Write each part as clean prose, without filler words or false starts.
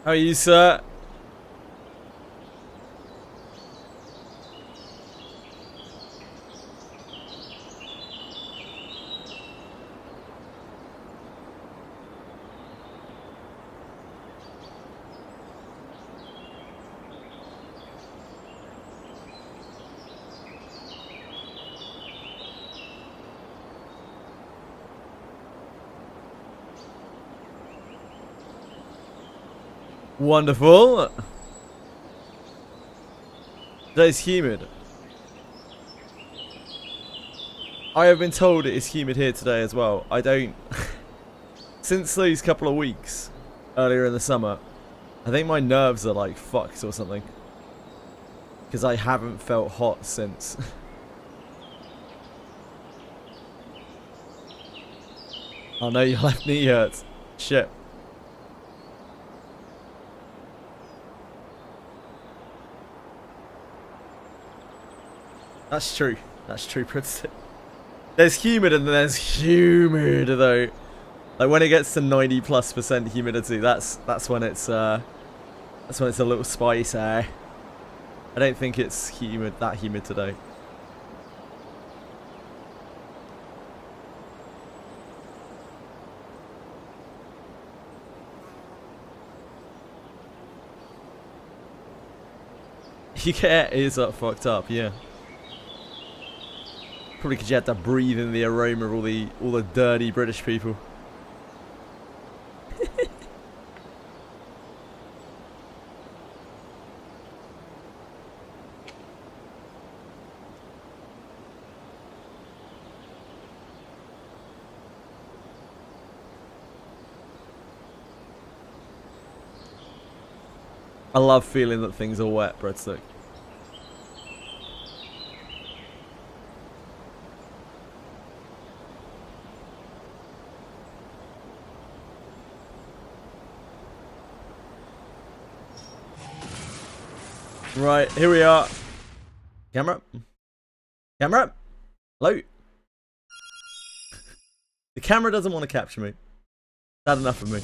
How are you, sir? Wonderful. Today's humid. I have been told it is humid here today as well. I don't... Since those couple of weeks earlier in the summer, I think my nerves are like fucked or something. Because I haven't felt hot since. Oh no, your left knee hurts. Shit. That's true. That's true, Prince. There's humid and there's humid though. Like when it gets to 90+% humidity, that's when it's a little spicy. I don't think it's that humid today. Your cat is fucked up, yeah. Probably because you had to breathe in the aroma of all the dirty British people. I love feeling that things are wet, breadstick. Right, here we are. Camera? Camera? Hello? The camera doesn't want to capture me. Had enough of me.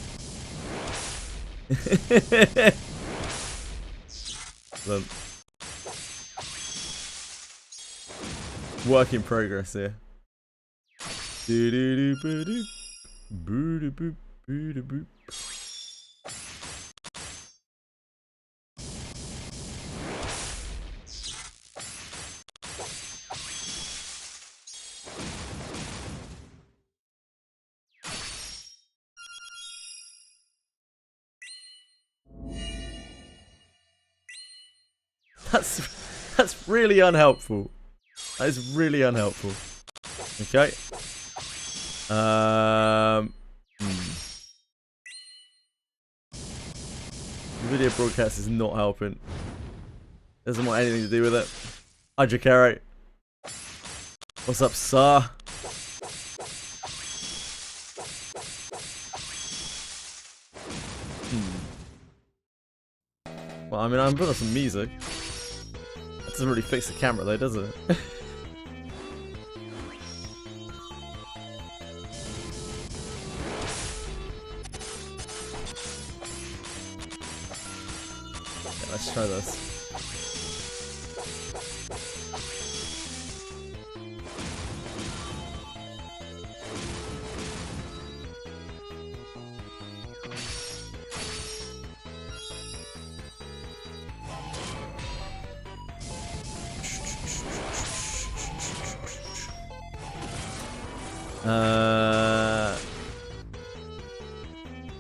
Work in progress here. That's really unhelpful. That is really unhelpful. Okay. The video broadcast is not helping. Doesn't want anything to do with it. Hi, Jakari. What's up, sir? Well, I mean, I'm putting on some music. That doesn't really fix the camera, though, does it? Okay, let's try this.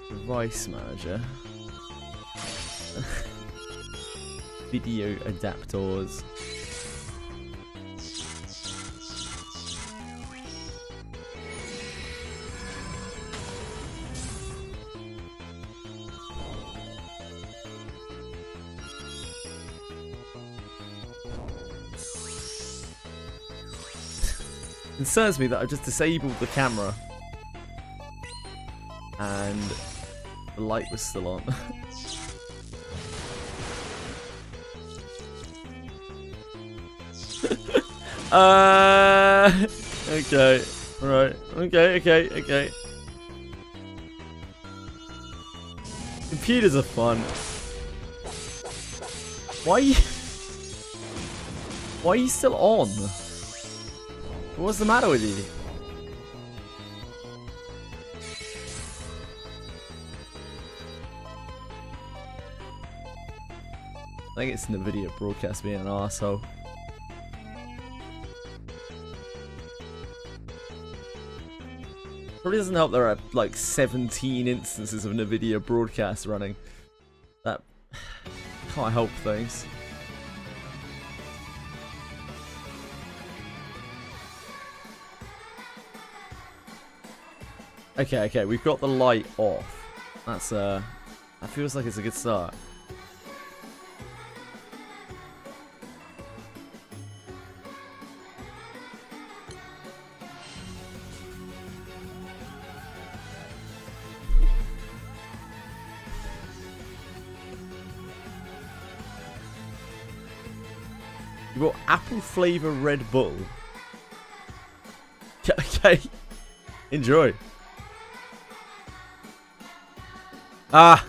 Device manager. Video adapters. It concerns me that I've just disabled the camera and the light was still on. Okay. Right. Okay. Computers are fun. Why are you still on? What's the matter with you? I think it's NVIDIA broadcast being an arsehole. Probably doesn't help there are like 17 instances of NVIDIA broadcast running. That can't help things. Okay, we've got the light off. That's that feels like it's a good start. You got apple flavor Red Bull. Okay. Enjoy. Ah.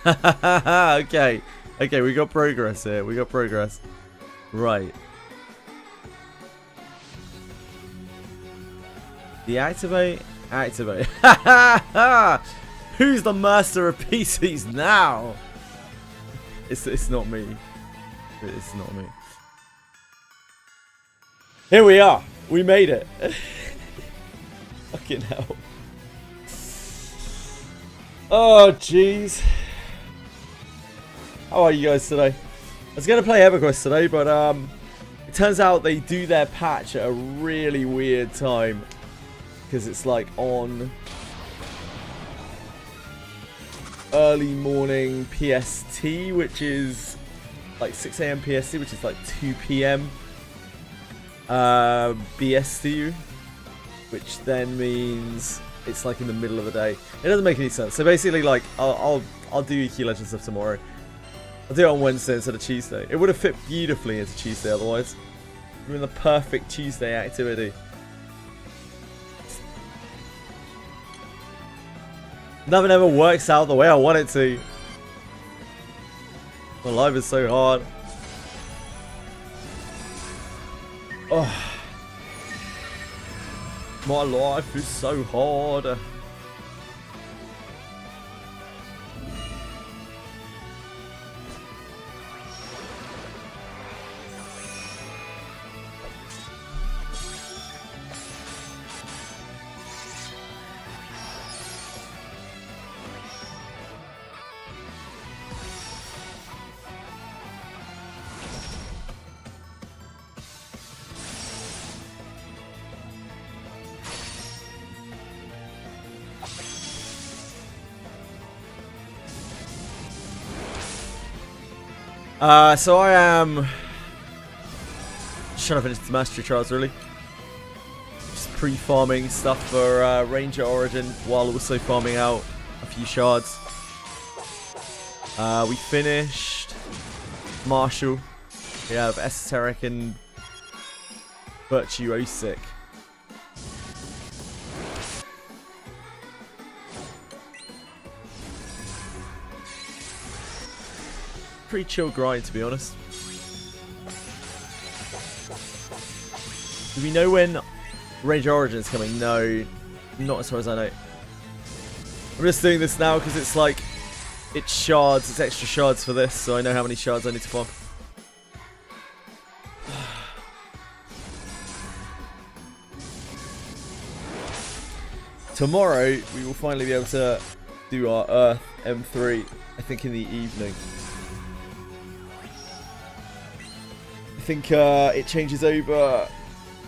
Okay. Okay, we got progress here. We got progress. Right. Deactivate. Activate. Who's the master of PCs now? It's not me. It's not me. Here we are. We made it. Fucking hell. Oh, jeez. How are you guys today? I was going to play Everquest today, but it turns out they do their patch at a really weird time. Because it's like on early morning PST, which is like 6 AM PST, which is like 2 PM. BST, which then means it's like in the middle of the day. It doesn't make any sense. So basically, like, I'll do EQ Legends stuff tomorrow. I'll do it on Wednesday instead of Tuesday. It would have fit beautifully into Tuesday otherwise. We're in the perfect Tuesday activity. Nothing ever works out the way I want it to. My life is so hard. Oh, my life is so hard. So I am just trying to finish the Mastery Trials, really. Just pre-farming stuff for Ranger Origin while also farming out a few shards. We finished Marshall. We have Esoteric and Virtuosic. Pretty chill grind, to be honest. Do we know when Ranger Origin is coming? No, not as far as I know. I'm just doing this now because it's like, it's shards, it's extra shards for this, so I know how many shards I need to farm. Tomorrow, we will finally be able to do our Earth M3, I think in the evening. I think it changes over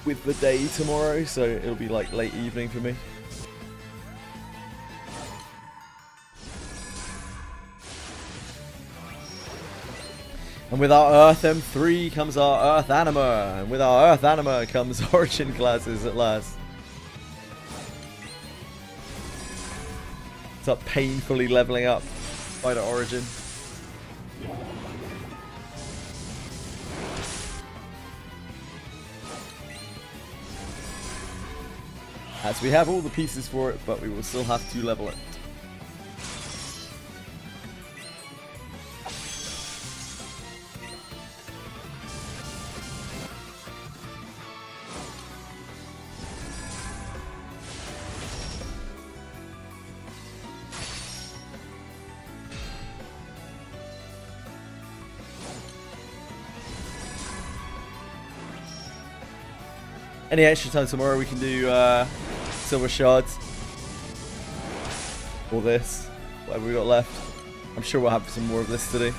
with the day tomorrow, so it'll be like late evening for me. And with our Earth M3 comes our Earth Anima, and with our Earth Anima comes Origin classes at last. Start painfully leveling up by the Origin. As we have all the pieces for it, but we will still have to level it. Any extra time tomorrow, we can do silver shards. Or this. Whatever we got left. I'm sure we'll have some more of this today.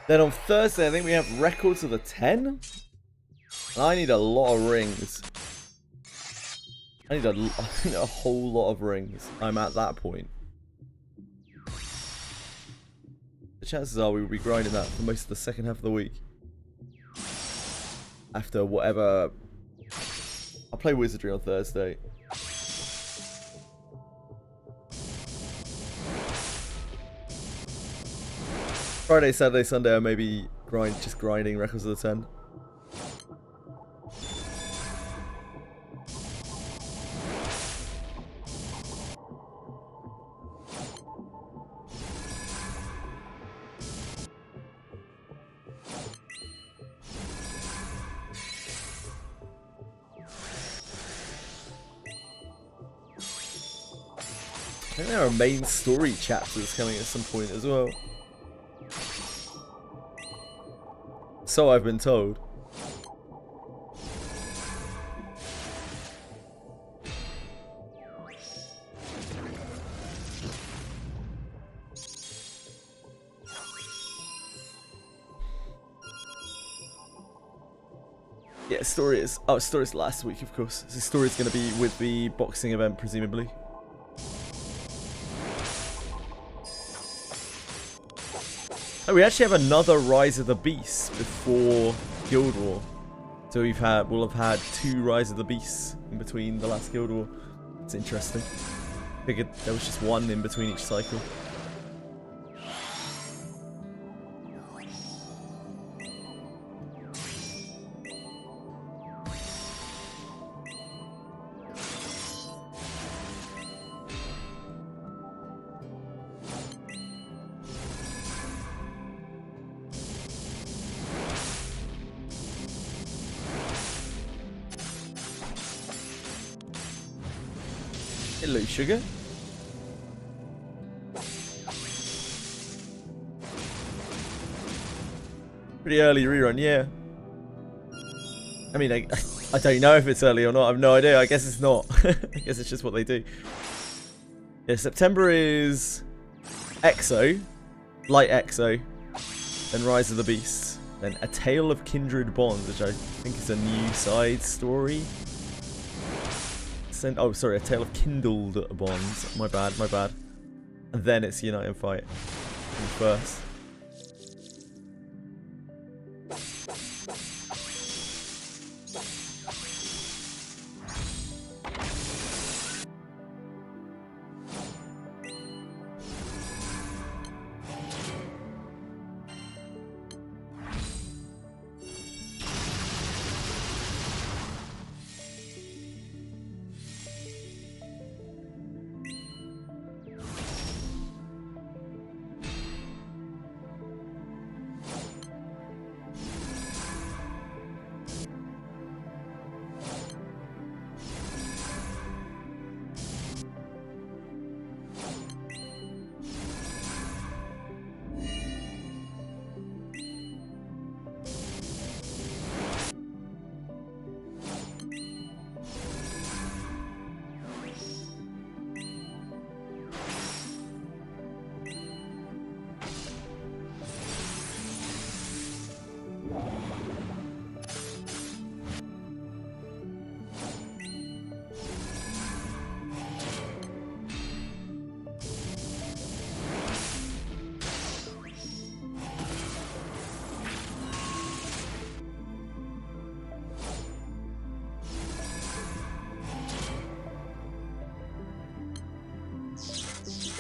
Then on Thursday, I think we have records of the 10. And I need a lot of rings. I need a whole lot of rings. I'm at that point. The chances are we will be grinding that for most of the second half of the week. After whatever... I'll play Wizardry on Thursday. Friday, Saturday, Sunday, I may be just grinding records of the 10. I think there are main story chapters coming at some point as well. So I've been told. Yeah, story is... Oh, story's last week, of course. So story's going to be with the boxing event, presumably. Oh, we actually have another Rise of the Beast before Guild War. So we'll have had 2 Rise of the Beasts in between the last Guild War. It's interesting. Figured there was just 1 in between each cycle. Hello, sugar. Pretty early rerun, yeah. I mean, I don't know if it's early or not. I have no idea. I guess it's not. I guess it's just what they do. Yeah, September is EXO, Light EXO, then Rise of the Beast, then A Tale of Kindred Bonds, which I think is a new side story. Oh, sorry, A Tale of Kindled Bonds. My bad, my bad. And then it's Unite and Fight first.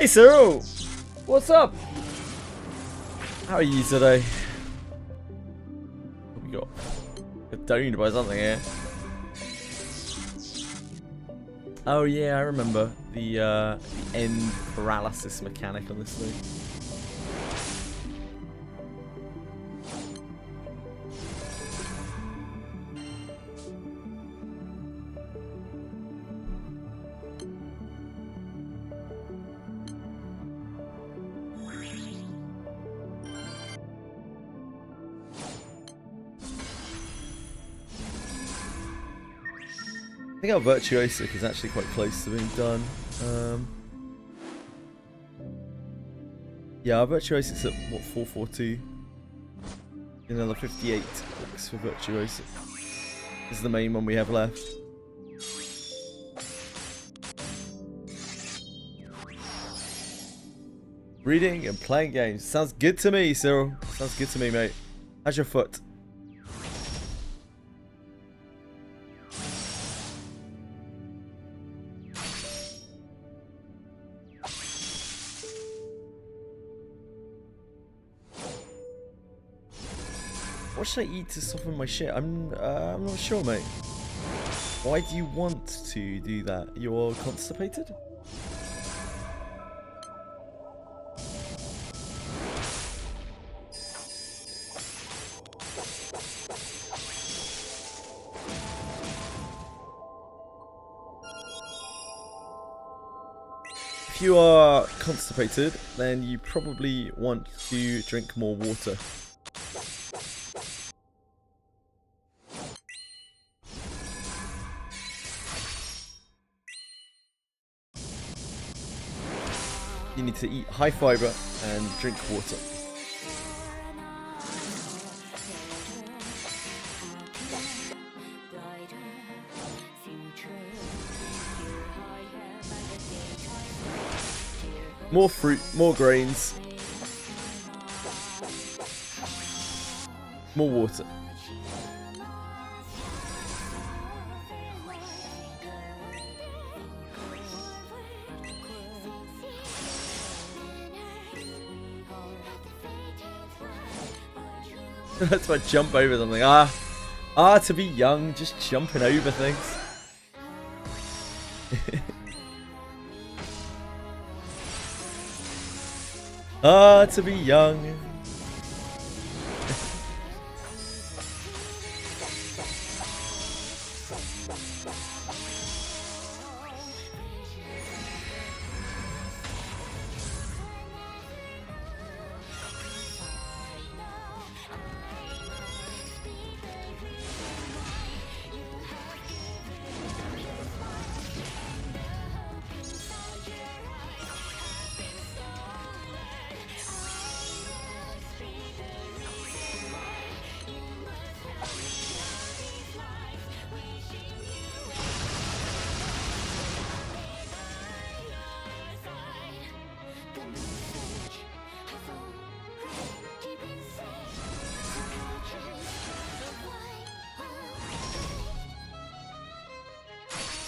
Hey Cyril! What's up? How are you today? We got doned by something here. Oh yeah, I remember the end paralysis mechanic on this thing. I think our Virtuosic is actually quite close to being done. Yeah, our Virtuosic's at what, 442? Another 58 books for Virtuosic. This is the main one we have left. Reading and playing games. Sounds good to me, Cyril. Sounds good to me, mate. How's your foot? What should I eat to soften my shit? I'm not sure, mate. Why do you want to do that? You're constipated? If you are constipated, then you probably want to drink more water. You need to eat high fiber and drink water. More fruit, more grains, more water. That's why jump over something. To be young, just jumping over things. To be young.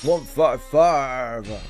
One 155.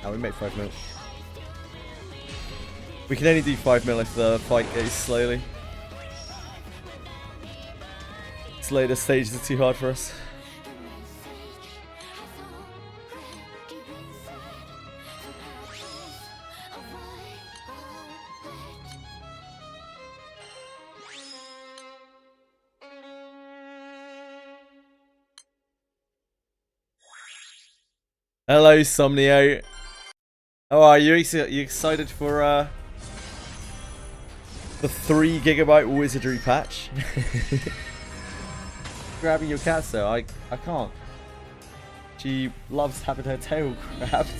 Oh, we made 5 mil. We can only do 5 mil if the fight goes slowly. These later stages are too hard for us. Hello, Somnio. How are you? You excited for the 3 GB wizardry patch? Grabbing your cat, though. I can't. She loves having her tail grabbed.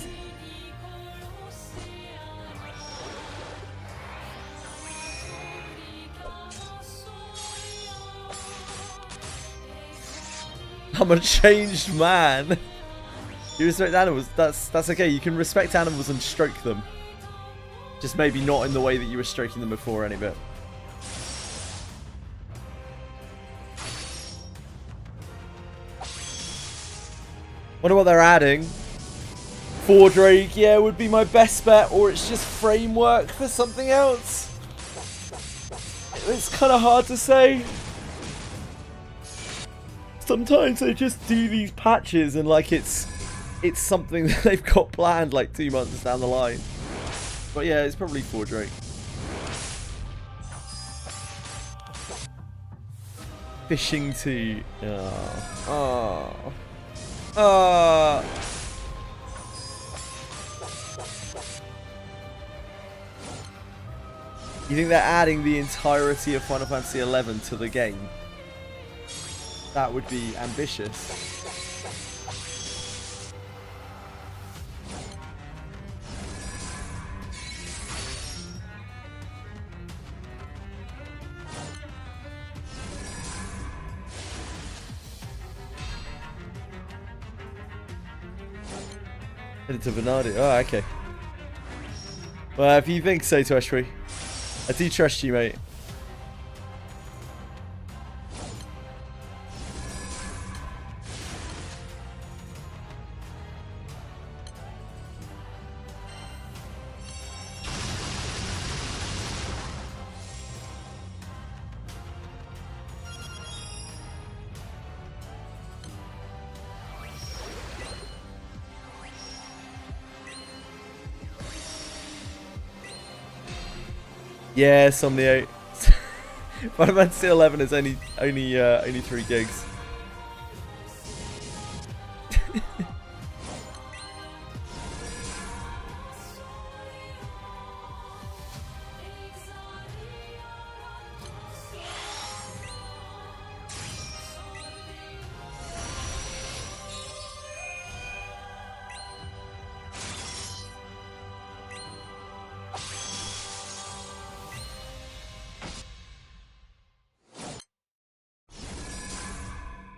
I'm a changed man. You respect animals. That's okay. You can respect animals and stroke them. Just maybe not in the way that you were stroking them before any bit. Wonder what they're adding. 4 Drake, yeah, would be my best bet, or it's just framework for something else. It's kind of hard to say. Sometimes they just do these patches and like it's something that they've got planned like 2 months down the line. But yeah, it's probably 4 Drake. Fishing 2. You think they're adding the entirety of Final Fantasy XI to the game? That would be ambitious. Headed to Bernardo. Oh, okay. Well, if you think so, Tweshtree, I do trust you, mate. Yeah, Somnio. Final Fantasy 11 is only 3 gigs.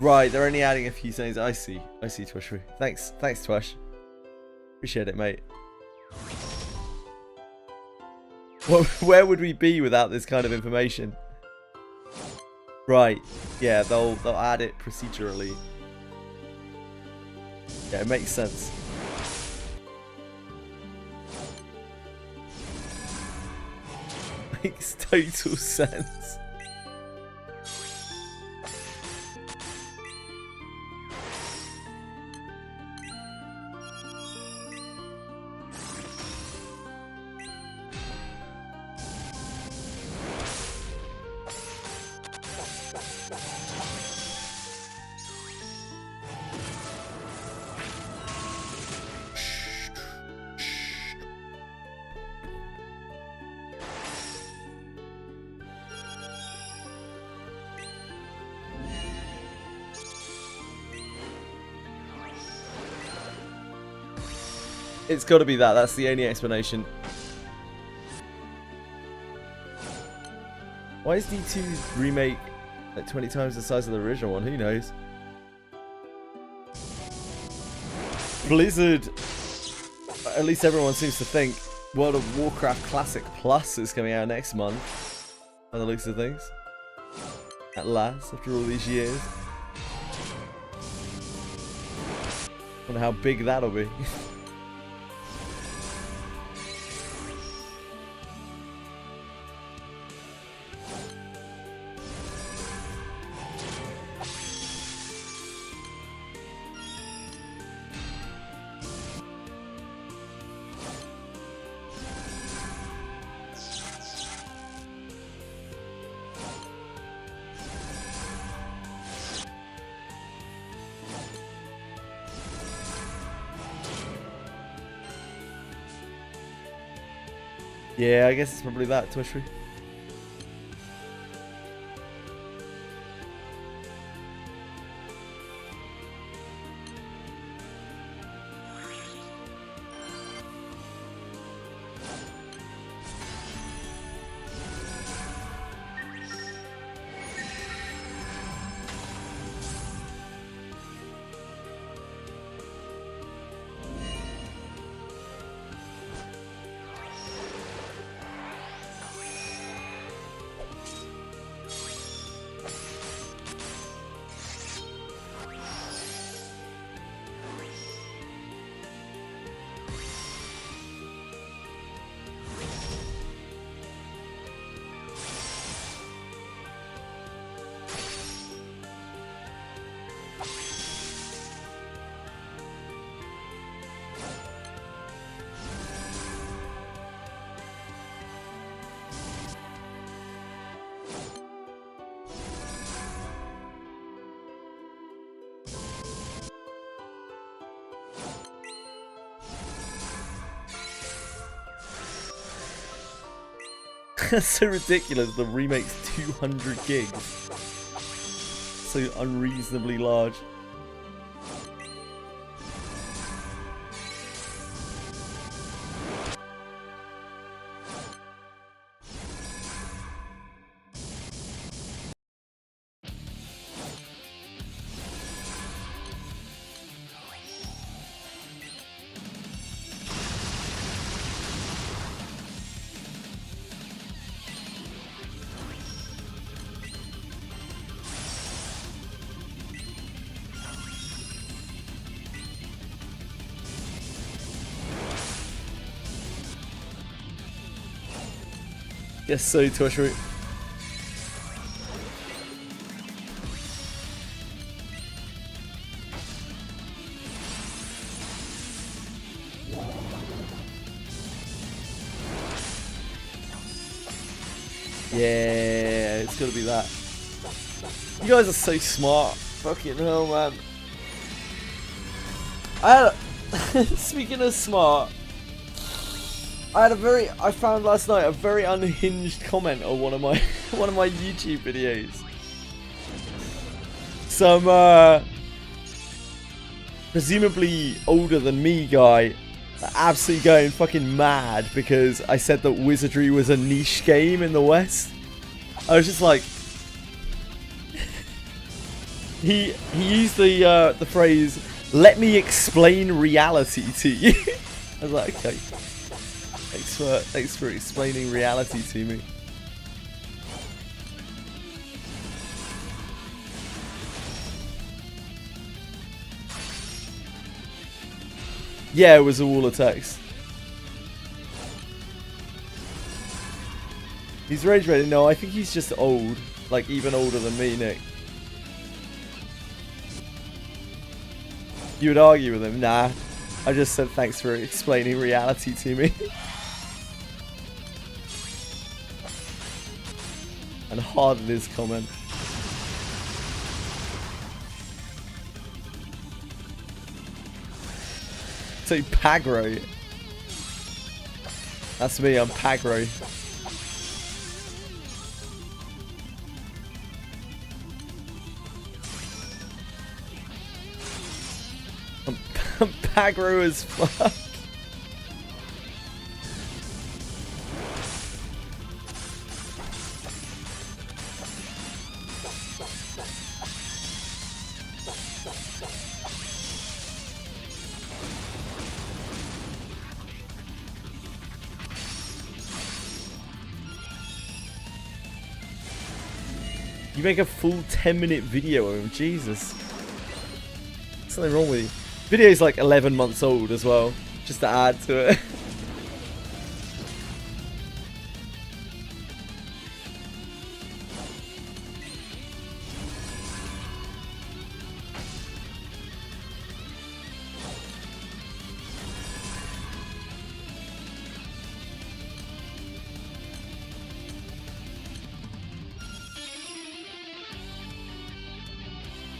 Right, they're only adding a few things. I see, Twishry. Thanks, Twish. Appreciate it, mate. Well, where would we be without this kind of information? Right, yeah, they'll add it procedurally. Yeah, it makes sense. Makes total sense. It's got to be that. That's the only explanation. Why is D2 remake like 20 times the size of the original one? Who knows? Blizzard, at least everyone seems to think, World of Warcraft Classic Plus is coming out next month. By the looks of things. At last, after all these years. Wonder how big that'll be. Yeah, I guess it's probably that, Twishry. That's so ridiculous. The remake's 200 gigs. So unreasonably large. Yes, so Twishry. Yeah, it's gotta be that. You guys are so smart. Fucking hell, man. I had speaking of smart, I found last night a very unhinged comment on one of my YouTube videos. Some presumably older than me guy absolutely going fucking mad because I said that Wizardry was a niche game in the West. I was just like, he used the phrase, "Let me explain reality to you." I was like, okay, thanks for explaining reality to me. Yeah, it was a wall of text. He's rage ready. No, I think he's just old. Like, even older than me, Nick. You would argue with him? Nah. I just said thanks for explaining reality to me. And hardened his comment. So Pagro. That's me, I'm Pagro. I'm Pagro as fuck. You make a full 10-minute video of him, Jesus. Something wrong with you. Video's like 11 months old as well, just to add to it.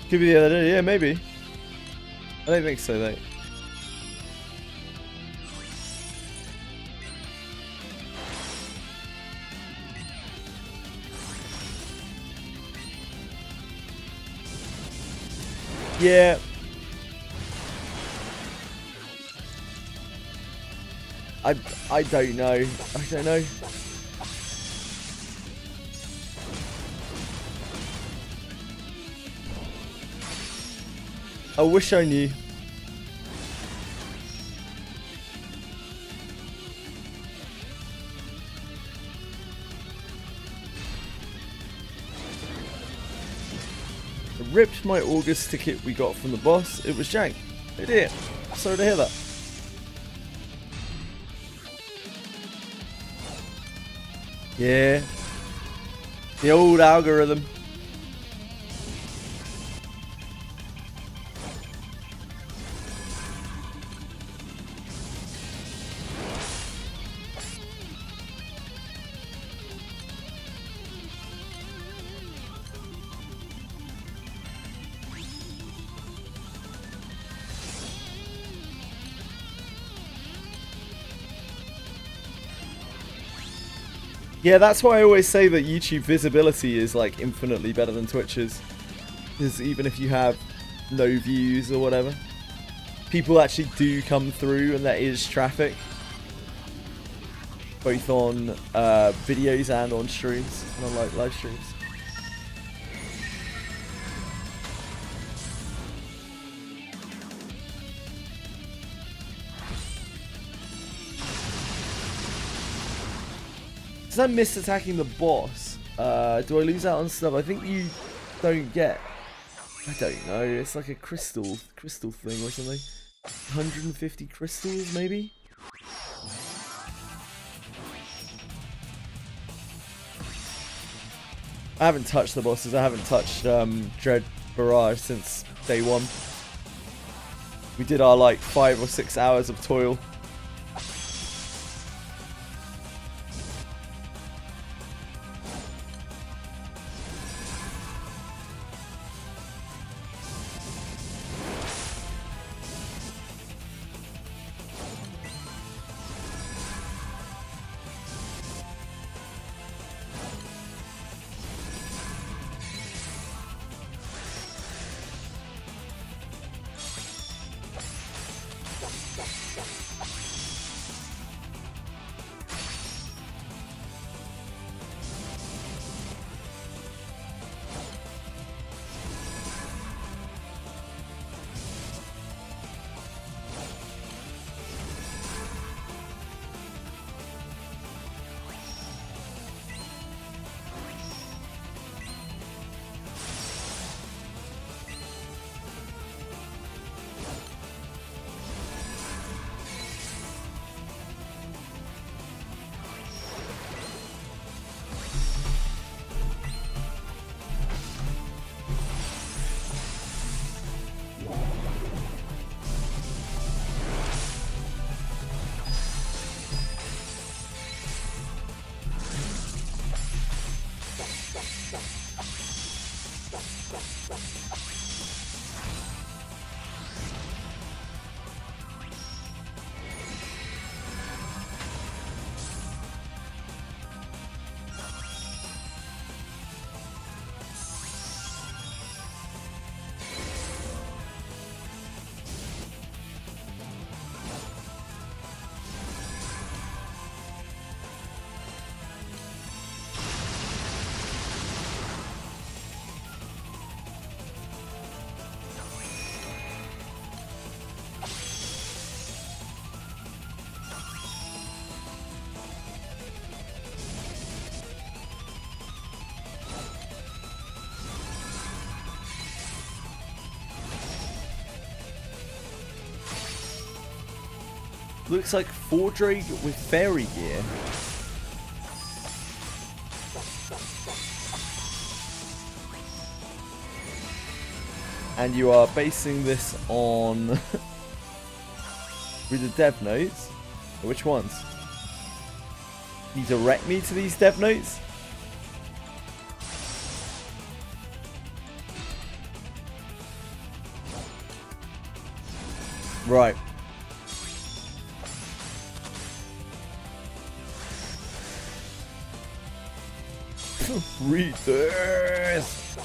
Could be the other day, yeah, maybe. I don't think so, though. Yeah. I don't know. I don't know. I wish I knew. I ripped my August ticket we got from the boss. It was jank. Oh dear. Sorry to hear that. Yeah. The old algorithm. Yeah, that's why I always say that YouTube visibility is like infinitely better than Twitch's. Because even if you have no views or whatever, people actually do come through and there is traffic. Both on videos and on streams, and on like live streams. Because I miss attacking the boss. Do I lose out on stuff? I think you don't get. I don't know. It's like a crystal thing or something. 150 crystals, maybe. I haven't touched the bosses. I haven't touched Dread Barrage since day one. We did our like 5 or 6 hours of toil. Looks like Fordraig with fairy gear. And you are basing this on with the dev notes. Which ones? Can you direct me to these dev notes? Right. Read this.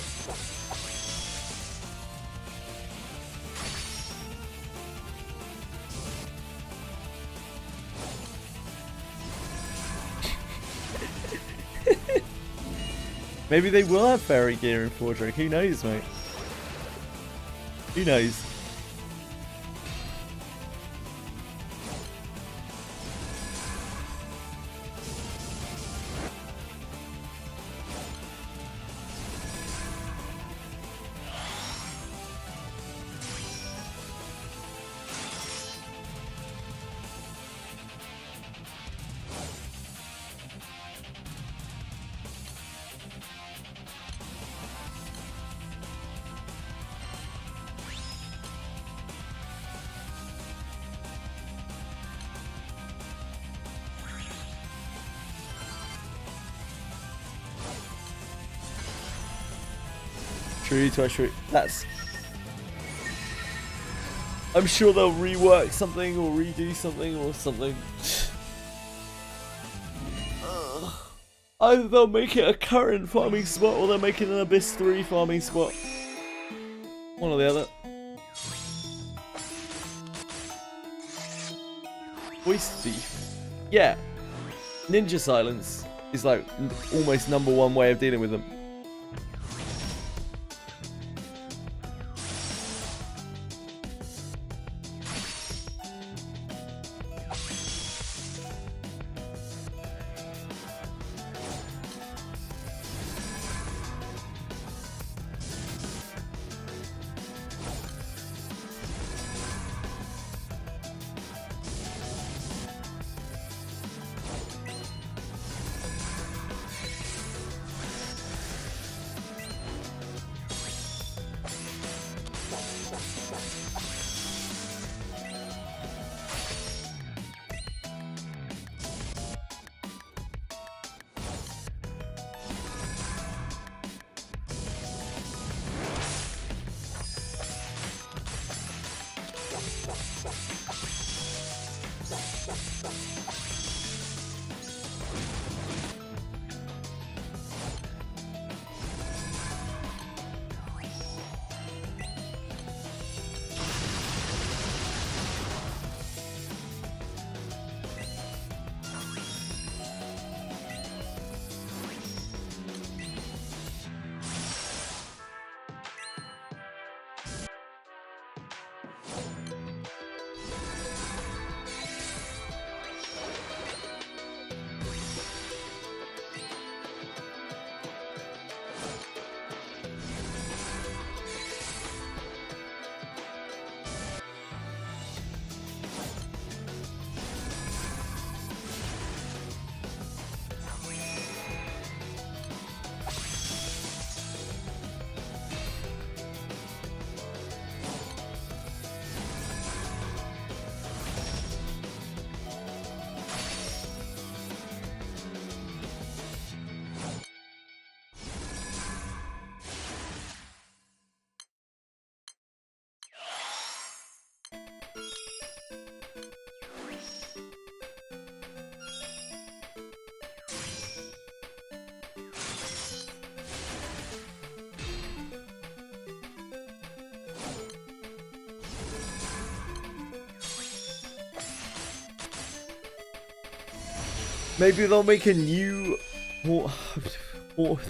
Maybe they will have fairy gear in Fordrake. Who knows, mate? Who knows? True. That's... I'm sure they'll rework something or redo something or something. Either they'll make it a current farming spot or they'll make it an Abyss 3 farming spot. One or the other. Voice Thief. Yeah. Ninja Silence is like almost #1 way of dealing with them. Maybe they'll make a new honed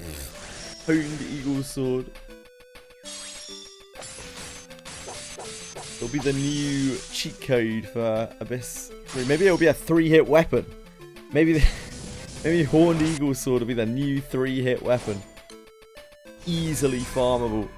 eagle sword. It'll be the new cheat code for Abyss 3. Maybe it'll be a 3-hit weapon. Maybe horned eagle sword will be the new 3-hit weapon. Easily farmable.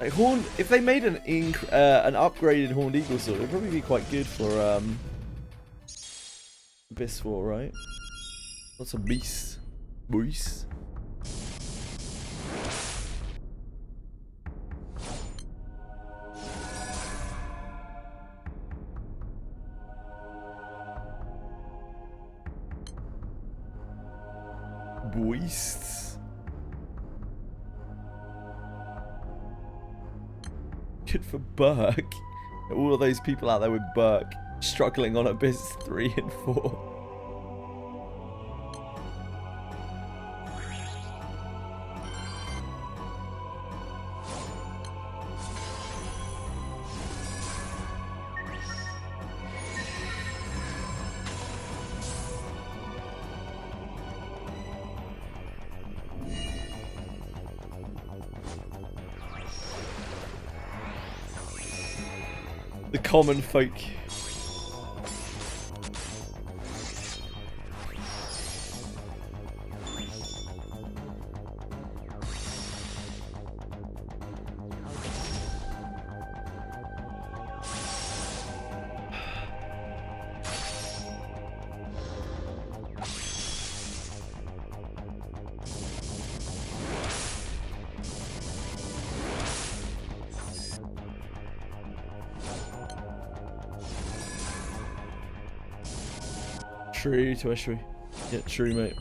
Like if they made an upgraded horned eagle sword, it'd probably be quite good for Abyss 4, right? Lots of beasts. Beasts. Beasts. Good for Burke. All of those people out there with Burke struggling on Abyss 3 and 4. The common folk. True to Ashby. Yeah, true, mate.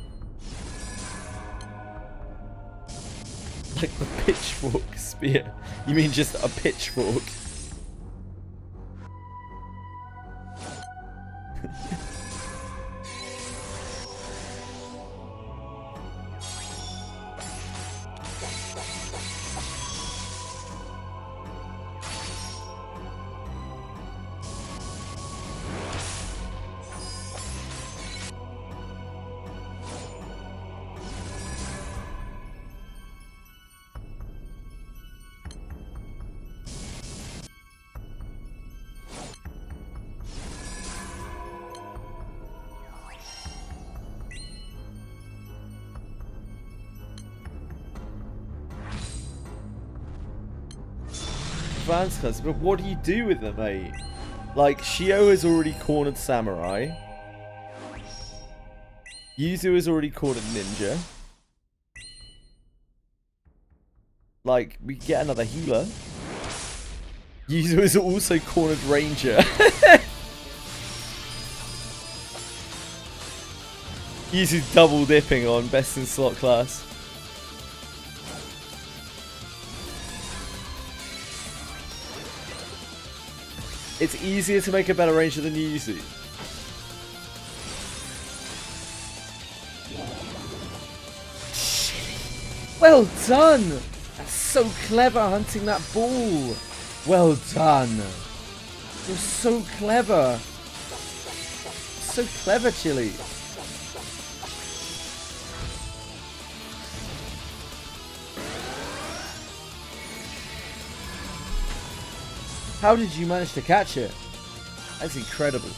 Like the pitchfork spear. You mean just a pitchfork? Advanced, but what do you do with them, mate? Like, Shio has already cornered Samurai. Yuzu has already cornered Ninja. Like, we get another healer. Yuzu has also cornered Ranger. Yuzu's double dipping on best in slot class. It's easier to make a better Ranger than Yuzu. Well done! That's so clever hunting that ball. Well done. You're so clever. So clever, Chili. How did you manage to catch it? That's incredible.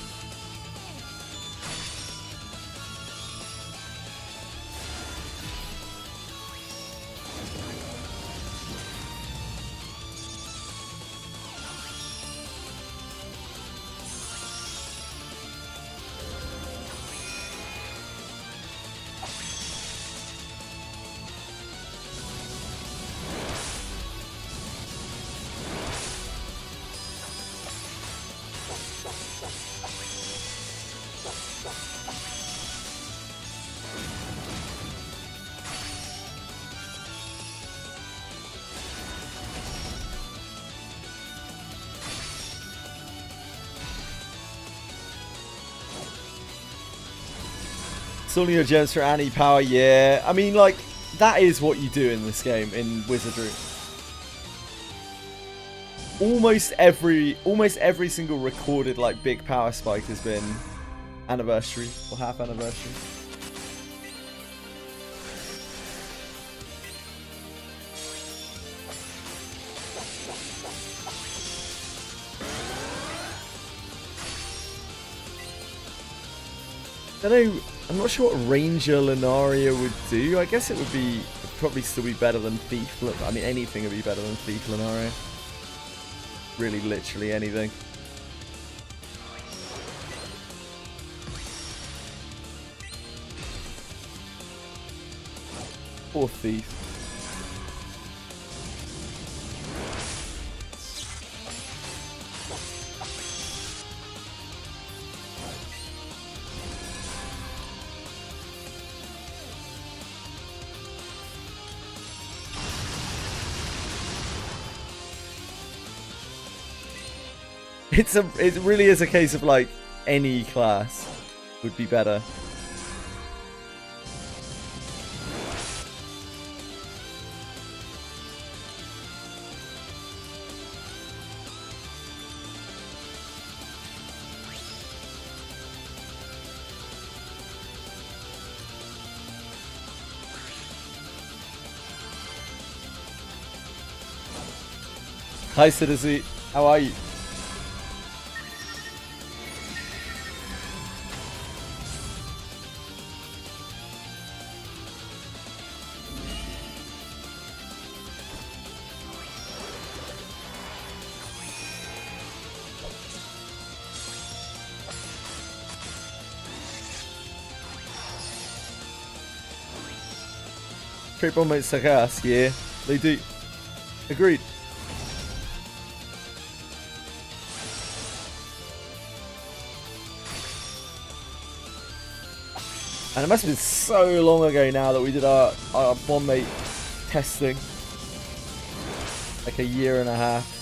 Selling your gems for anti-power, yeah. I mean, like, that is what you do in this game, in Wizardry. Almost every single recorded, like, big power spike has been anniversary, or half anniversary. I don't know, I'm not sure what Ranger Lunaria would do. I guess it would probably still be better than Thief. I mean, anything would be better than Thief Lunaria. Really, literally anything. Or Thief. It really is a case of like any class would be better. Hi Citizen, how are you? Trade bomb mates suck ass. Yeah, they do. Agreed. And it must have been so long ago now that we did our bomb mate testing. Like a year and a half.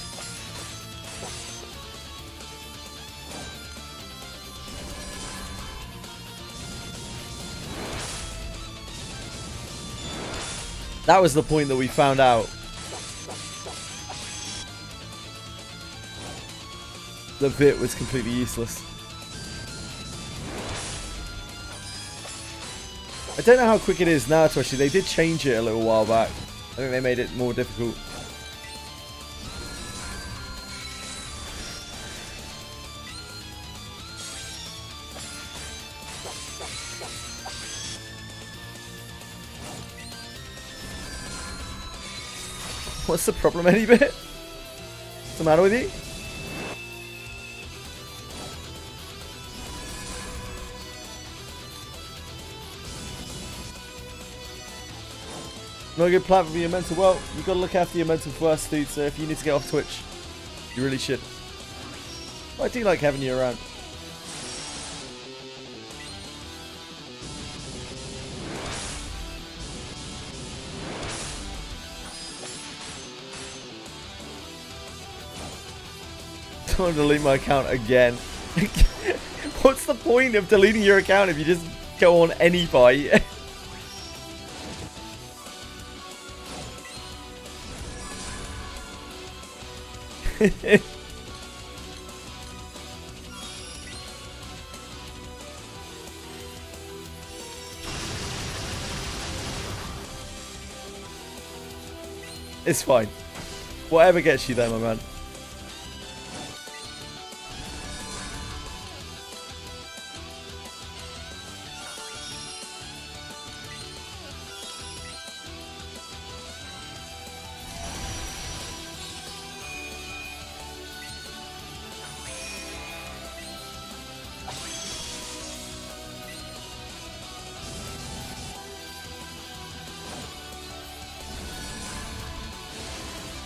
That was the point that we found out the Vit was completely useless. I don't know how quick it is now, Twitchy. They did change it a little while back. I think they made it more difficult. What's the problem, Eddie Bit? What's the matter with you? Not a good plan for your mental. Well, you've got to look after your mental first, dude. So if you need to get off Twitch, you really should. I do like having you around. Don't want to delete my account again. What's the point of deleting your account if you just go on any fight? It's fine. Whatever gets you there, my man.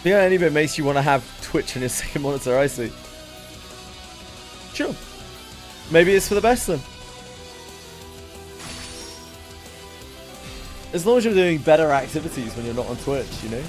Yeah, any bit makes you want to have Twitch on your second monitor, I see. Sure. Maybe it's for the best then. As long as you're doing better activities when you're not on Twitch, you know?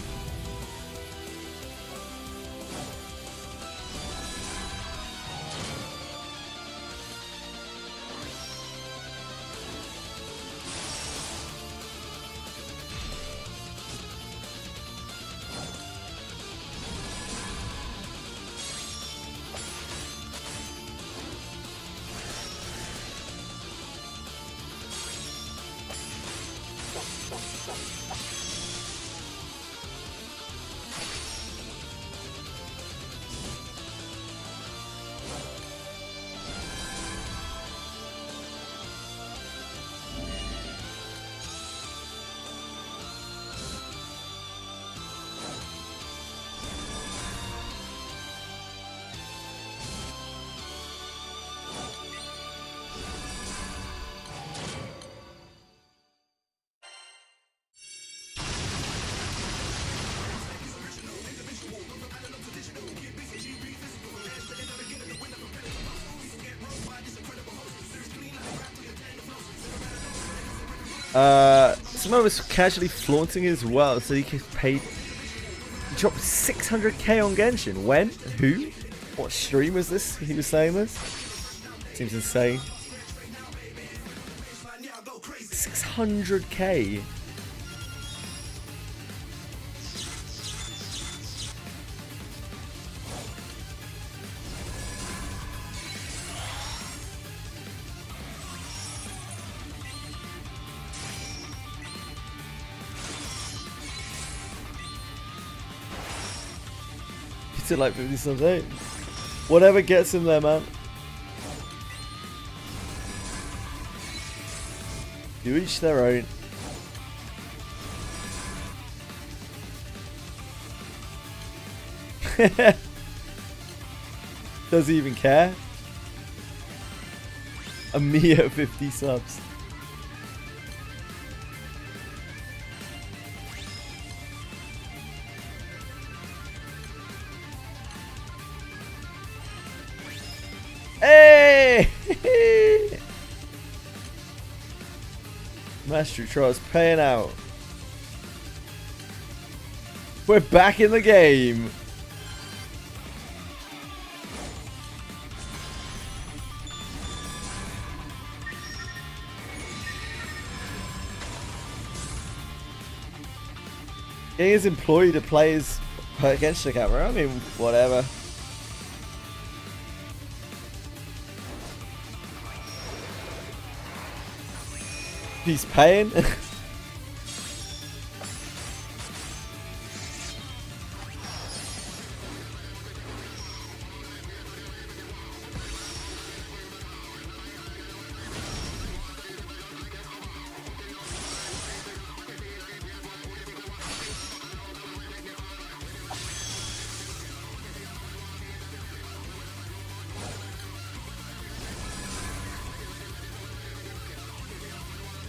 Someone was casually flaunting his wealth so he could pay. He dropped 600k on Genshin. When? Who? What stream was this? He was saying this? Seems insane. 600k. To like 50 subs, hey. Whatever gets him there, man. To each their own. Does he even care? A mere 50 subs. Mastery trials paying out. We're back in the game. Getting his employee to play his against the camera. I mean, whatever. He's paying.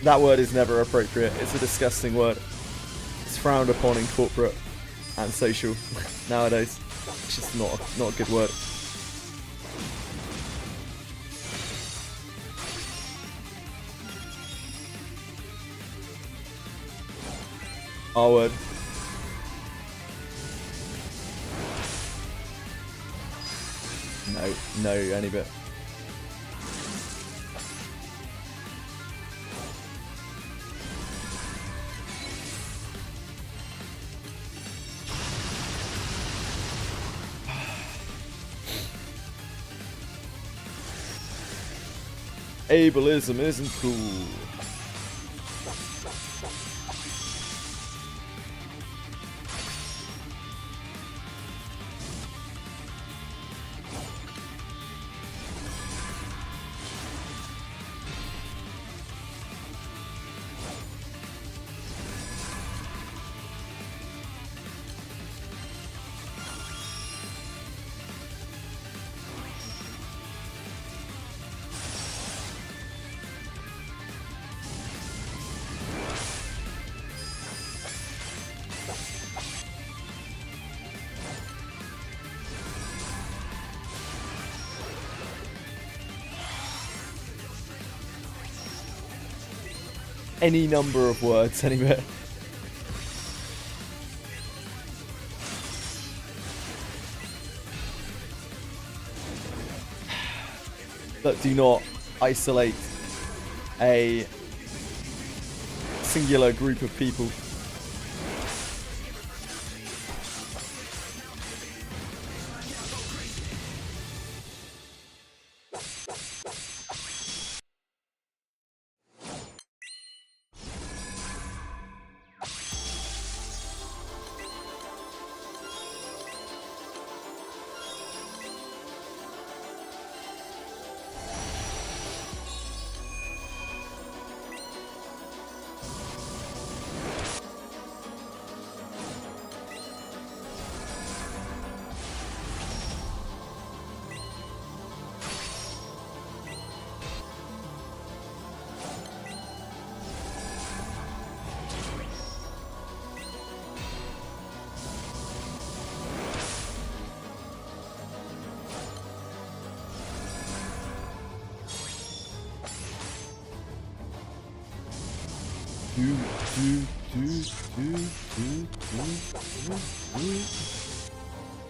That word is never appropriate. It's a disgusting word. It's frowned upon in corporate and social nowadays. It's just not a good word. R word. No, any bit. Ableism isn't cool. Any number of words, anyway. That do not isolate a singular group of people.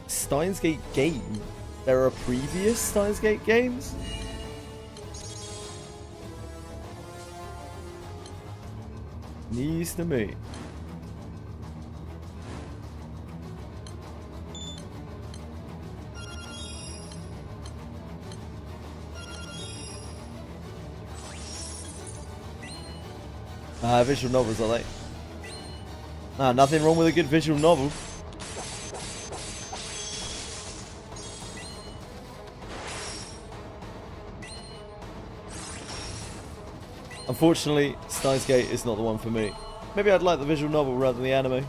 Steins Gate game? There are previous Steins Gate games? News to me. Visual novels, are they? Nothing wrong with a good visual novel. Unfortunately, Steins Gate is not the one for me. Maybe I'd like the visual novel rather than the anime.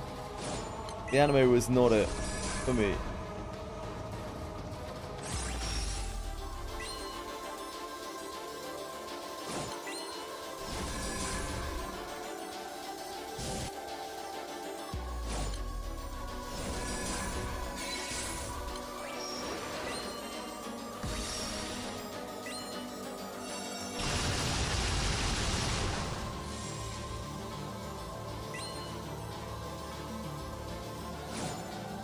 The anime was not it for me.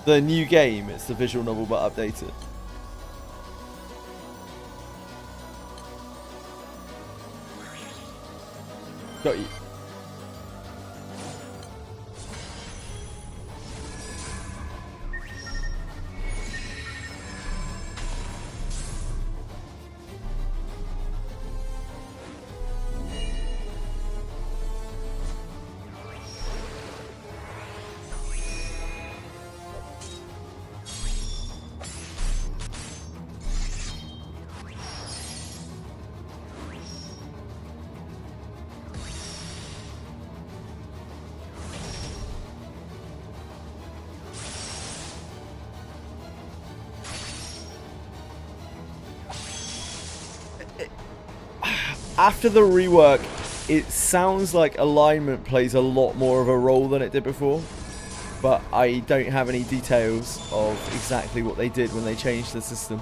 The new game, it's the visual novel but updated. Got you. After the rework, it sounds like alignment plays a lot more of a role than it did before. But I don't have any details of exactly what they did when they changed the system.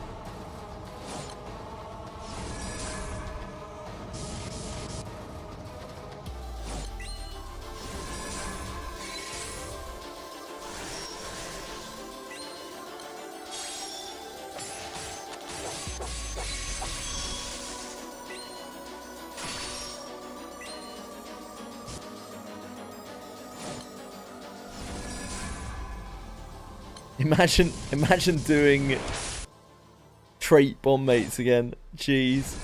Imagine doing trait bomb mates again. Jeez.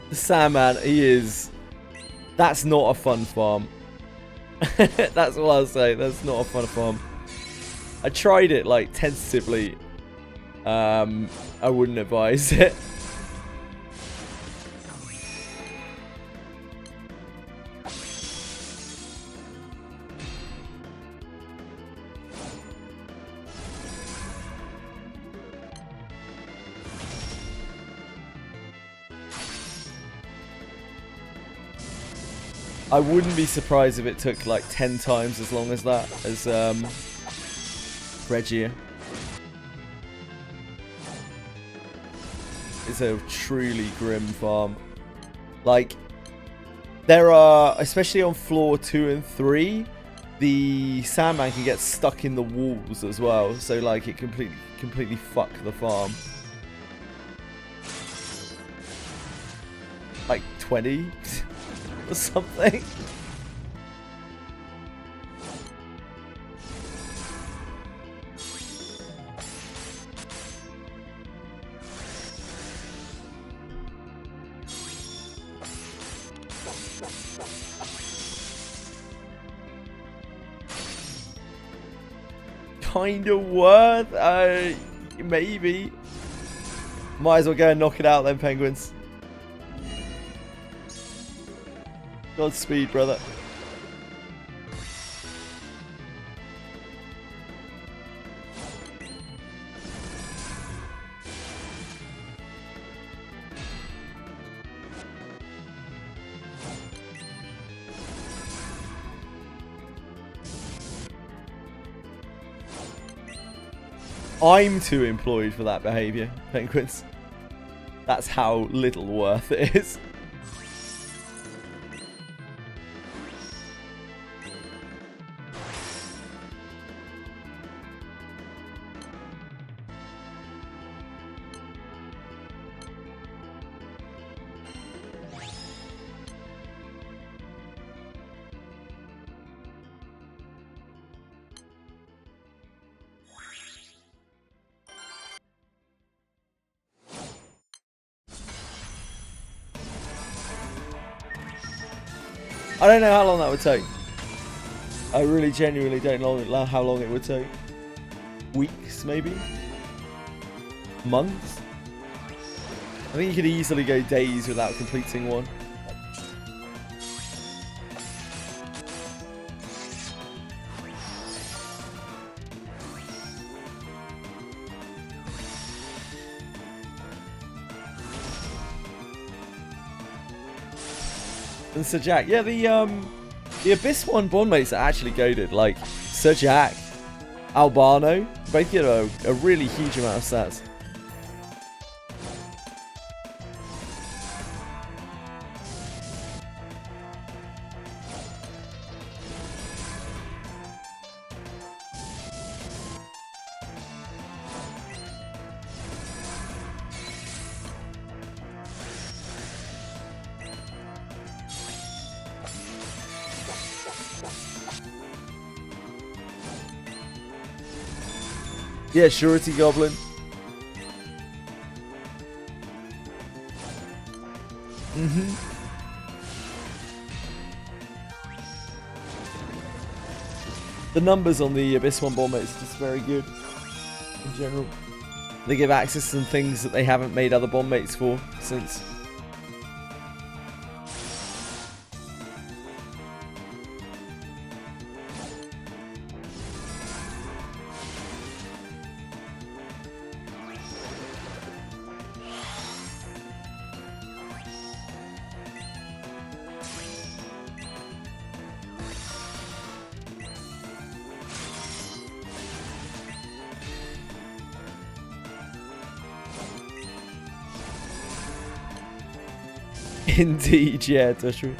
The Sandman, he is... That's not a fun farm. That's all I'll say. That's not a fun farm. I tried it, like, tentatively. I wouldn't advise it. I wouldn't be surprised if it took like 10 times as long as that as Regia. It's a truly grim farm. Like, there are, especially on floor 2 and 3, the Sandman can get stuck in the walls as well. So like it completely fuck the farm. Like 20 or something. Kind of worth, maybe. Might as well go and knock it out then, Penguins. Godspeed, brother. I'm too employed for that behaviour, Penguins. That's how little worth it is. I don't know how long that would take. I really genuinely don't know how long it would take. Weeks, maybe? Months? I think you could easily go days without completing one. than Sir Jack. Yeah, the Abyss 1 bond mates are actually goated. Like, Sir Jack, Albano, both get a really huge amount of stats. Yeah, Surety Goblin. The numbers on the Abyss 1 bomb is just very good in general. They give access to some things that they haven't made other bomb mates for since. Indeed, yeah, that's true.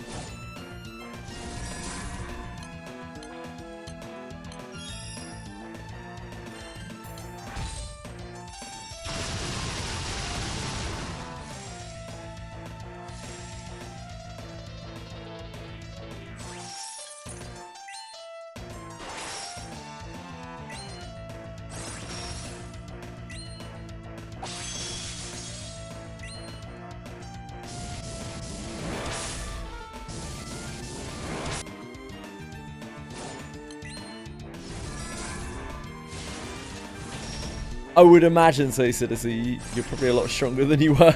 I would imagine so, Citizen. You're probably a lot stronger than you were.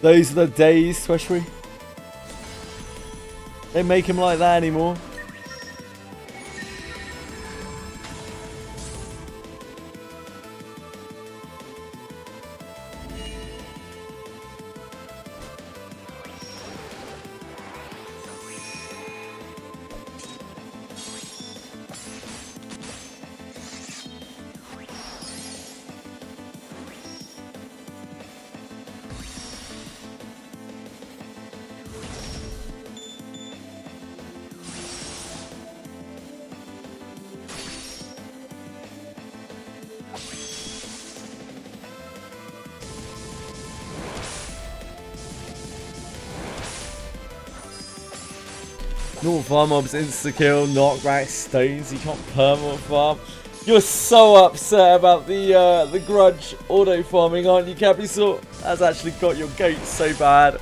Those are the days, Tweshry. They make him like that anymore. Normal farm mobs insta-kill, knockback, stones, you can't perma farm. You're so upset about the grudge auto farming, aren't you, Capisort? That's actually got your goat so bad.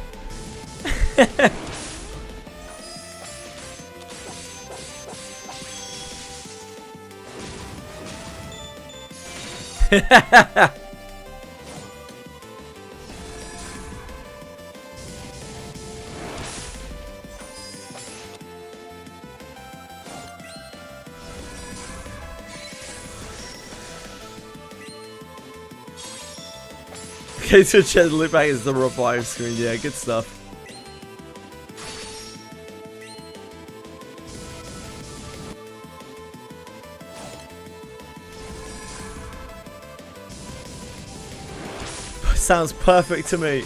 Okay, so Chad look back is the revive screen. Yeah, good stuff. Sounds perfect to me.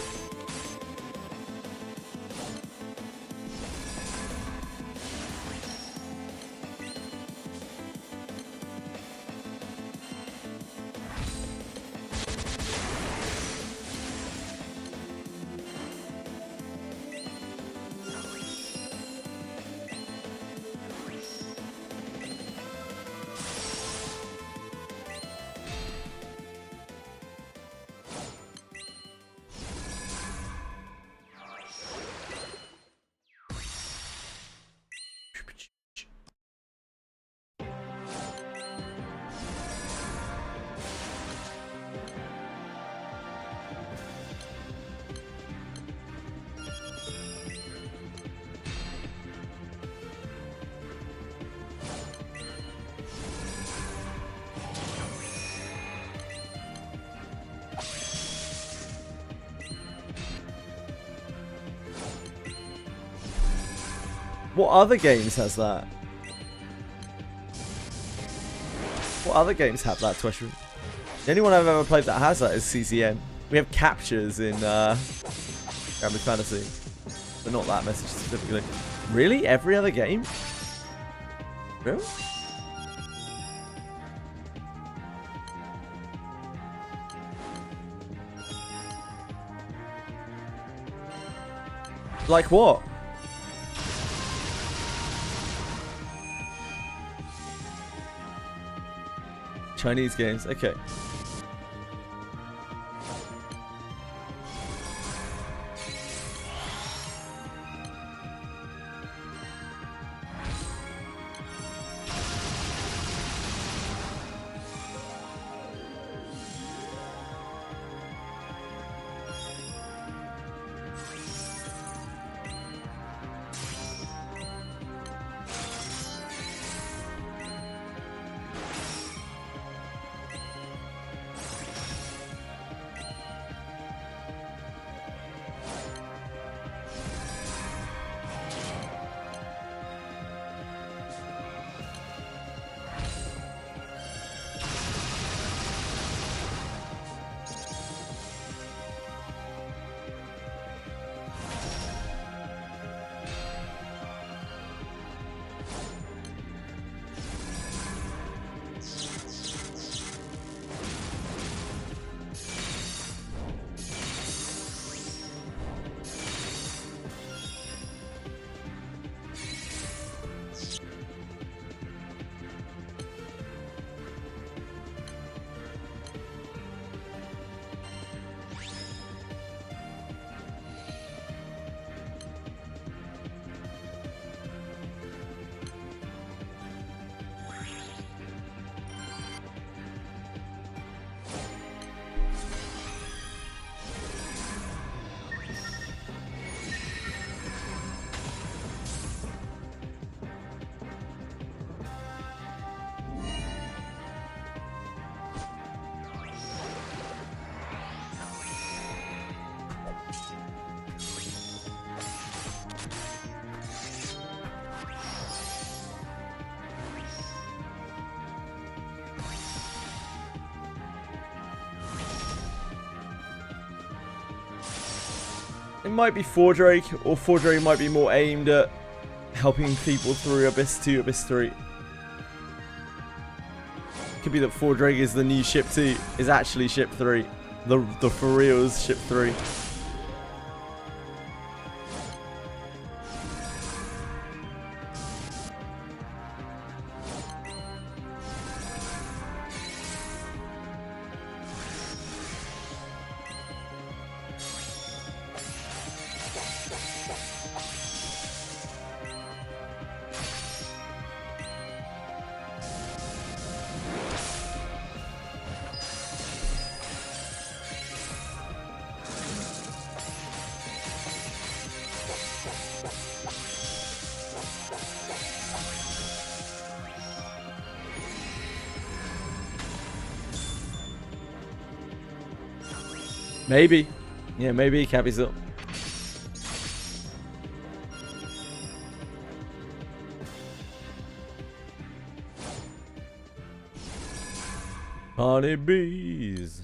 What other games has that? What other games have that, Twitch? The only one I've ever played that has that is CCN. We have captures in Gambling Fantasy, but not that message specifically. Really? Every other game? Really? Like what? Chinese games, okay. It might be Fordrake, or Fordrake might be more aimed at helping people through Abyss 2, Abyss 3. Could be that Fordrake is the new ship 2, is actually ship 3. The for reals ship 3. Maybe. Yeah, maybe. Can't be so. Honeybees.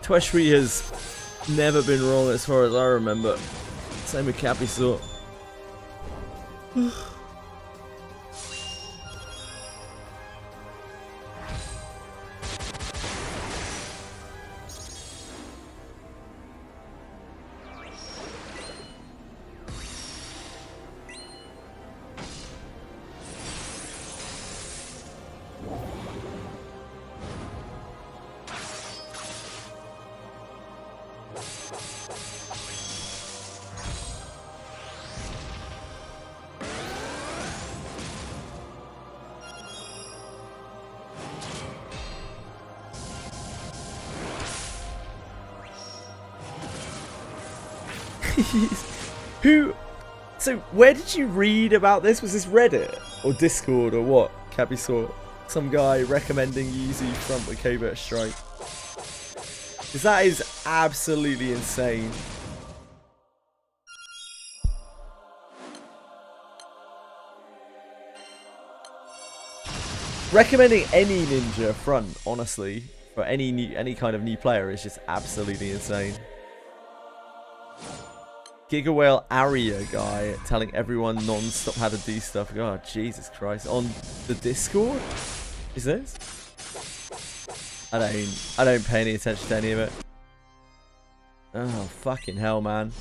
Tweshry has never been wrong as far as I remember. Same with Cappy Sort. Who? So where did you read about this? Was this Reddit or Discord or what? Cappy saw some guy recommending Yeezy front with covert strike. Because that is absolutely insane. Recommending any ninja front, honestly, for any kind of new player is just absolutely insane. Giga Whale Aria guy telling everyone non-stop how to do stuff. God, Jesus Christ. On the Discord? Is this? I don't pay any attention to any of it. Oh, fucking hell, man.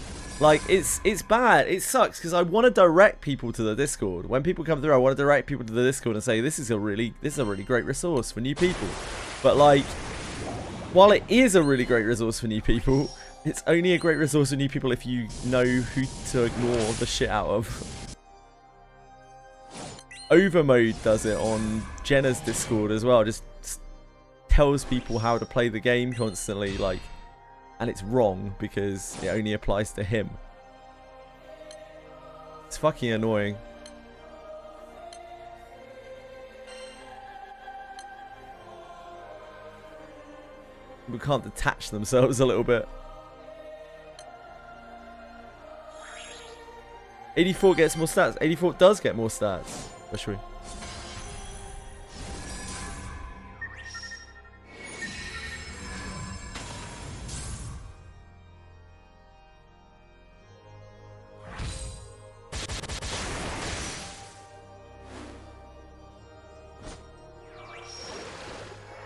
Like, it's bad. It sucks because I want to direct people to the Discord. When people come through, I want to direct people to the Discord and say, this is a really great resource for new people. But, like, while it is a really great resource for new people, it's only a great resource for new people if you know who to ignore the shit out of. Overmode does it on Jenna's Discord as well. Just tells people how to play the game constantly, like, and it's wrong because it only applies to him. It's fucking annoying. We can't detach themselves a little bit. 84 gets more stats. 84 does get more stats. Especially.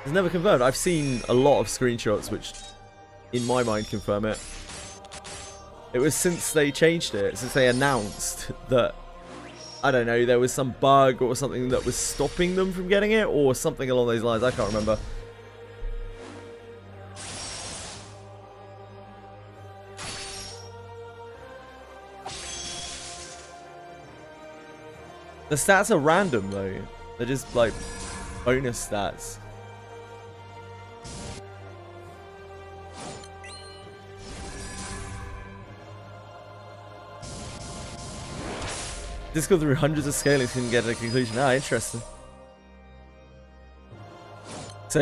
It's never confirmed. I've seen a lot of screenshots which, in my mind, confirm it. It was since they changed it, since they announced that, I don't know, there was some bug or something that was stopping them from getting it, or something along those lines. I can't remember. The stats are random, though. They're just, like, bonus stats. Just go through hundreds of scalings and get a conclusion. Ah, interesting. So,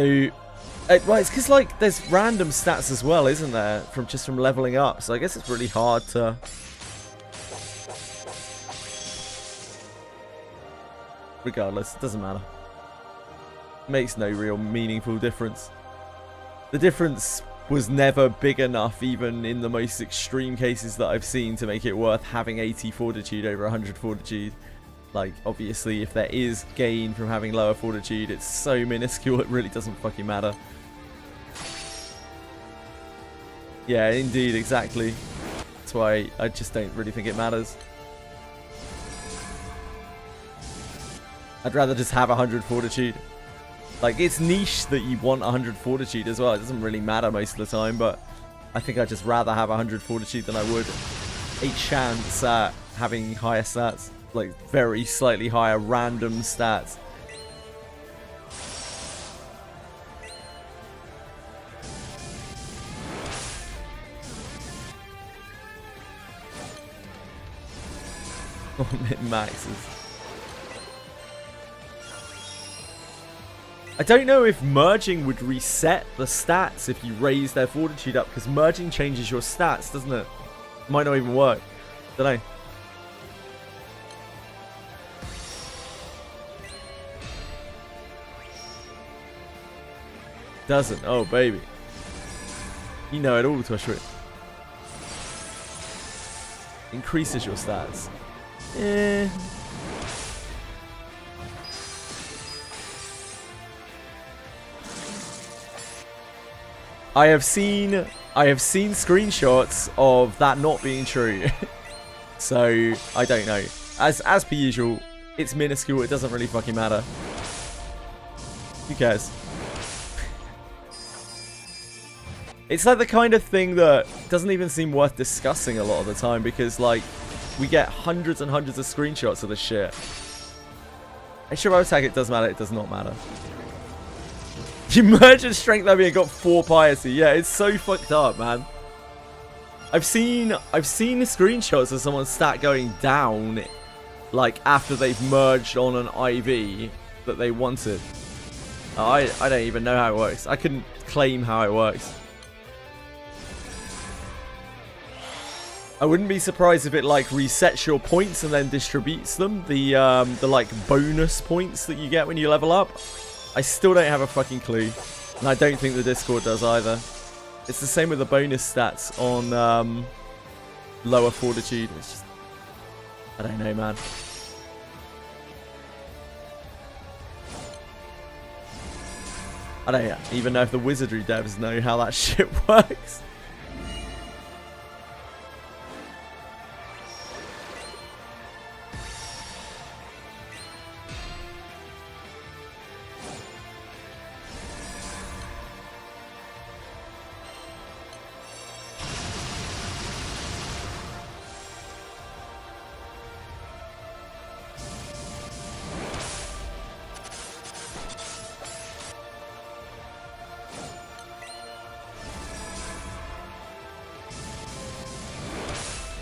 right, it's because like there's random stats as well, isn't there? From leveling up. So I guess it's really hard to. Regardless, it doesn't matter. It makes no real meaningful difference. The difference was never big enough, even in the most extreme cases that I've seen, to make it worth having 80 fortitude over 100 fortitude. Like, obviously, if there is gain from having lower fortitude, it's so minuscule it really doesn't fucking matter. Yeah, indeed, exactly. That's why I just don't really think it matters. I'd rather just have 100 fortitude. Like, it's niche that you want 100 fortitude as well. It doesn't really matter most of the time, but I think I'd just rather have 100 fortitude than I would a chance at having higher stats. Like, very slightly higher random stats. Min-maxes. I don't know if merging would reset the stats if you raise their fortitude up, because merging changes your stats, doesn't it? Might not even work. Don't know. Doesn't. Oh, baby. You know it all, Toshrit. Increases your stats. Eh. I have seen screenshots of that not being true. So, I don't know. As per usual, it's minuscule, it doesn't really fucking matter. Who cares? It's like the kind of thing that doesn't even seem worth discussing a lot of the time, because like we get hundreds and hundreds of screenshots of this shit. Extra attack, it does matter, it does not matter. You merged strength level and got 4 piety. Yeah, it's so fucked up, man. I've seen screenshots of someone's stat going down, like after they've merged on an IV that they wanted. I don't even know how it works. I couldn't claim how it works. I wouldn't be surprised if it like resets your points and then distributes them. The like bonus points that you get when you level up. I still don't have a fucking clue. And I don't think the Discord does either. It's the same with the bonus stats on lower fortitude. It's just, I don't know, man. I don't even know if the wizardry devs know how that shit works.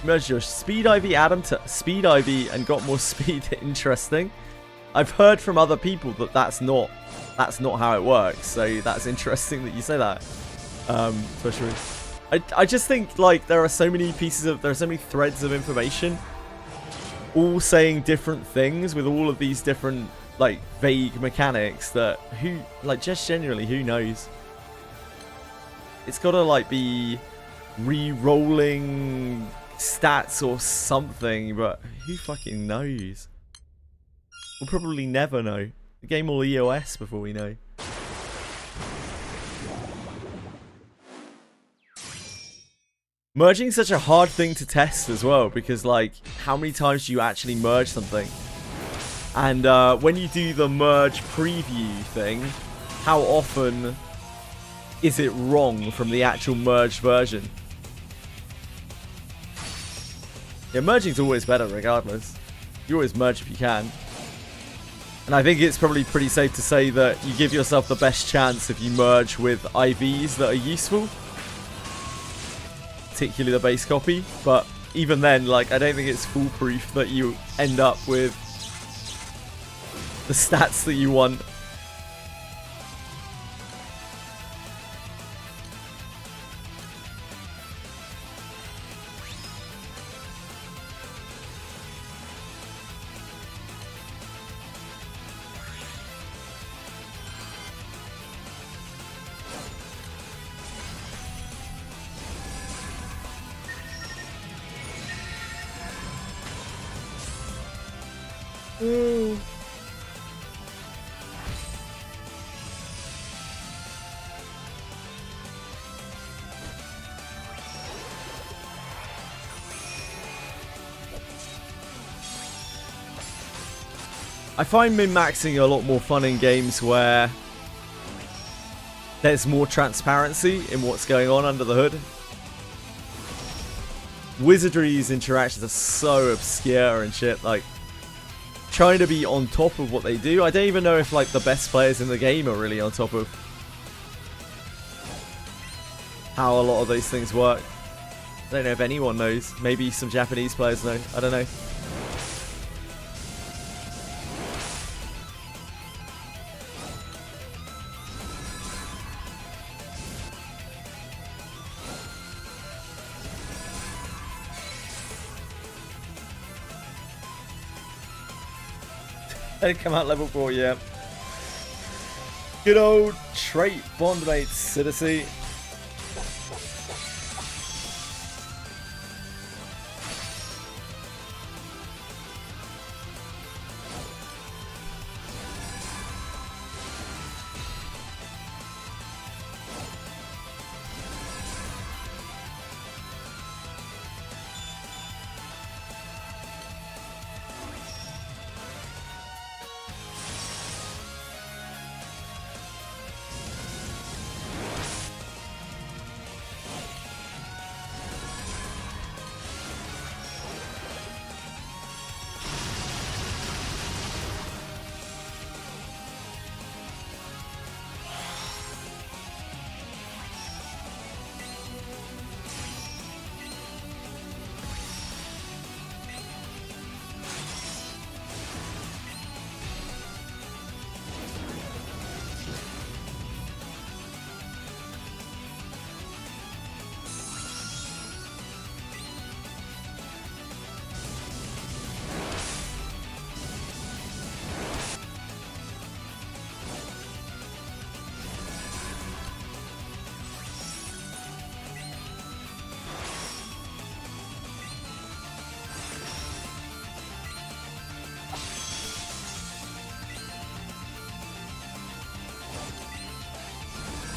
Merged your Speed IV Adam to Speed IV and got more speed. Interesting. I've heard from other people that that's not how it works. So that's interesting that you say that. Especially, I just think like there are so many threads of information, all saying different things with all of these different like vague mechanics that just genuinely who knows. It's gotta like be re-rolling stats or something, but who fucking knows? We'll probably never know. The game will EOS before we know. Merging is such a hard thing to test as well, because like how many times do you actually merge something? And when you do the merge preview thing, how often is it wrong from the actual merged version? Yeah, merging's always better regardless. You always merge if you can. And I think it's probably pretty safe to say that you give yourself the best chance if you merge with IVs that are useful. Particularly the base copy. But even then, like, I don't think it's foolproof that you end up with the stats that you want. Ooh. I find min-maxing a lot more fun in games where there's more transparency in what's going on under the hood. Wizardry's interactions are so obscure and shit, like trying to be on top of what they do. I don't even know if like the best players in the game are really on top of how a lot of those things work. I don't know if anyone knows. Maybe some Japanese players know. I don't know. They come out level 4, yeah. Good old trait bondmate Citizen.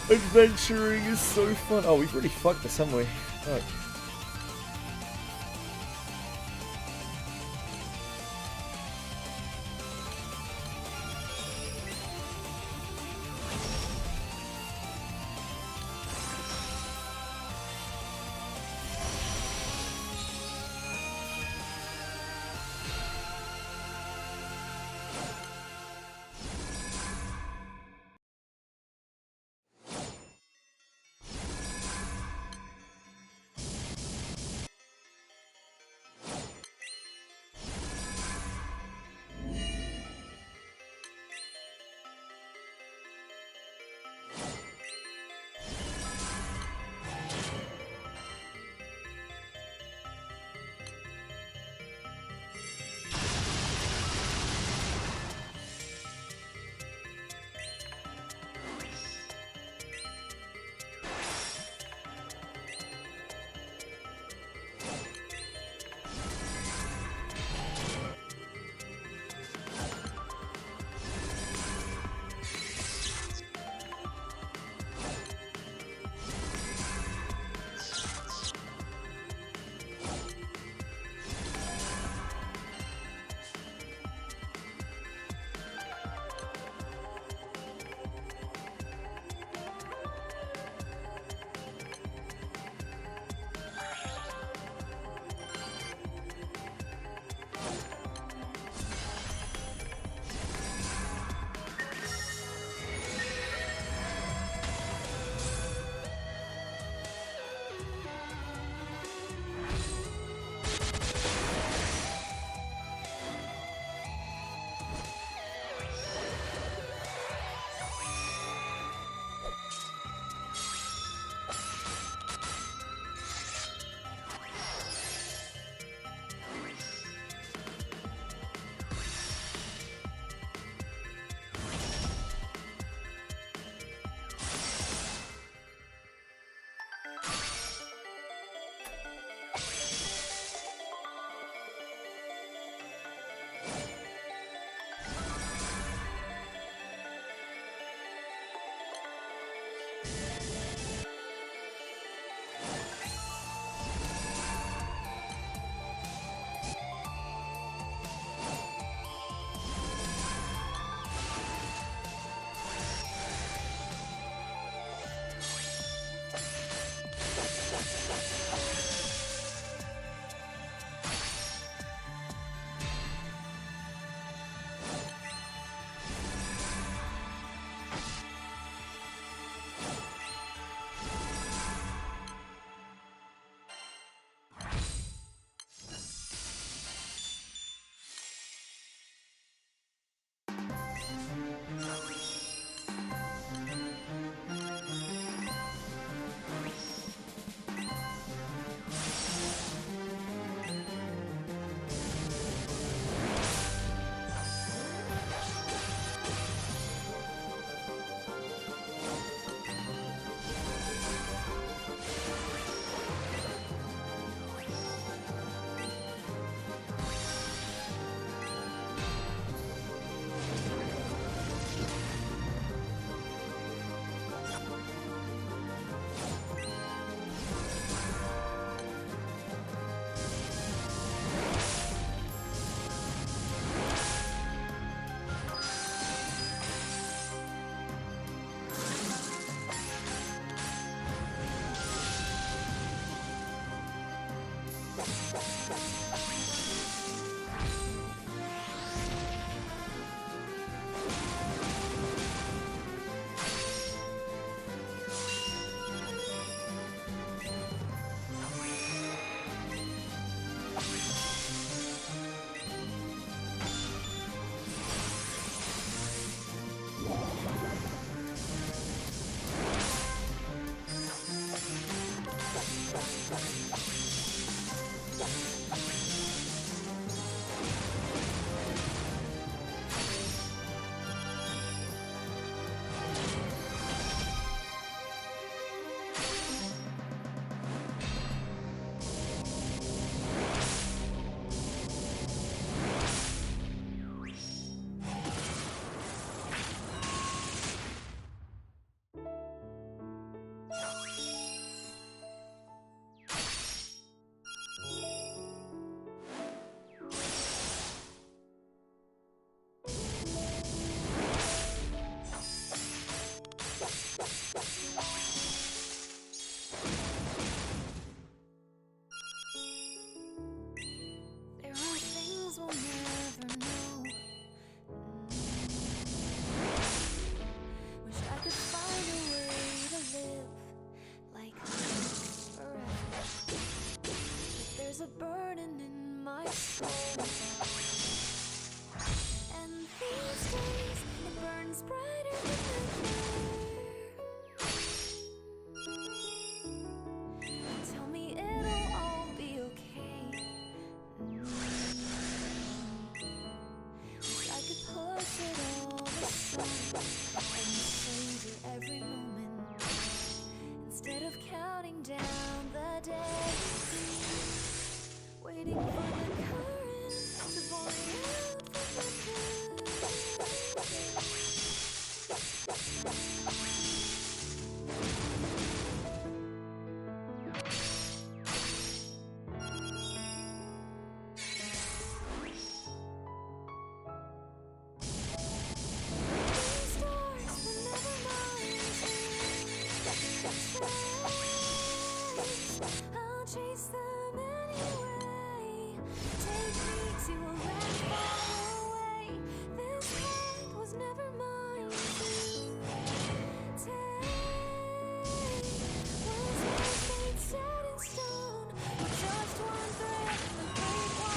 Adventuring is so fun. Oh, we've really fucked this, haven't we? Fuck.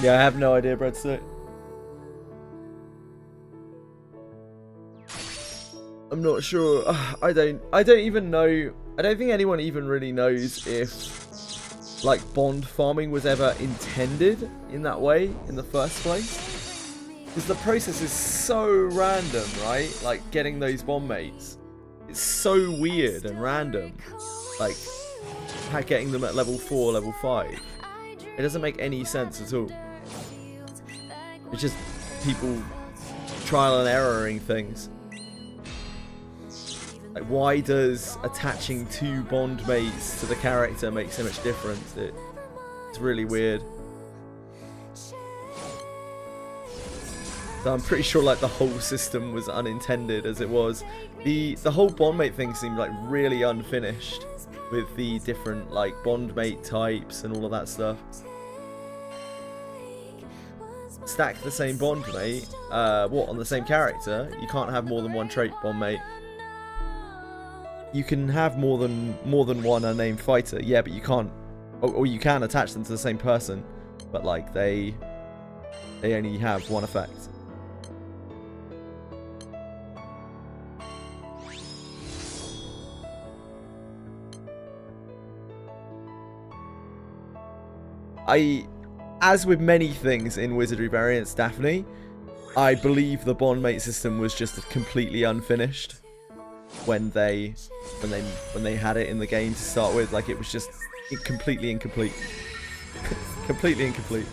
Yeah, I have no idea, breadstick. I'm not sure. I don't even know. I don't think anyone even really knows if like bond farming was ever intended in that way in the first place. Because the process is so random, right? Like getting those bond mates. It's so weird and random. Like getting them at level 4, level 5. It doesn't make any sense at all. It's just people trial and erroring things. Like, why does attaching 2 bond mates to the character make so much difference? It's really weird. So I'm pretty sure like the whole system was unintended as it was. The whole bond mate thing seemed like really unfinished with the different like bond mate types and all of that stuff. Stack the same bond mate, what, on the same character? You can't have more than one trait bond mate. You can have more than one unnamed fighter, yeah, but you can't, or you can attach them to the same person, but like they only have one effect. As with many things in Wizardry variants, Daphne, I believe the bond mate system was just completely unfinished when they had it in the game to start with. Like, it was just completely incomplete. Completely incomplete.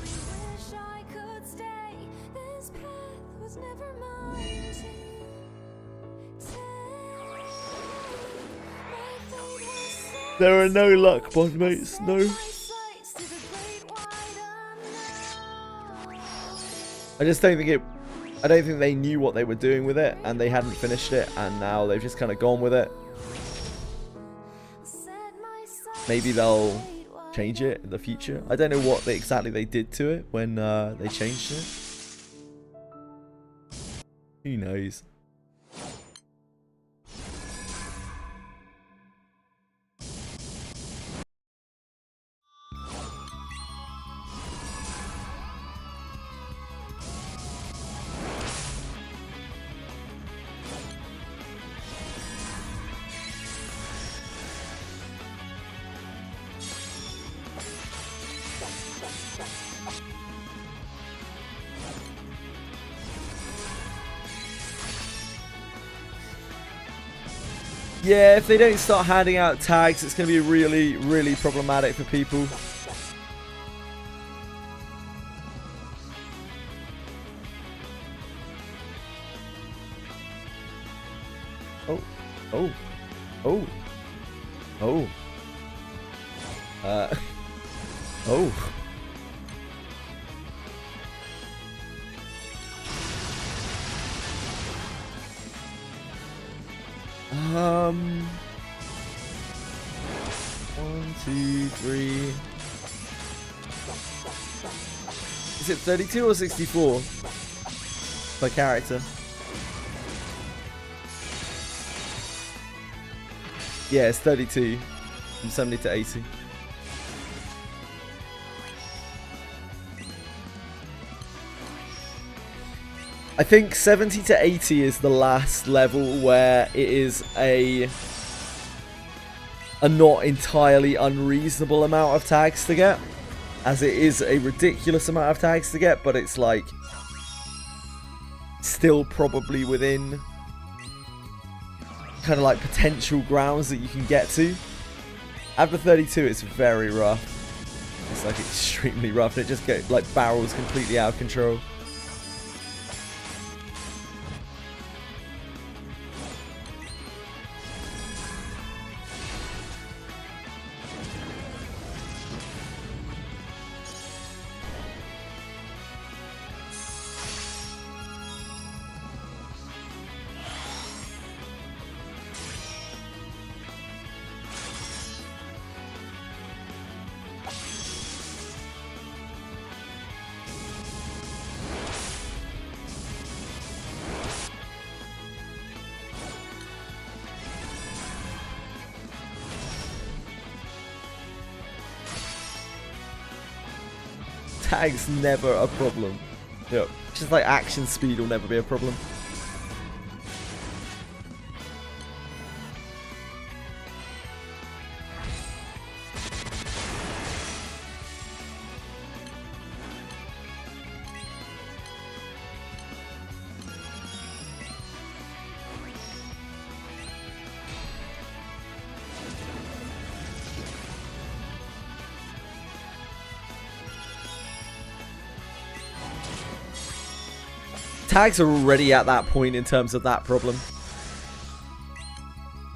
There are no luck bond mates, no. I just don't think I don't think they knew what they were doing with it, and they hadn't finished it, and now they've just kind of gone with it. Maybe they'll change it in the future. I don't know what exactly they did to it when they changed it. Who knows? Yeah, if they don't start handing out tags, it's going to be really, really problematic for people. Oh, oh, oh, oh, oh. Um, 1, 2, 3. Is it 32 or 64 per character? Yeah, it's 32 from 70 to 80. I think 70 to 80 is the last level where it is a not entirely unreasonable amount of tags to get, as it is a ridiculous amount of tags to get, but it's like still probably within kind of like potential grounds that you can get to. After 32, it's very rough. It's like extremely rough, and it just gets like barrels completely out of control. Tag's never a problem. Yep. Just like action speed will never be a problem. Tags are already at that point in terms of that problem.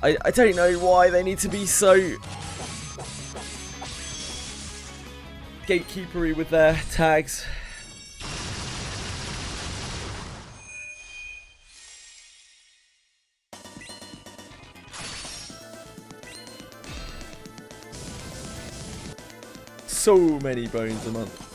I don't know why they need to be so gatekeepery with their tags. So many bones a month.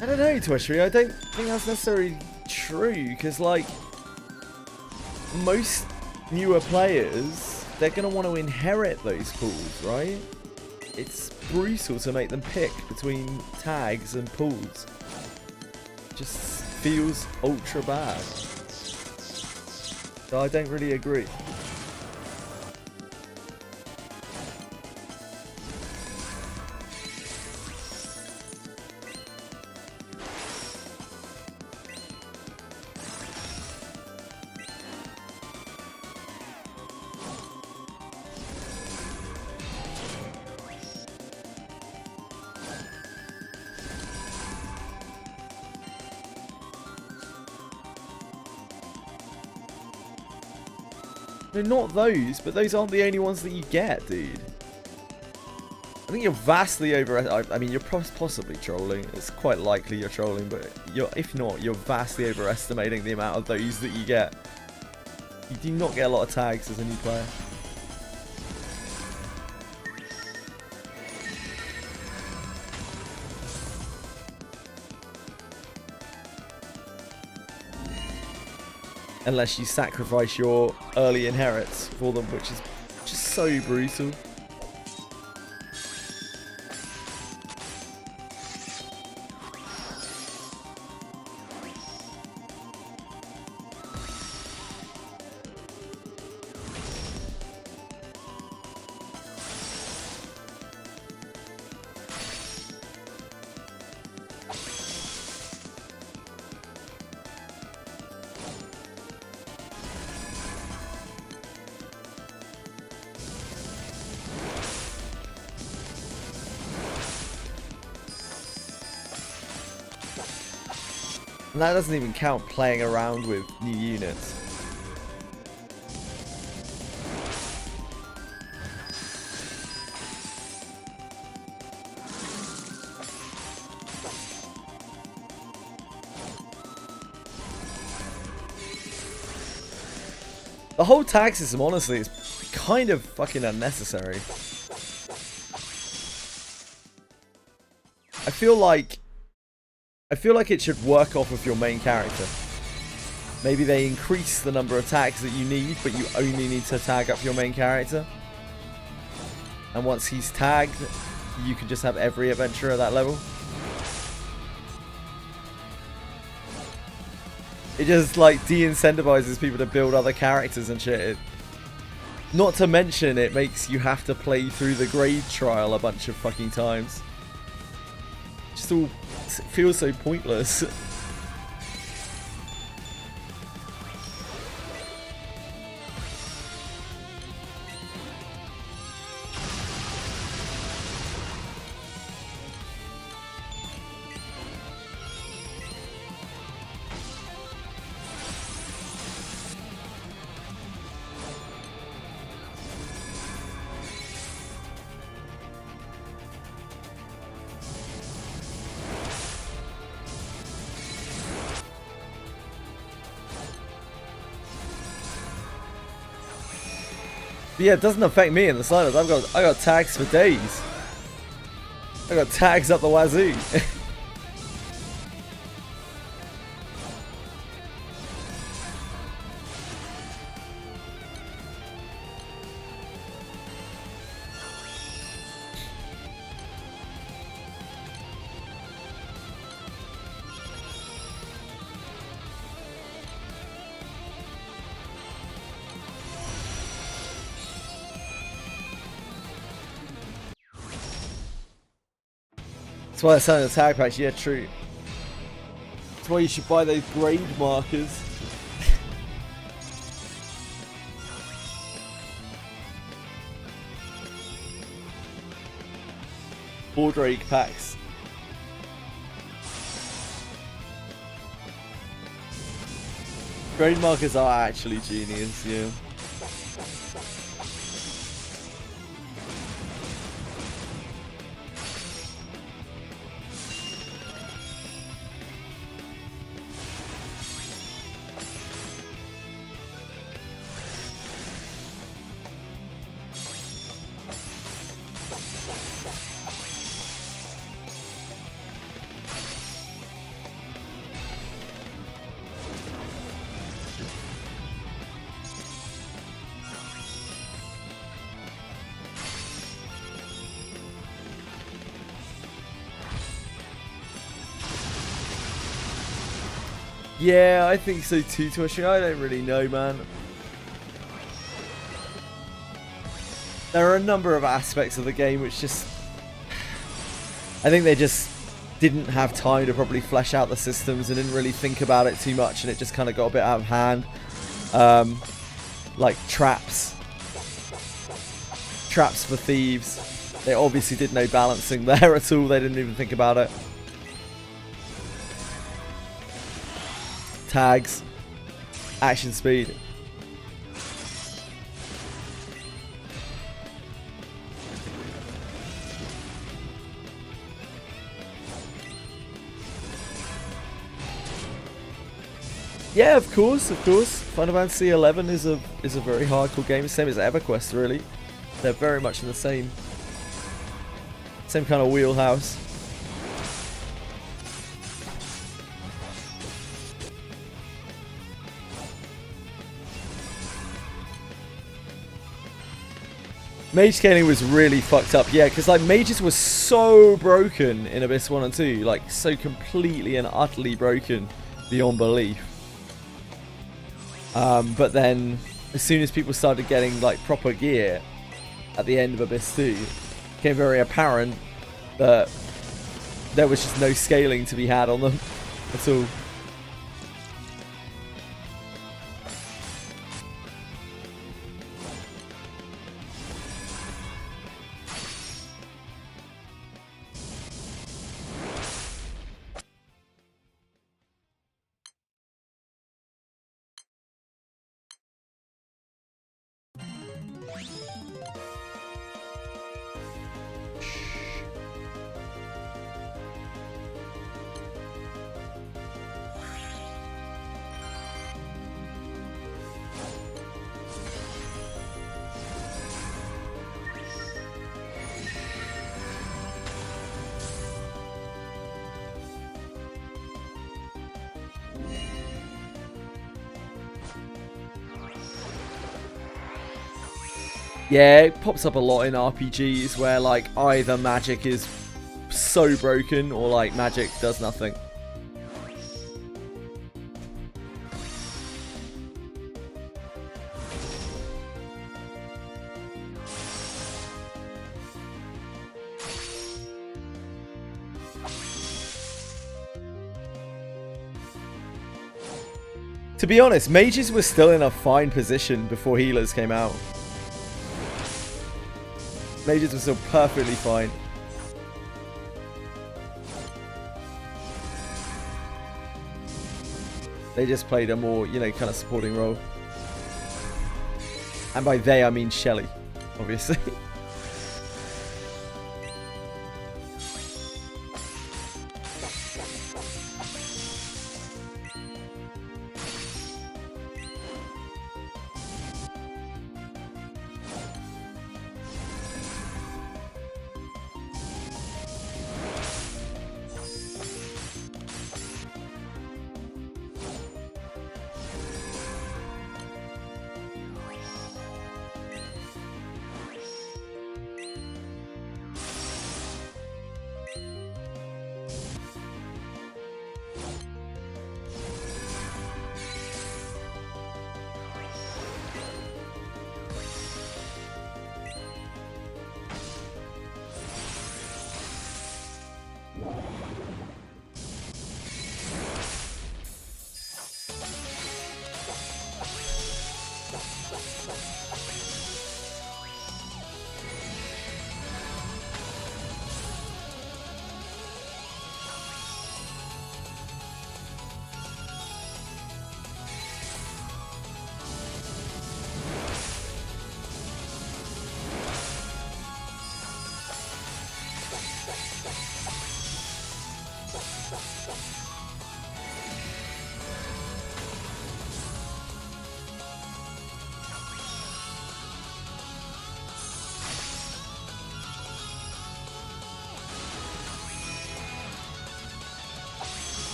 I don't know, Twitchery. I don't think that's necessarily true, because, like, most newer players, they're going to want to inherit those pools, right? It's brutal to make them pick between tags and pools. Just feels ultra bad. So I don't really agree. No, not those, but those aren't the only ones that you get, dude. I think you're vastly I mean, you're possibly trolling. It's quite likely you're trolling, but if not, you're vastly overestimating the amount of those that you get. You do not get a lot of tags as a new player. Unless you sacrifice your early inherits for them, which is just so brutal. And that doesn't even count playing around with new units. The whole tag system, honestly, is kind of fucking unnecessary. I feel like it should work off of your main character. Maybe they increase the number of tags that you need, but you only need to tag up your main character. And once he's tagged, you can just have every adventurer at that level. It just like de-incentivizes people to build other characters and shit. Not to mention it makes you have to play through the grade trial a bunch of fucking times. Just all feels so pointless. But yeah, it doesn't affect me in the slightest. I got tags for days. I got tags up the wazoo. That's why they're selling the tag packs. Yeah, true. That's why you should buy those grade markers. Or Drake packs. Grade markers are actually genius, yeah. Yeah, I think so too, Twishing. I don't really know, man. There are a number of aspects of the game which just... I think they just didn't have time to probably flesh out the systems and didn't really think about it too much, and it just kind of got a bit out of hand. Like traps. Traps for thieves. They obviously did no balancing there at all. They didn't even think about it. Tags, action speed. Yeah, of course, of course. Final Fantasy 11 is a very hardcore game, same as Everquest really. They're very much in the same kind of wheelhouse. Mage scaling was really fucked up, yeah, because like mages were so broken in Abyss 1 and 2, like so completely and utterly broken beyond belief. But then, as soon as people started getting like proper gear at the end of Abyss 2, it became very apparent that there was just no scaling to be had on them at all. Yeah, it pops up a lot in RPGs where like either magic is so broken or like magic does nothing. To be honest, mages were still in a fine position before healers came out. Mages were still perfectly fine. They just played a more, you know, kind of supporting role. And by they, I mean Shelley, obviously.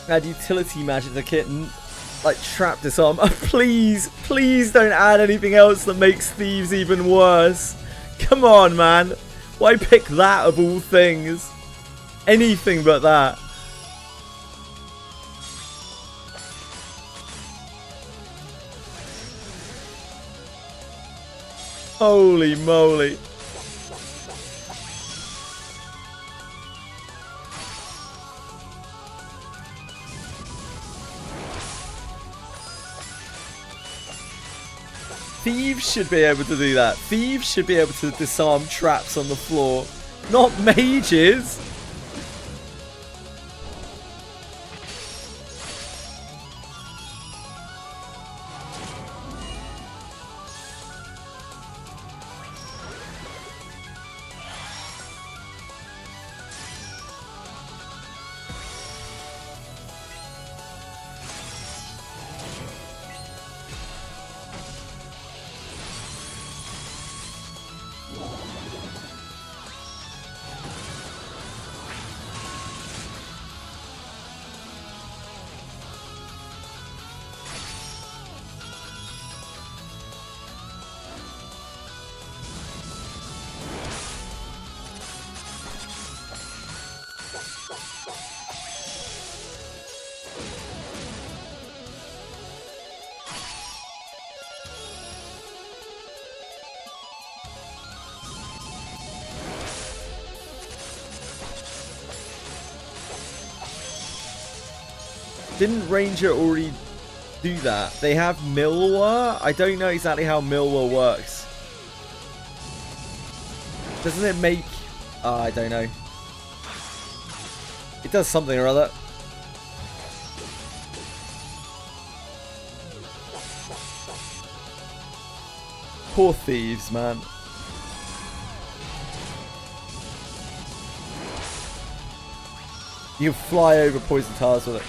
Add utility magic to kitten. Like trap disarm. Please, please don't add anything else that makes thieves even worse. Come on, man. Why pick that of all things? Anything but that. Holy moly. Thieves should be able to do that. Thieves should be able to disarm traps on the floor. Not mages. Didn't Ranger already do that? They have Milwa? I don't know exactly how Milwa works. Doesn't it make... I don't know. It does something or other. Poor thieves, man. You fly over poison towers with it.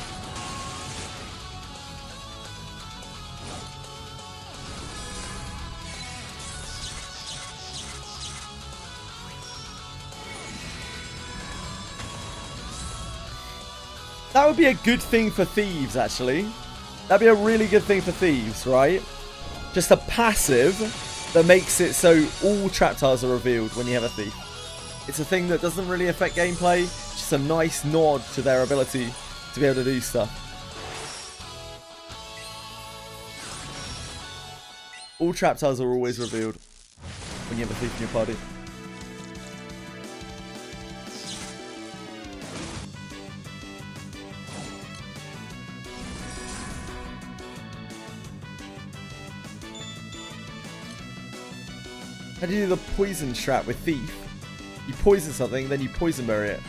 That would be a good thing for thieves, actually. That'd be a really good thing for thieves, right? Just a passive that makes it so all trap tiles are revealed when you have a thief. It's a thing that doesn't really affect gameplay. Just a nice nod to their ability to be able to do stuff. All trap tiles are always revealed when you have a thief in your party. How do you do the poison trap with thief? You poison something, then you poison bury it.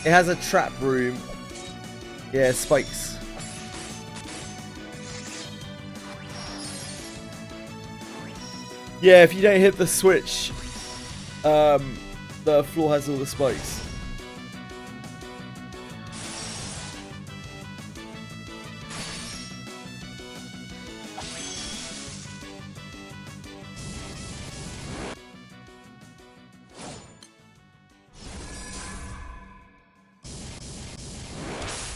It has a trap room. Yeah, spikes. Yeah, if you don't hit the switch, the floor has all the spikes.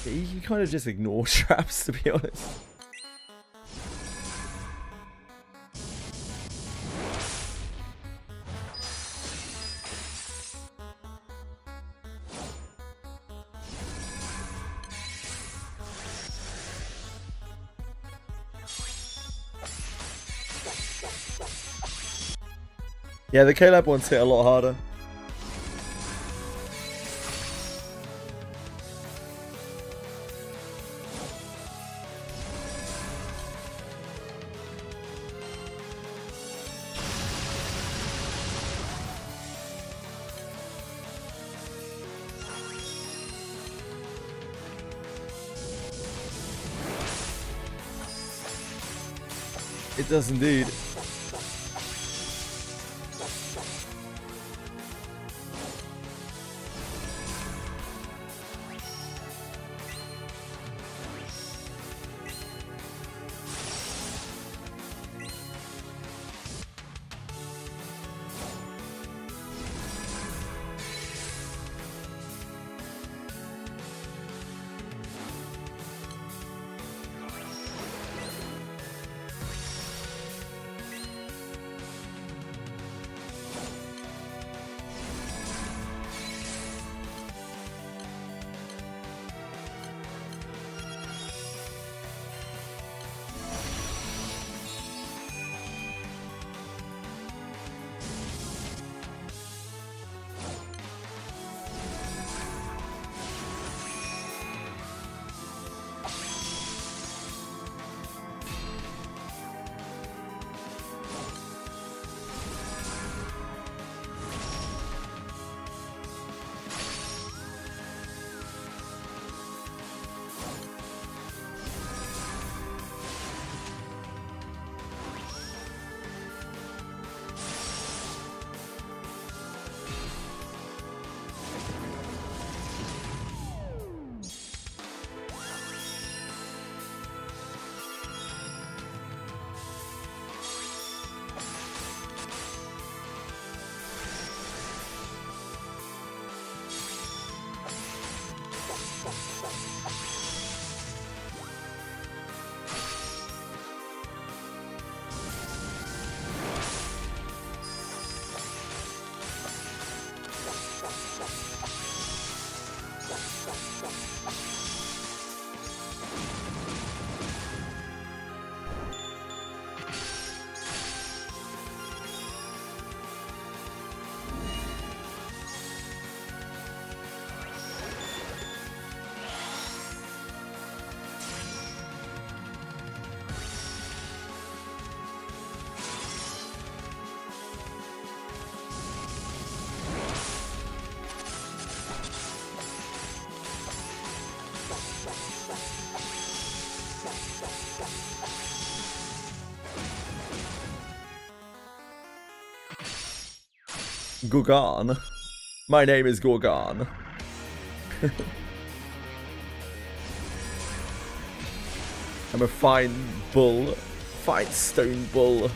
You can kind of just ignore traps, to be honest. Yeah, the K-Lab ones hit a lot harder. It does indeed. Gorgon. My name is Gorgon. I'm a fine bull. Fine stone bull.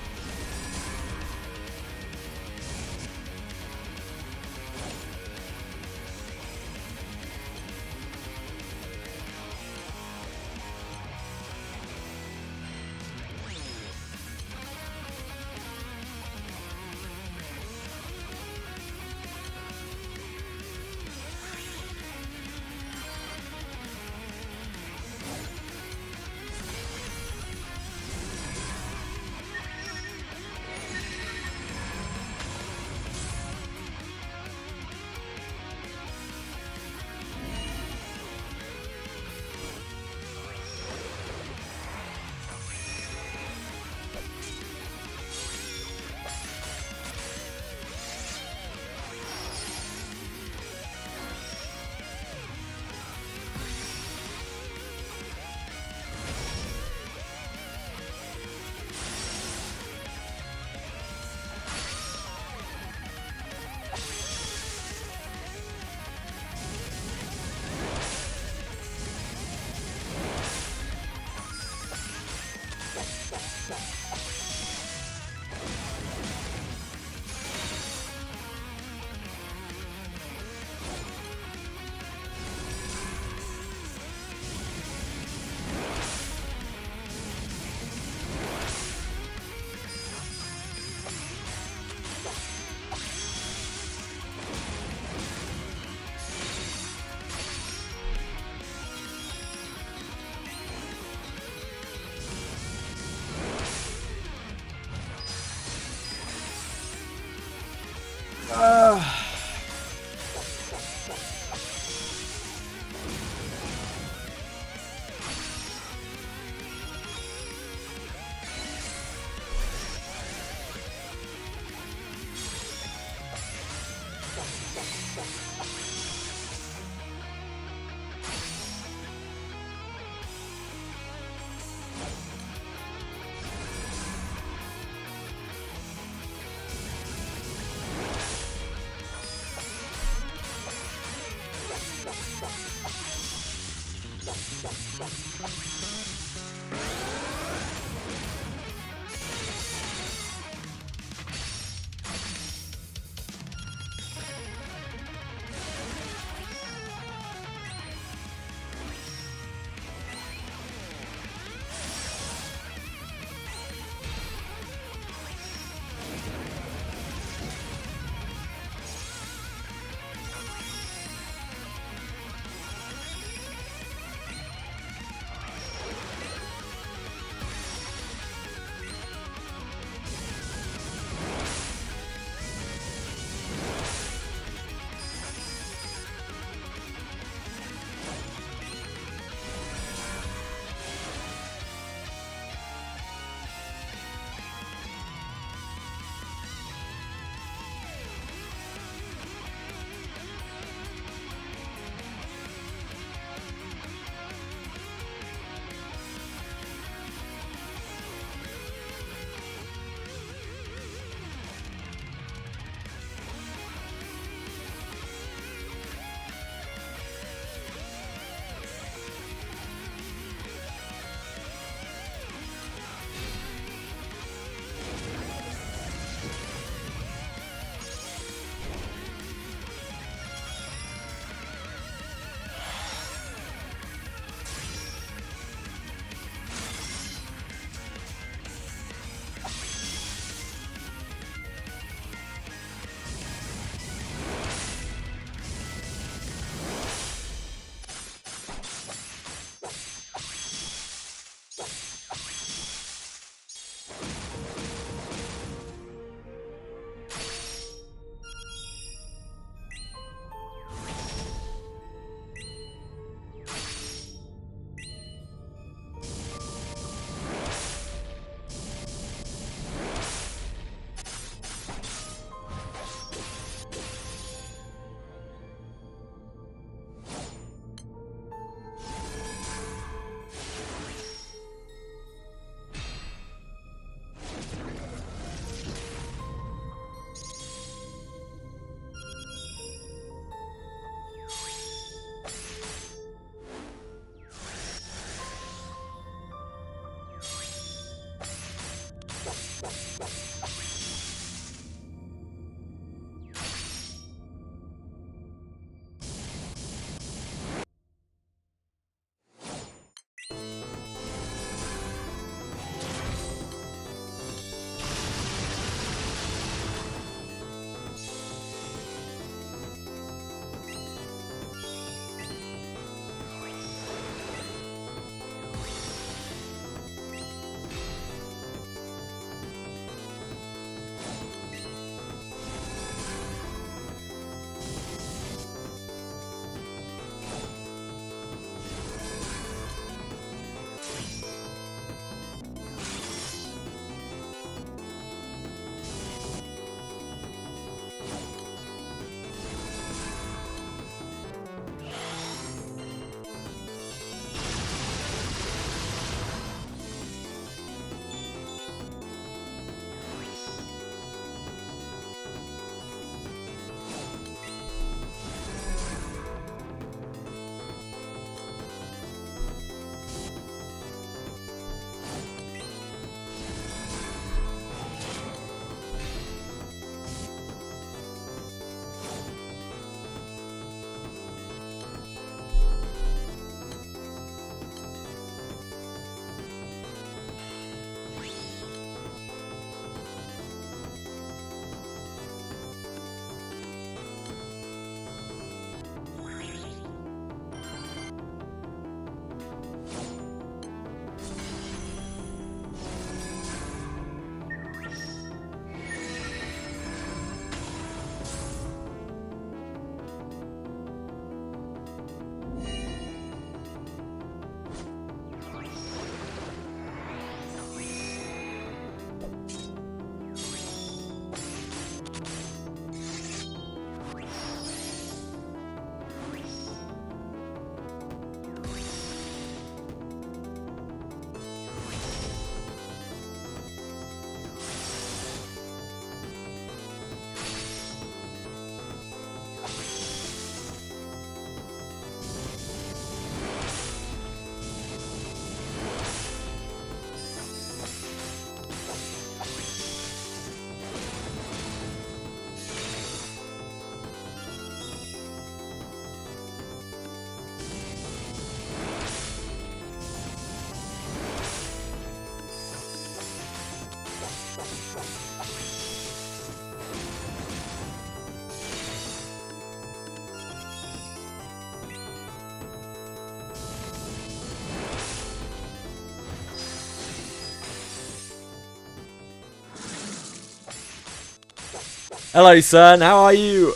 Hello, son. How are you?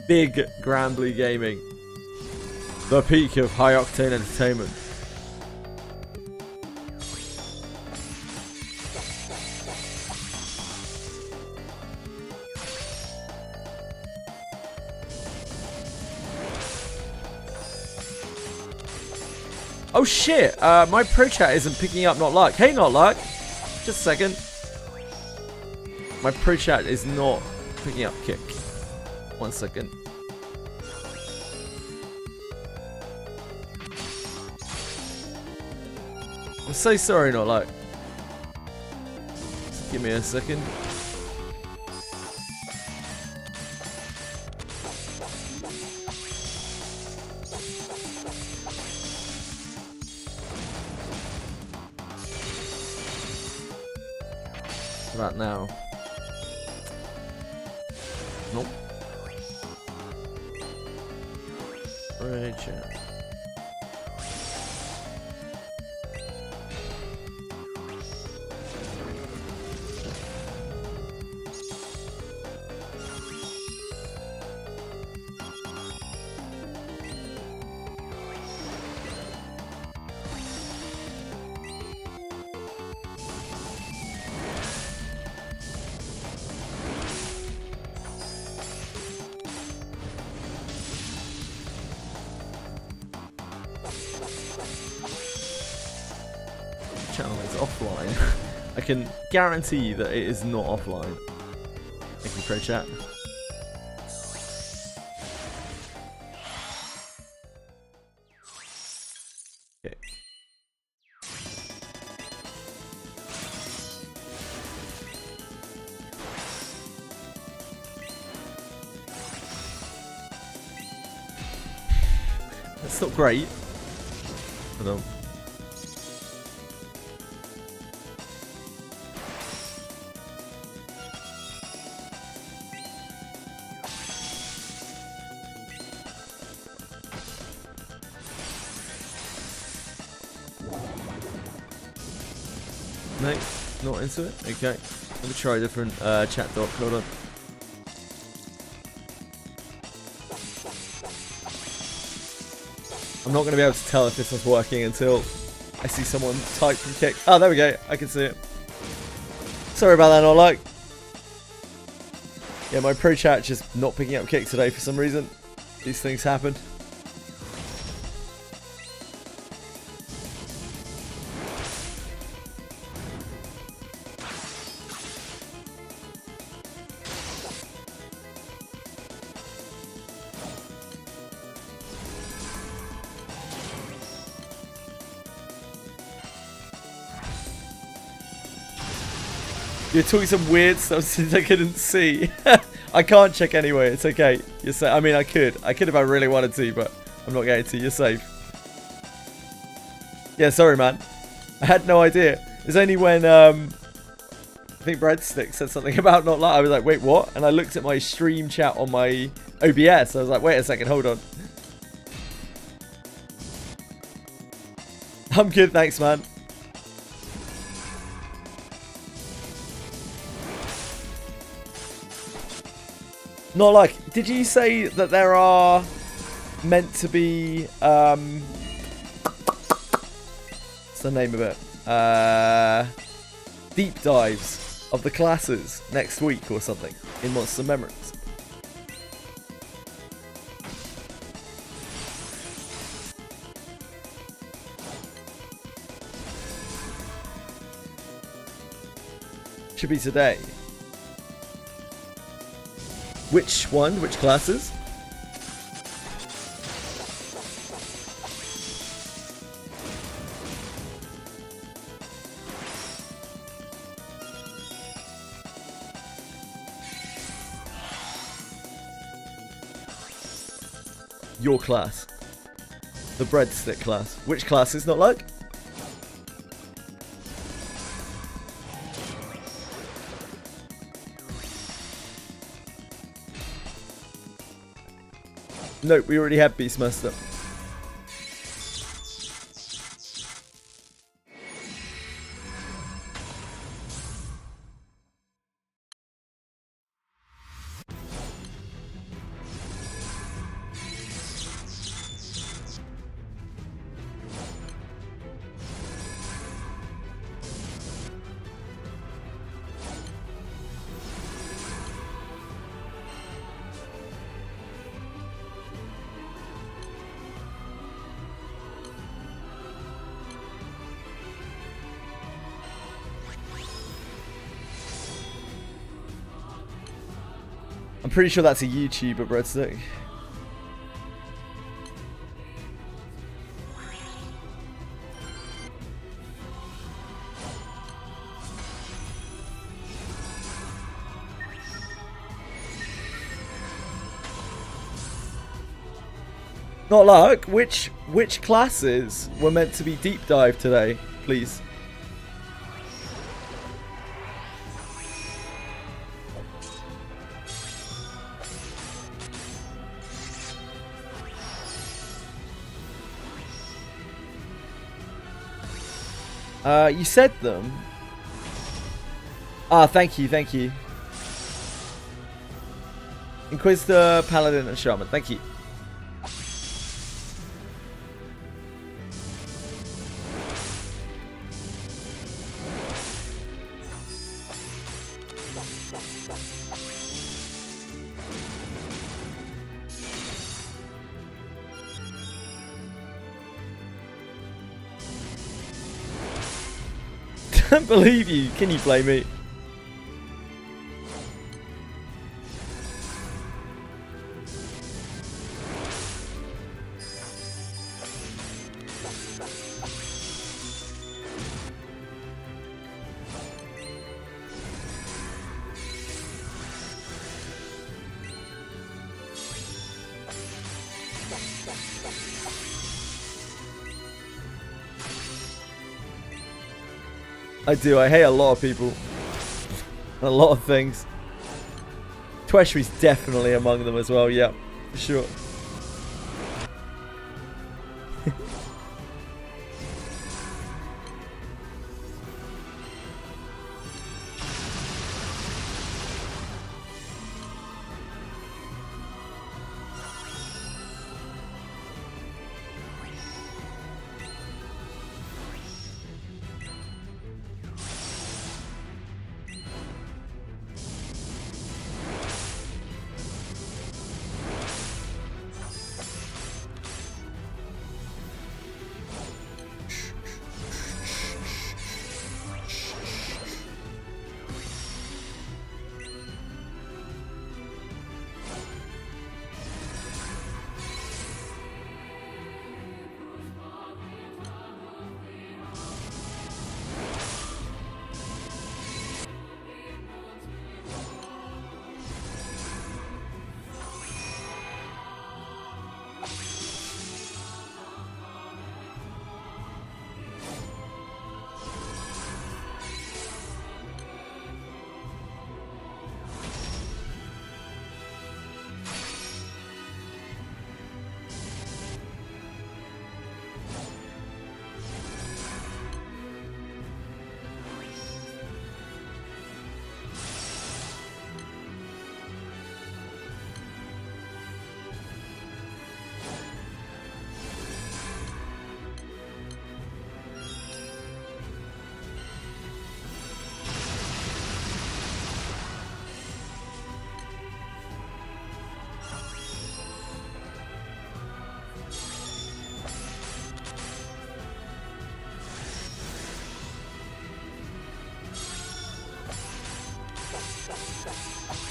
Big Grambly Gaming. The peak of high-octane entertainment. Oh shit, my pro chat isn't picking up Not Luck. Hey Not Luck, just a second. My pro chat is not picking up Kick. 1 second. I'm so sorry Not Luck. Just give me a second. That now. Nope. Right, chat. Channel is offline. I can guarantee that it is not offline. Thank you, Pro Chat. Okay. That's not great. Hold on. No, not into it. Okay, let me try a different chat doc. Hold on. I'm not going to be able to tell if this is working until I see someone type from Kick. Oh, there we go. I can see it. Sorry about that, Not Luck. Yeah, my pro chat just not picking up Kick today for some reason. These things happen. You're talking some weird stuff since I couldn't see. I can't check anyway. It's okay. You're safe. I mean, I could if I really wanted to, but I'm not going to. You're safe. Yeah, sorry, man. I had no idea. It's only when I think Breadstick said something about Not Luck. I was like, wait, what? And I looked at my stream chat on my OBS. I was like, wait a second, hold on. I'm good, thanks, man. Not like, did you say that there are meant to be, what's the name of it? Deep dives of the classes next week or something in Monster Memories? Should be today. Which one? Which classes? Your class. The Breadstick class. Which class is Not Luck? Nope, we already have Beastmaster. I'm pretty sure that's a YouTuber, breadstick. Not luck. Which classes were meant to be deep dive today, please? You said them. Ah, thank you, thank you. Inquisitor, Paladin, and Shaman. Thank you. Can't believe you. Can you play me? I do. I hate a lot of people. A lot of things. Tweshry's definitely among them as well. Yeah, for sure.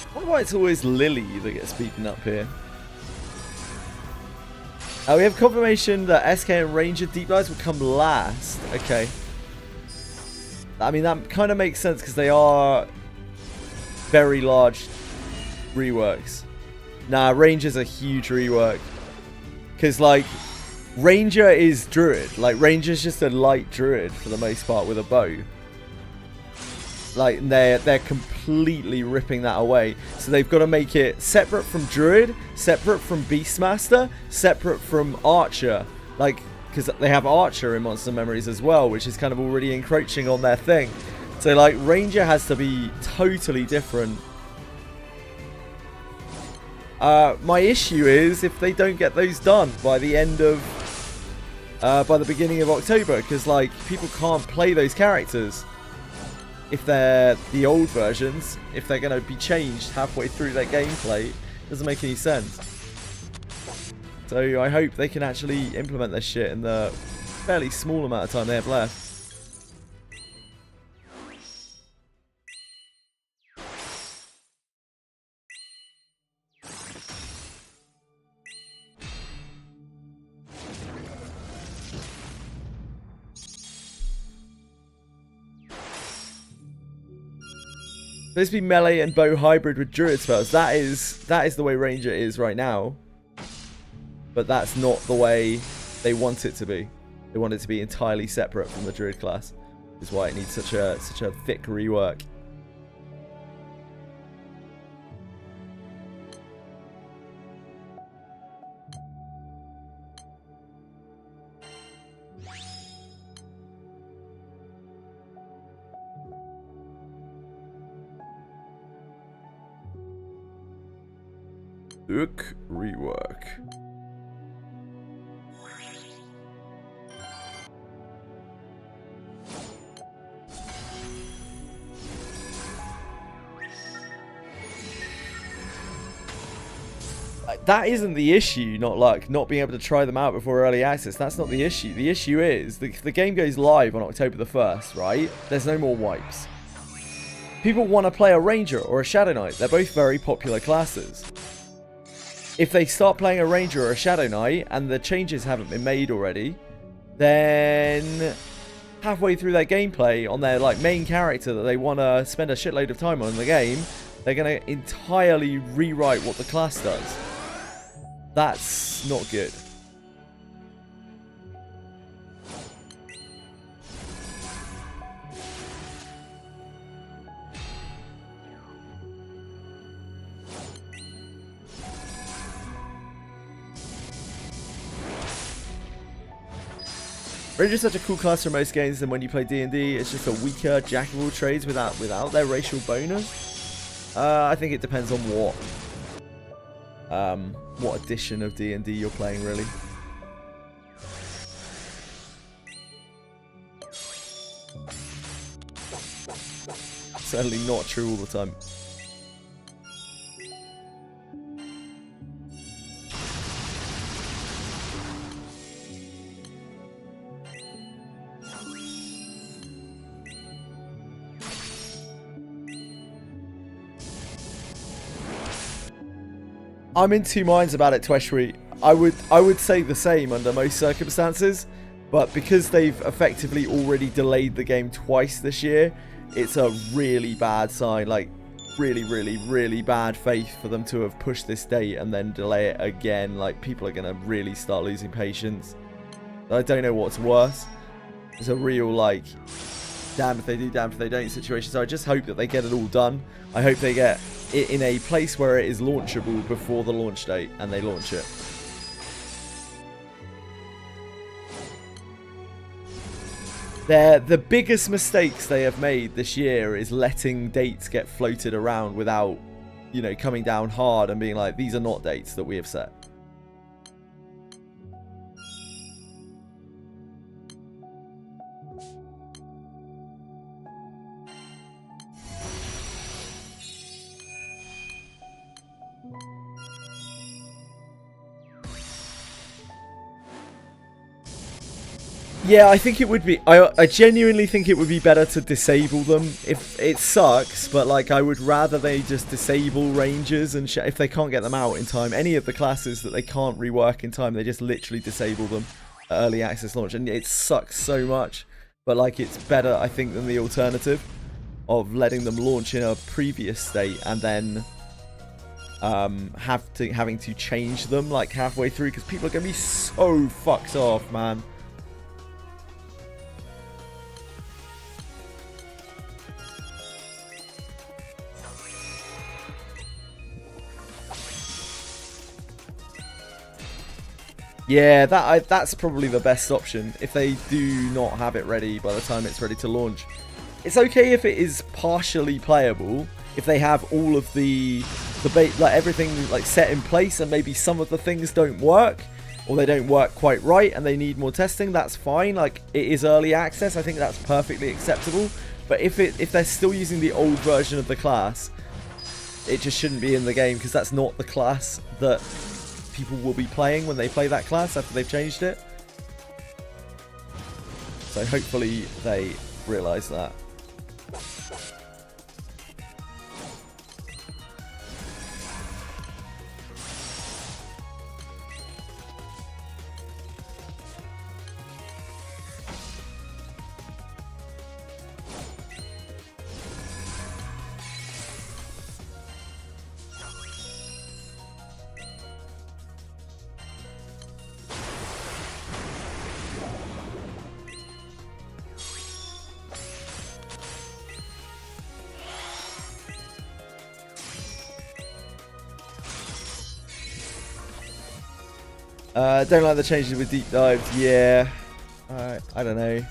I wonder why it's always Lily that gets beaten up here. We have confirmation that SK and Ranger deep dives will come last. Okay. I mean, that kind of makes sense because they are very large reworks. Nah, Ranger's a huge rework. Because, like, Ranger is Druid. Like, Ranger's just a light Druid for the most part with a bow. Like, they're completely ripping that away. So they've got to make it separate from Druid, separate from Beastmaster, separate from Archer. Like, because they have Archer in Monster Memories as well, which is kind of already encroaching on their thing. So, like, Ranger has to be totally different. My issue is if they don't get those done by the end of... by the beginning of October, because, like, people can't play those characters. If they're the old versions, if they're going to be changed halfway through their gameplay, doesn't make any sense. So I hope they can actually implement this shit in the fairly small amount of time they have left. Supposed to be melee and bow hybrid with druid spells. That is the way Ranger is right now. But that's not the way they want it to be. They want it to be entirely separate from the druid class. Is why it needs such a thick rework. Thick rework. That isn't the issue, not being able to try them out before early access. That's not the issue. The issue is the game goes live on October the 1st, right? There's no more wipes. People want to play a Ranger or a Shadow Knight. They're both very popular classes. If they start playing a Ranger or a Shadow Knight and the changes haven't been made already, then halfway through their gameplay on their main character that they want to spend a shitload of time on in the game, they're going to entirely rewrite what the class does. That's not good. Ranger's such a cool class for most games, and when you play D&D, it's just a weaker jack of all trades without their racial bonus. I think it depends on what edition of D&D you're playing, really. Certainly not true all the time. I'm in two minds about it, Tweshri. I would say the same under most circumstances, but because they've effectively already delayed the game twice this year, it's a really bad sign. Really, really, really bad faith for them to have pushed this date and then delay it again. People are going to really start losing patience. I don't know what's worse. It's a real, damn if they do, damn if they don't situation. So I just hope that they get it all done. I hope they get it in a place where it is launchable before the launch date and they launch it. The biggest mistakes they have made this year is letting dates get floated around without, coming down hard and being like, these are not dates that we have set. Yeah, I think it would be. I genuinely think it would be better to disable them. If it sucks, but I would rather they just disable Rangers and if they can't get them out in time. Any of the classes that they can't rework in time, they just literally disable them at early access launch, and it sucks so much. But it's better, I think, than the alternative of letting them launch in a previous state and then having to change them halfway through, because people are gonna be so fucked off, man. Yeah, that's probably the best option if they do not have it ready by the time it's ready to launch. It's okay if it is partially playable, if they have all of the everything set in place and maybe some of the things don't work or they don't work quite right and they need more testing. That's fine. It is early access. I think that's perfectly acceptable. But if they're still using the old version of the class, it just shouldn't be in the game, because that's not the class that people will be playing when they play that class after they've changed it. So hopefully they realise that. Don't like the changes with deep dives. Yeah. I don't know.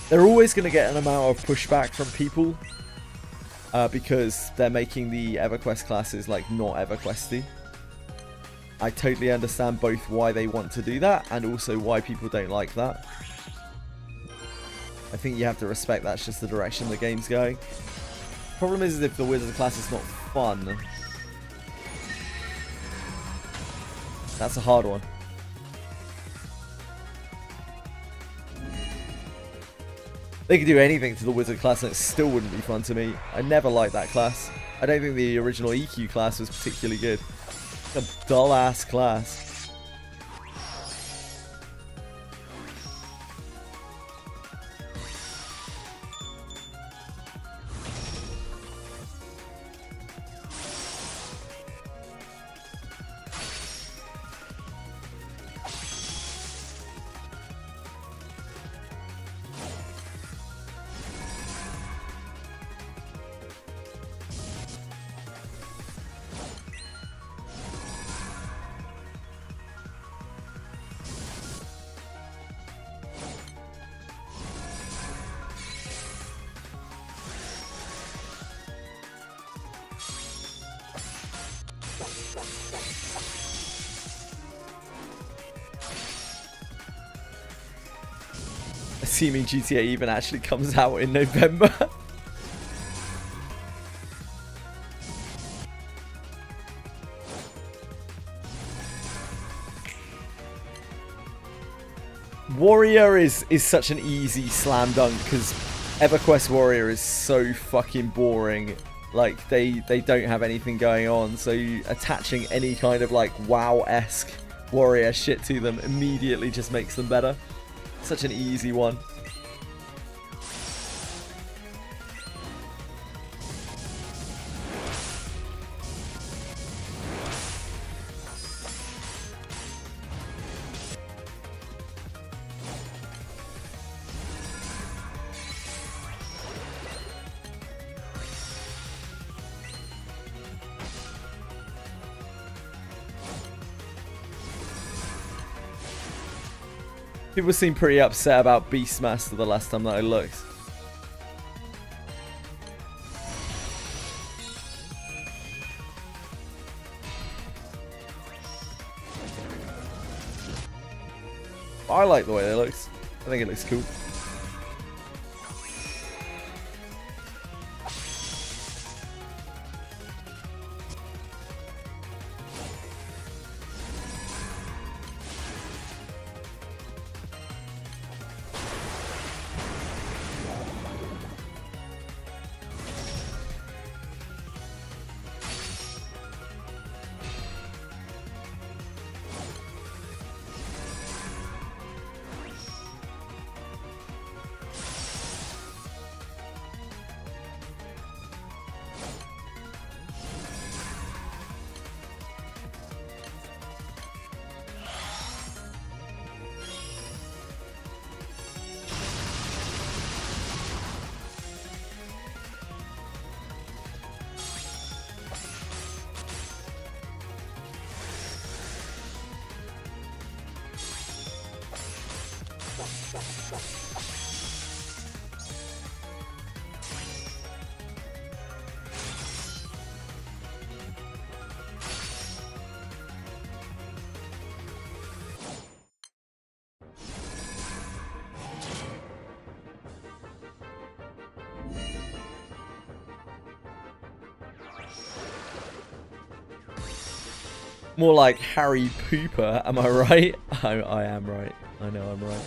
They're always going to get an amount of pushback from people because they're making the Everquest classes like not Everquesty. I totally understand both why they want to do that and also why people don't like that. I think you have to respect that's just the direction the game's going. Problem is if the wizard class is not fun. That's a hard one. They could do anything to the wizard class and it still wouldn't be fun to me. I never liked that class. I don't think the original EQ class was particularly good. A dull ass class. Assuming GTA even actually comes out in November. Warrior is such an easy slam dunk because Everquest Warrior is so fucking boring. Like they don't have anything going on, so attaching any kind of like WoW-esque warrior shit to them immediately just makes them better. Such an easy one. People seem pretty upset about Beastmaster the last time that I looked. I like the way it looks. I think it looks cool. More like Harry Pooper, am I right? I am right. I know I'm right.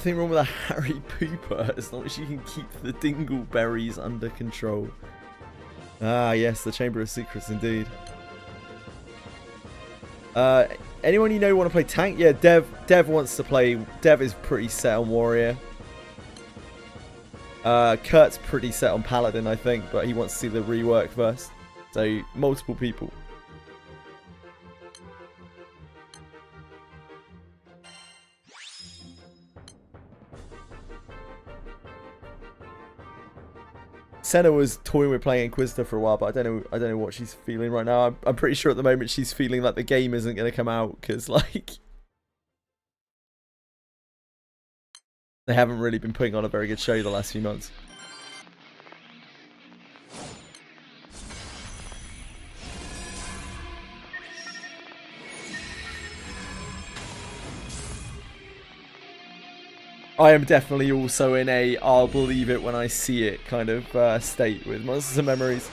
nothing wrong with a Harry Pooper as long as you can keep the dingleberries under control. Ah, yes, the Chamber of Secrets, indeed. Anyone you know want to play tank? Yeah, Dev wants to play. Dev is pretty set on warrior. Kurt's pretty set on paladin, I think, but he wants to see the rework first. So, multiple people. Senna was toying with playing Inquisitor for a while, but I don't know what she's feeling right now. I'm pretty sure at the moment she's feeling like the game isn't going to come out because like they haven't really been putting on a very good show the last few months. I am definitely also in a I'll believe it when I see it kind of state with Monsters and Memories.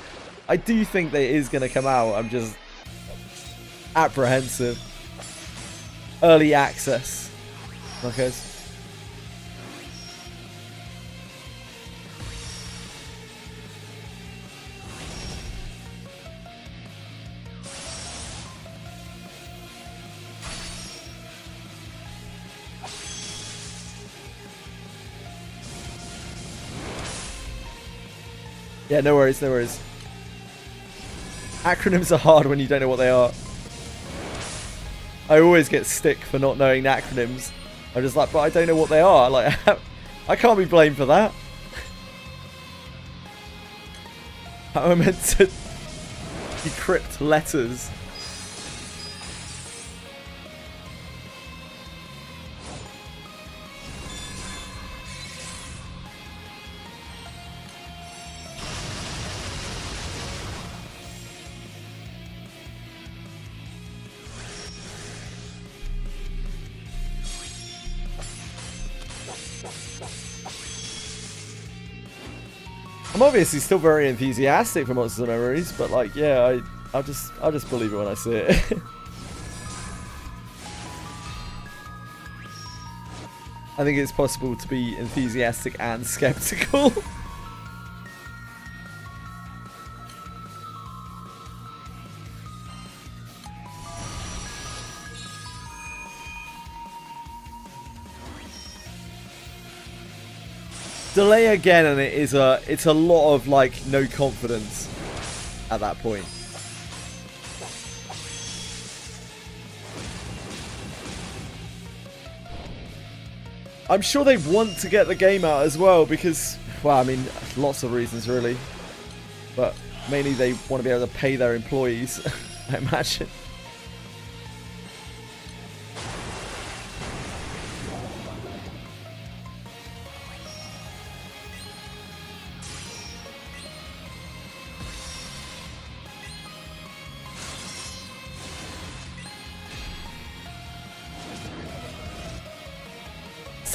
I do think that it is going to come out. I'm just apprehensive. Early access. Okay. Yeah, no worries, no worries. Acronyms are hard when you don't know what they are. I always get stick for not knowing acronyms. I'm just like, but I don't know what they are. Like, I can't be blamed for that. How am I meant to decrypt letters? I'm obviously still very enthusiastic for Monsters and Memories, but like, yeah, I'll just believe it when I see it. I think it's possible to be enthusiastic and skeptical. Delay again, and it's a lot of like no confidence at that point. I'm sure they want to get the game out as well because, well, I mean, lots of reasons really, but mainly they want to be able to pay their employees, I imagine.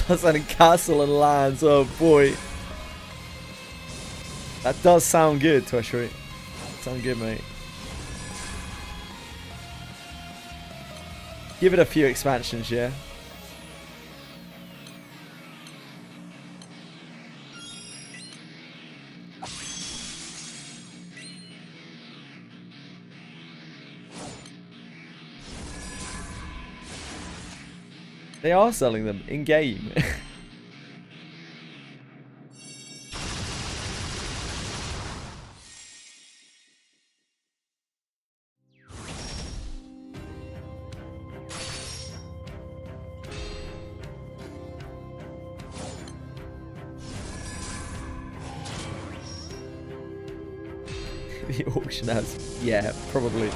Selling castle and lands, oh boy. That does sound good, Twishry. Sound good, mate. Give it a few expansions, yeah. They are selling them in-game. The auction has, yeah, probably.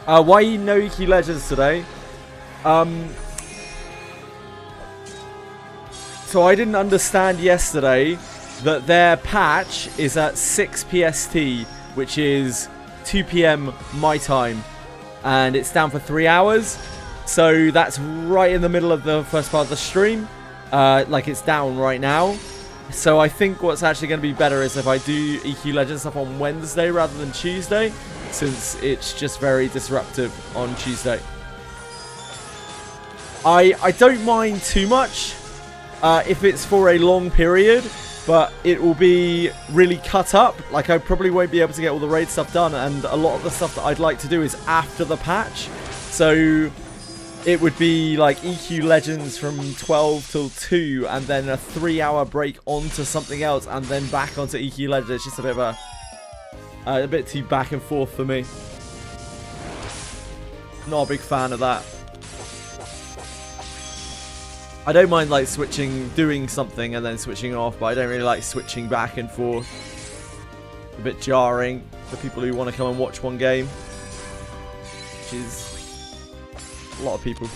Why no EQ Legends today? So I didn't understand yesterday that their patch is at 6 PST, which is 2 PM my time, and it's down for 3 hours. So that's right in the middle of the first part of the stream. Like it's down right now. So I think what's actually going to be better is if I do EQ Legends stuff on Wednesday rather than Tuesday, since it's just very disruptive on Tuesday. I don't mind too much if it's for a long period, but it will be really cut up. Like I probably won't be able to get all the raid stuff done, and a lot of the stuff that I'd like to do is after the patch. So it would be like EQ Legends from 12 till 2, and then a 3-hour break onto something else, and then back onto EQ Legends. It's just a bit of a bit too back and forth for me. Not a big fan of that. I don't mind like switching, doing something and then switching off, but I don't really like switching back and forth. A bit jarring for people who want to come and watch one game, which is a lot of people.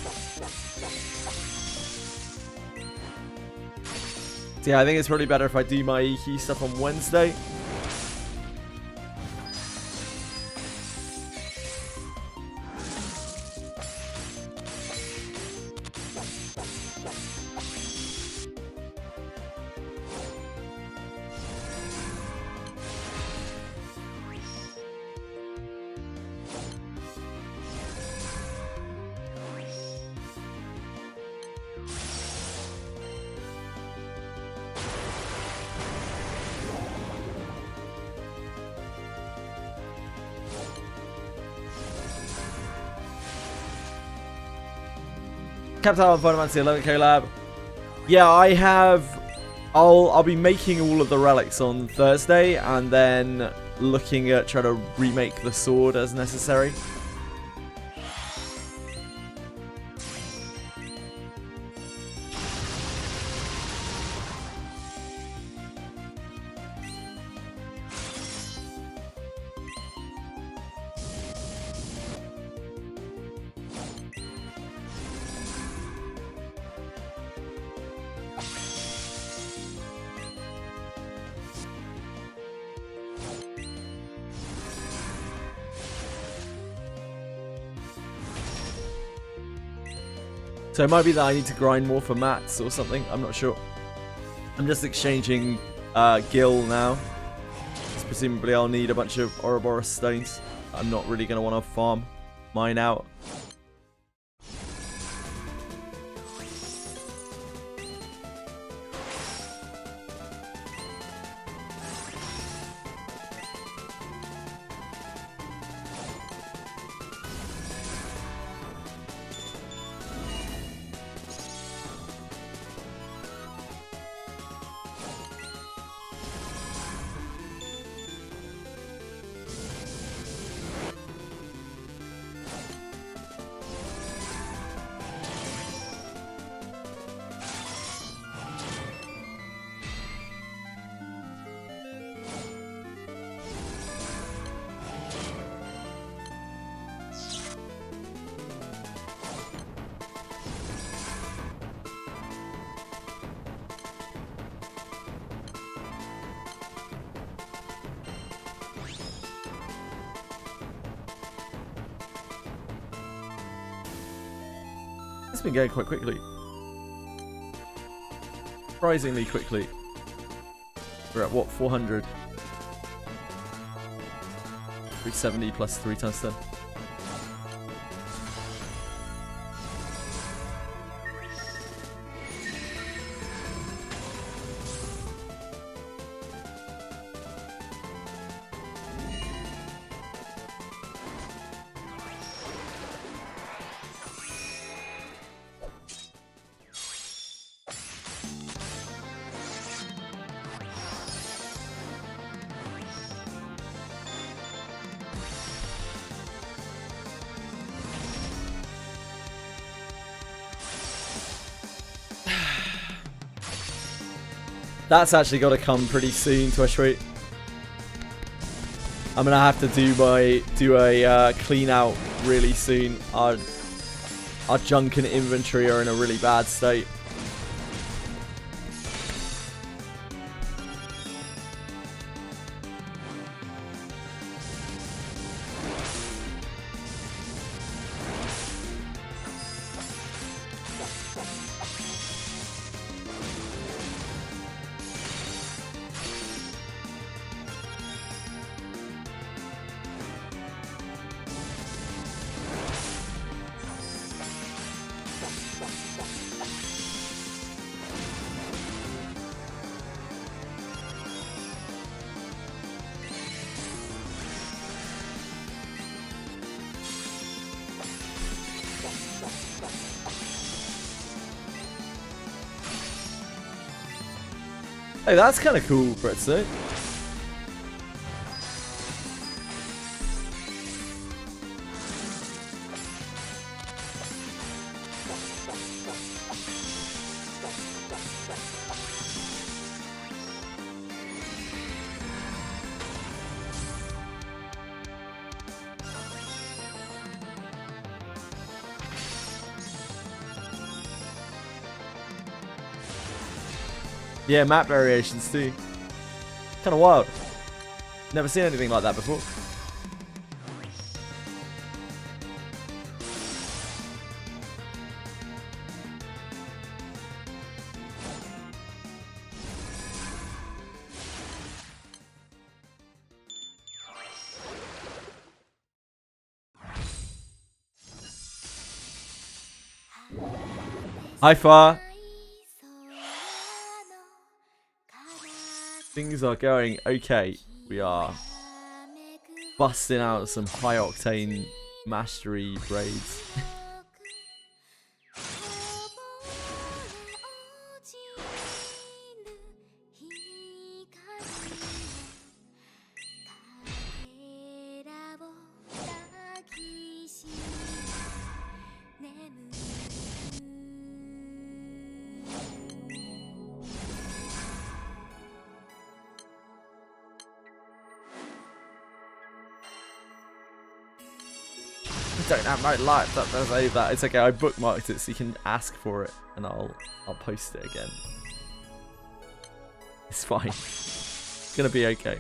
So yeah, I think it's probably better if I do my EQ stuff on Wednesday. Captain Final Fantasy 11 collab. Yeah, I have. I'll be making all of the relics on Thursday, and then looking at trying to remake the sword as necessary. So it might be that I need to grind more for mats or something. I'm not sure. I'm just exchanging Gil now. Presumably I'll need a bunch of Ouroboros stones. I'm not really going to want to farm mine out. It's been going quite quickly. Surprisingly quickly. We're at what, 400? 370 plus 3 times 10. That's actually got to come pretty soon, Twitch. I'm gonna have to do a clean out really soon. Our junk and inventory are in a really bad state. Hey, that's kind of cool, Bretzo. Yeah, map variations too. Kind of wild. Never seen anything like that before. Hi, Far. Things are going okay. We are busting out some high octane mastery braids. Don't have no life. That's that. It's okay. I bookmarked it so you can ask for it, and I'll post it again. It's fine. It's gonna be okay.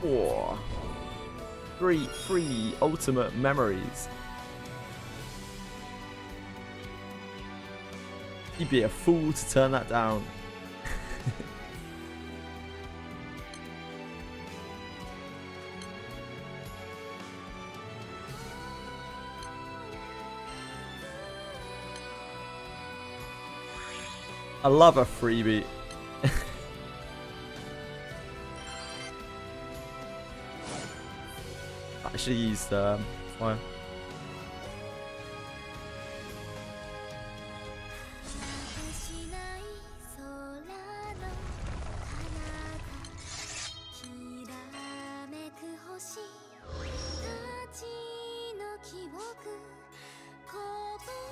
Oh, free ultimate memories. You'd be a fool to turn that down. I love a freebie. I should have used fire.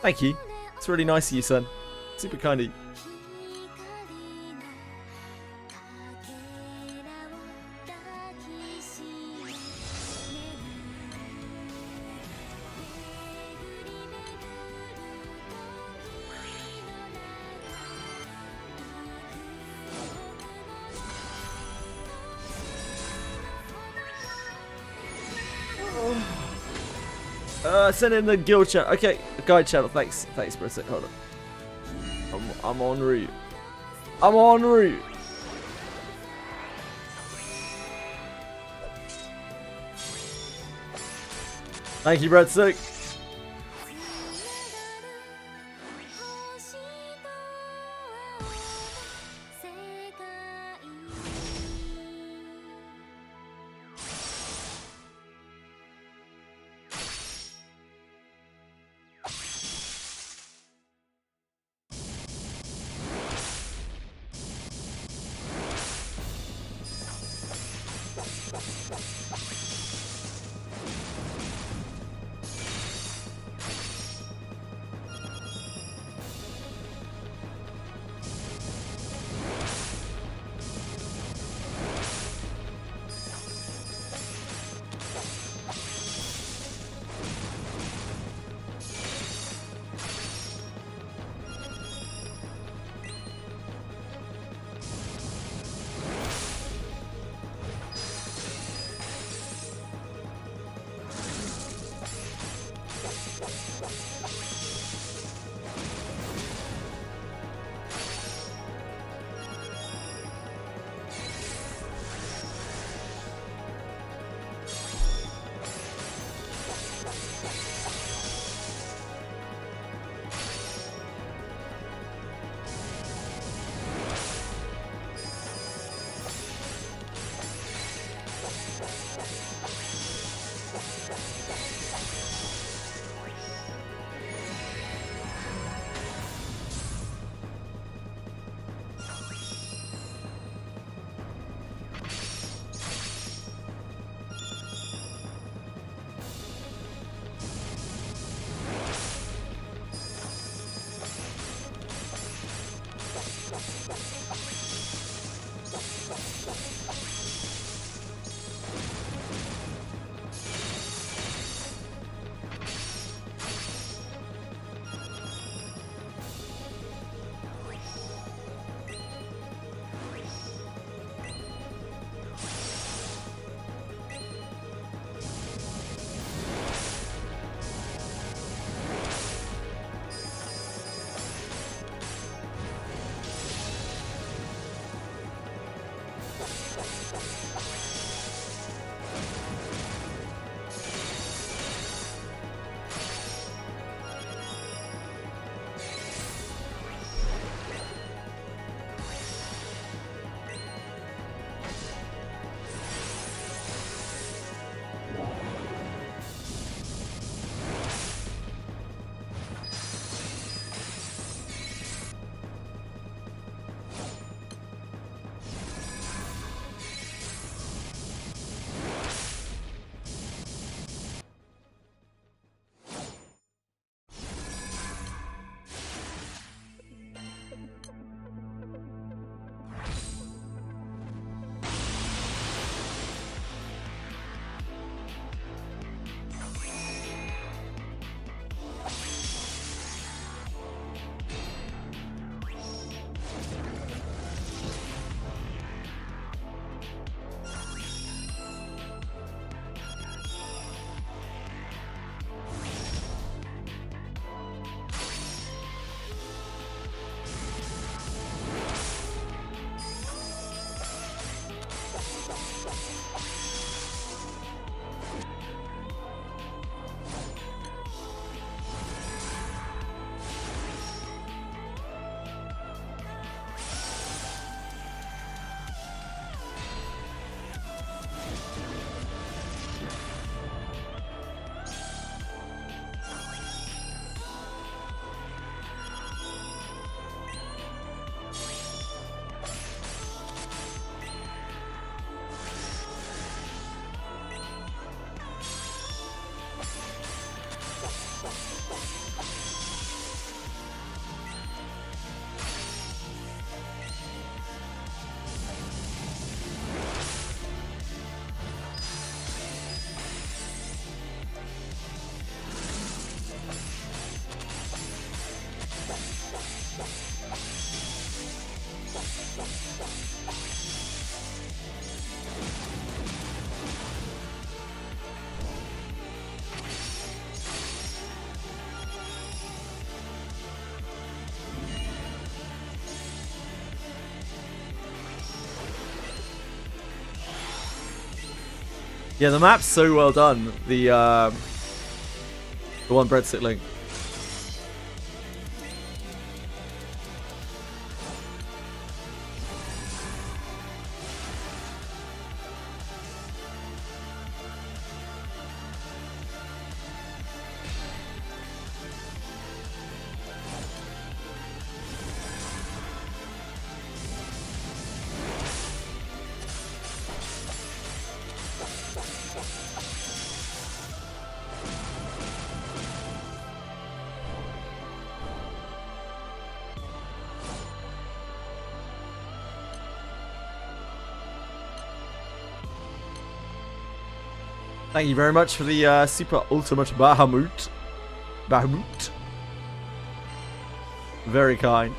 Thank you. It's really nice of you, son. Super kind of you. Send in the guild chat. Okay, guide channel. Thanks, Brittic. Hold on. I'm en route. I'm en route. Thank you, Brittic. Yeah, the map's so well done. The one breadstick link. Thank you very much for the super ultimate Bahamut. Bahamut. Very kind.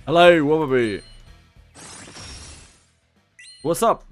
Hello, Wobblebee. What's up?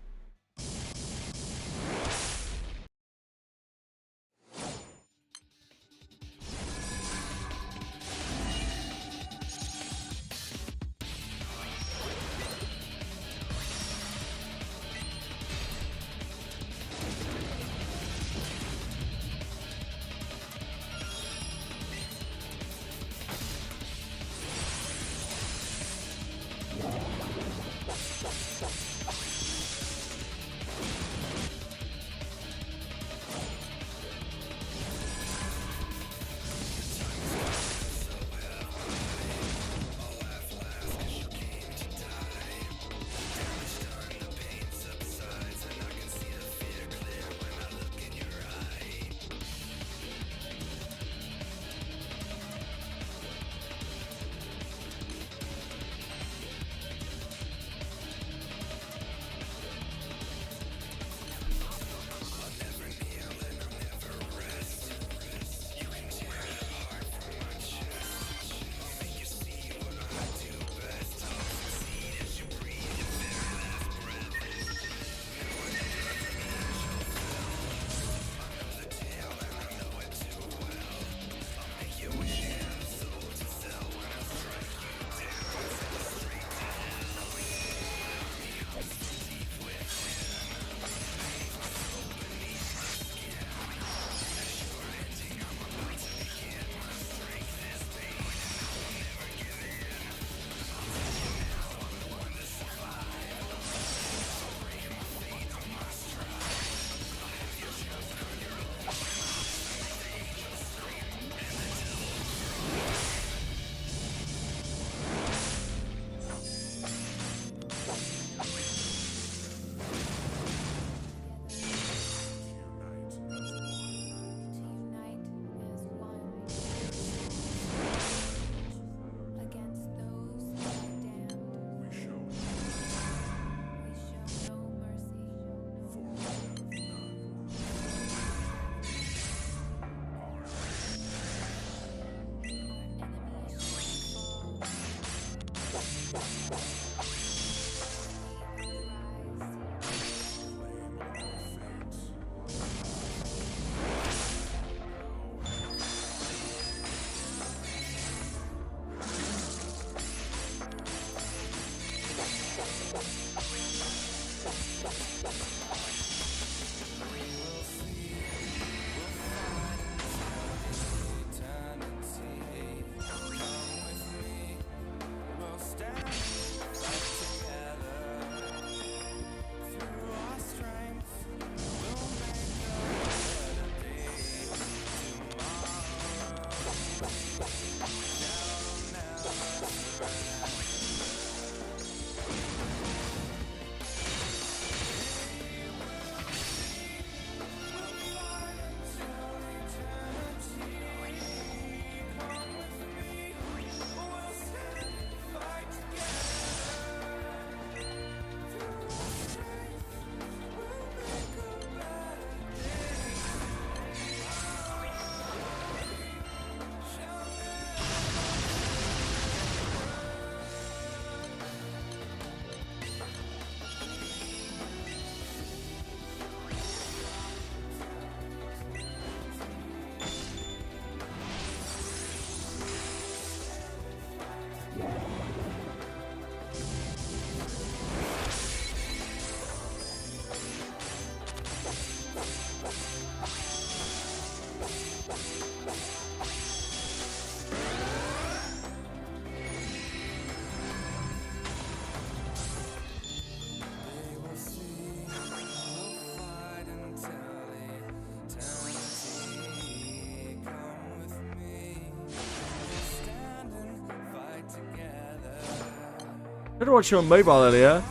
I tried to watch it on mobile earlier.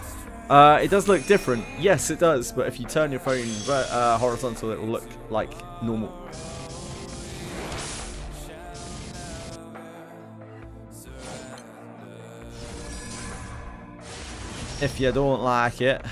It does look different. Yes, it does. But if you turn your phone horizontal, it will look like normal. If you don't like it.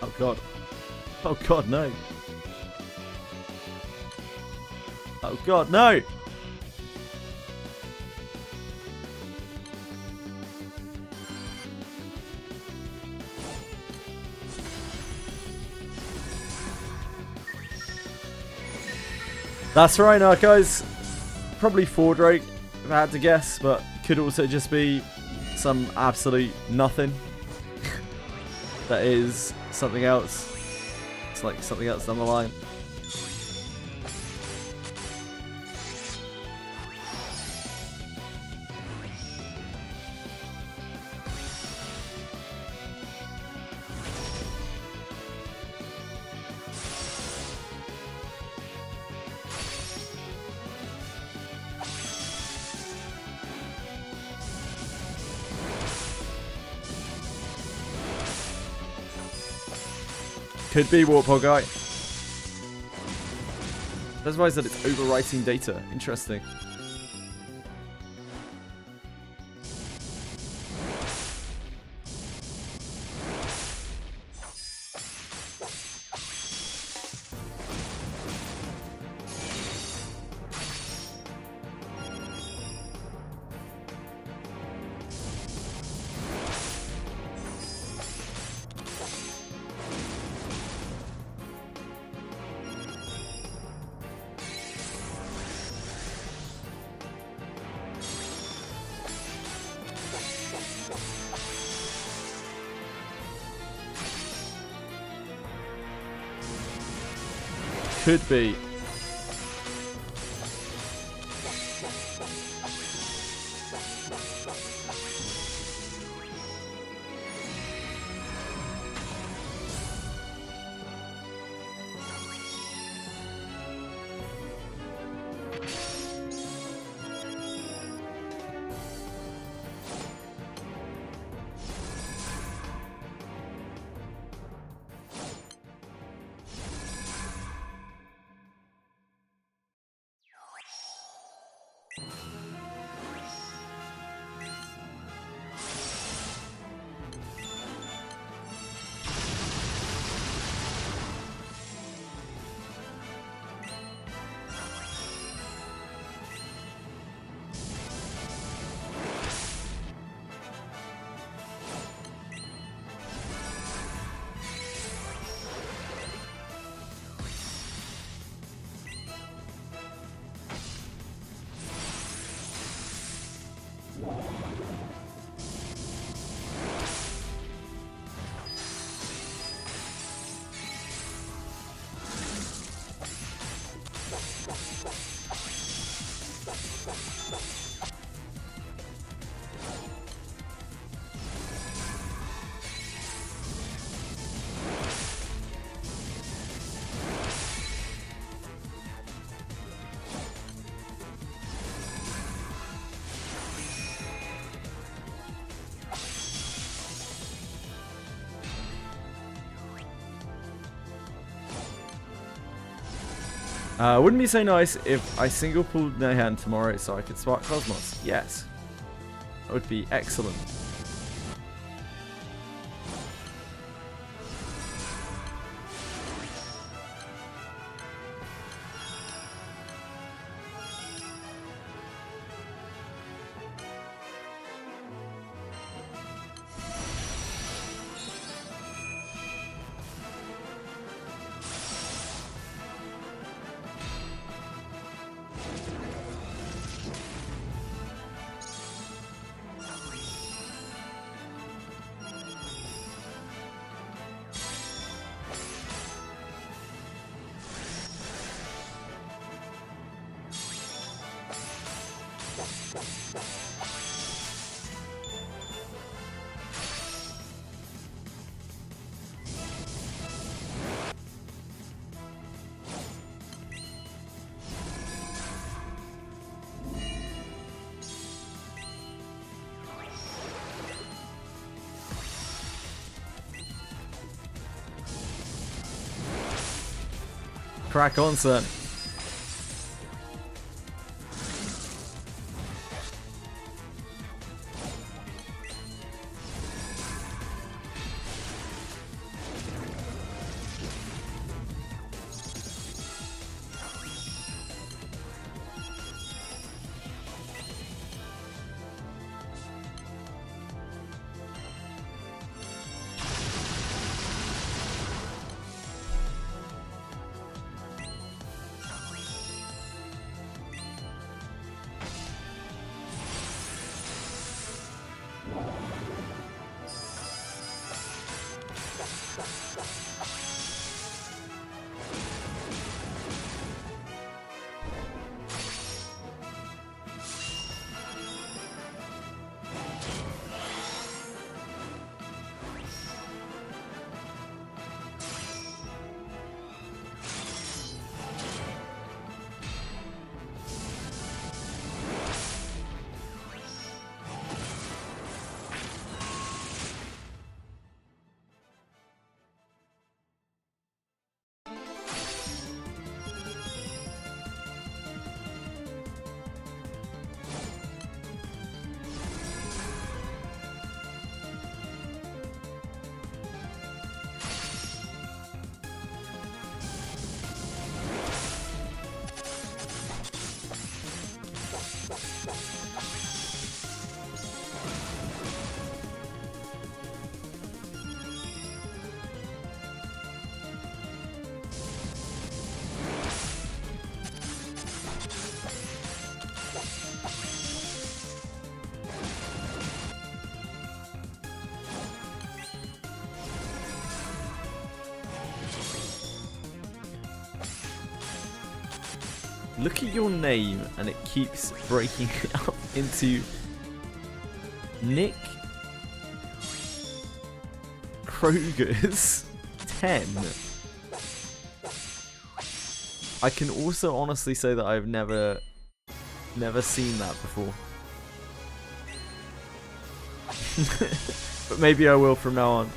Oh god. Oh god, no. Oh god, no! That's right, Narcos. Probably 4 Drake, if I had to guess, but could also just be some absolute nothing. That is something else. It's like something else down the line. Could be Warthog Guy. That's why I said it's overwriting data. Interesting. Could be. Wouldn't be so nice if I single pulled Nehan tomorrow so I could spark Cosmos? Yes. That would be excellent. Crack on, son. Look at your name, and it keeps breaking up into Nick Kroger's 10. I can also honestly say that I've never seen that before. But maybe I will from now on.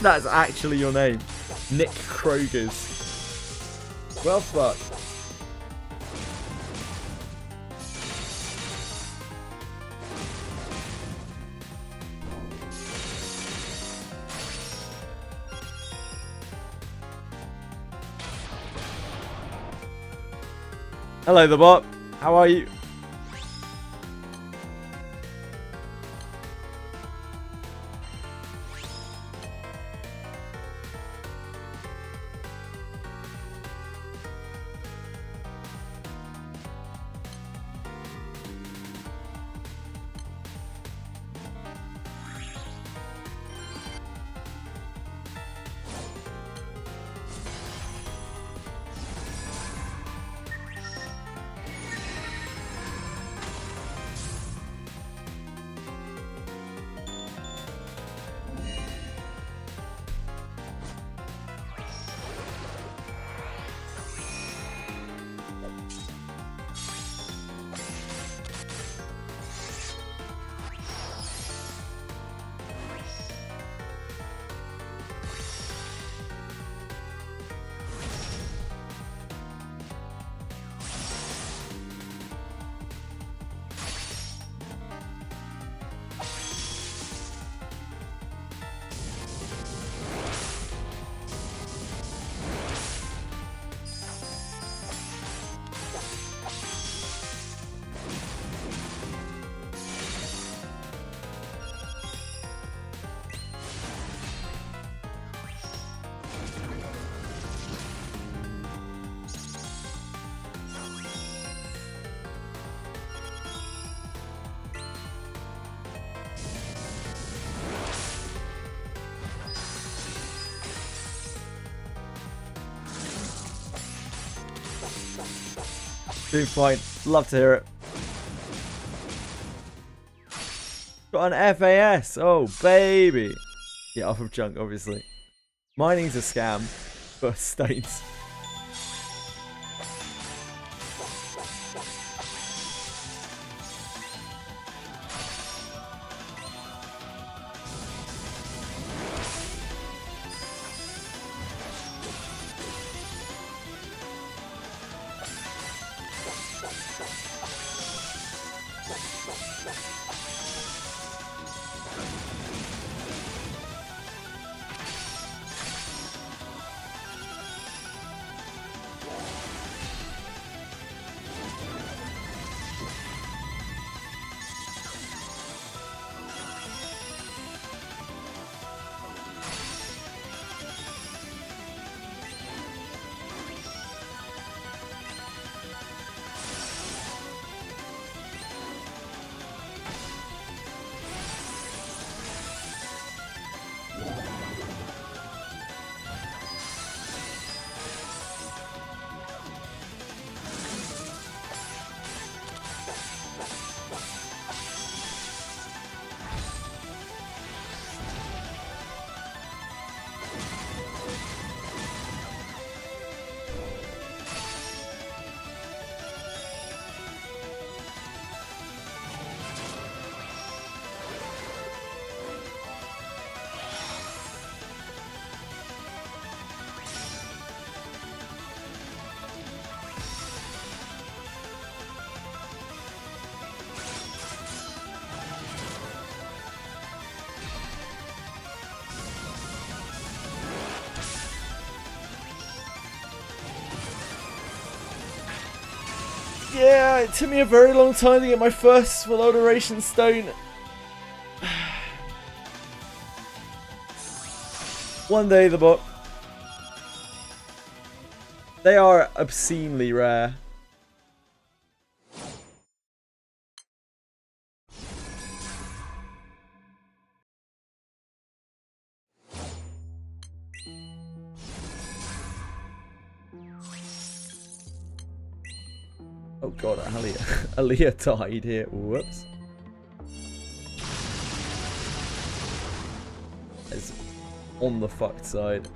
That's actually your name. Nick Kroger's. Well, fuck. Hello, the bot. How are you? Doing fine. Love to hear it. Got an FAS. Oh, baby. Yeah, off of junk, obviously. Mining's a scam for states. Yeah, it took me a very long time to get my first full alteration stone. One day, the bot. They are obscenely rare. Oh god, Aaliyah died here. Whoops. It's on the fucked side.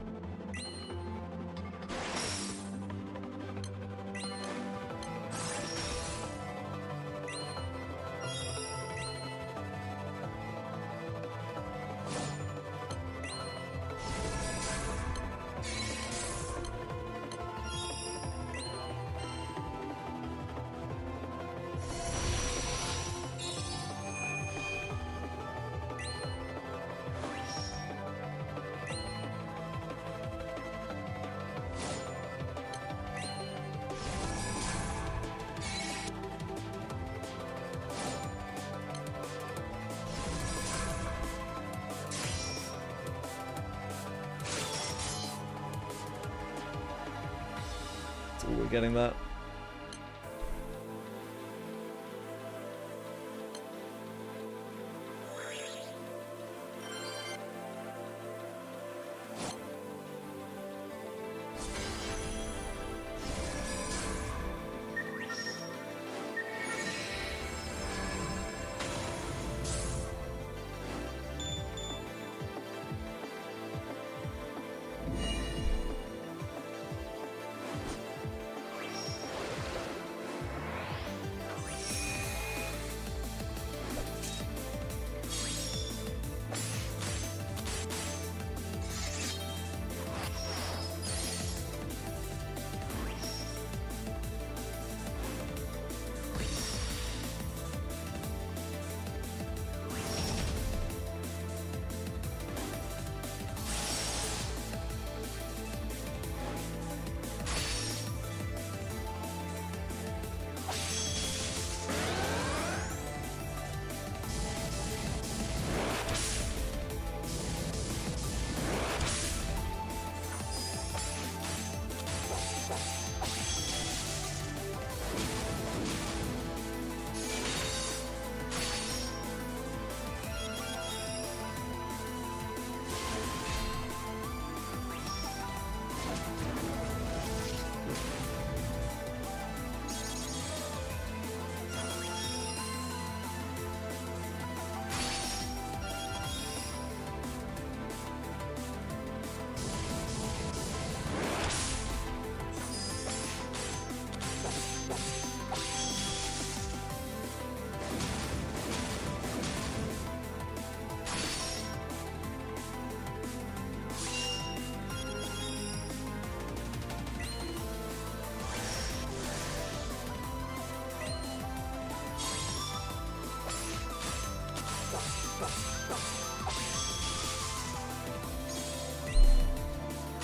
Oh, we're getting that.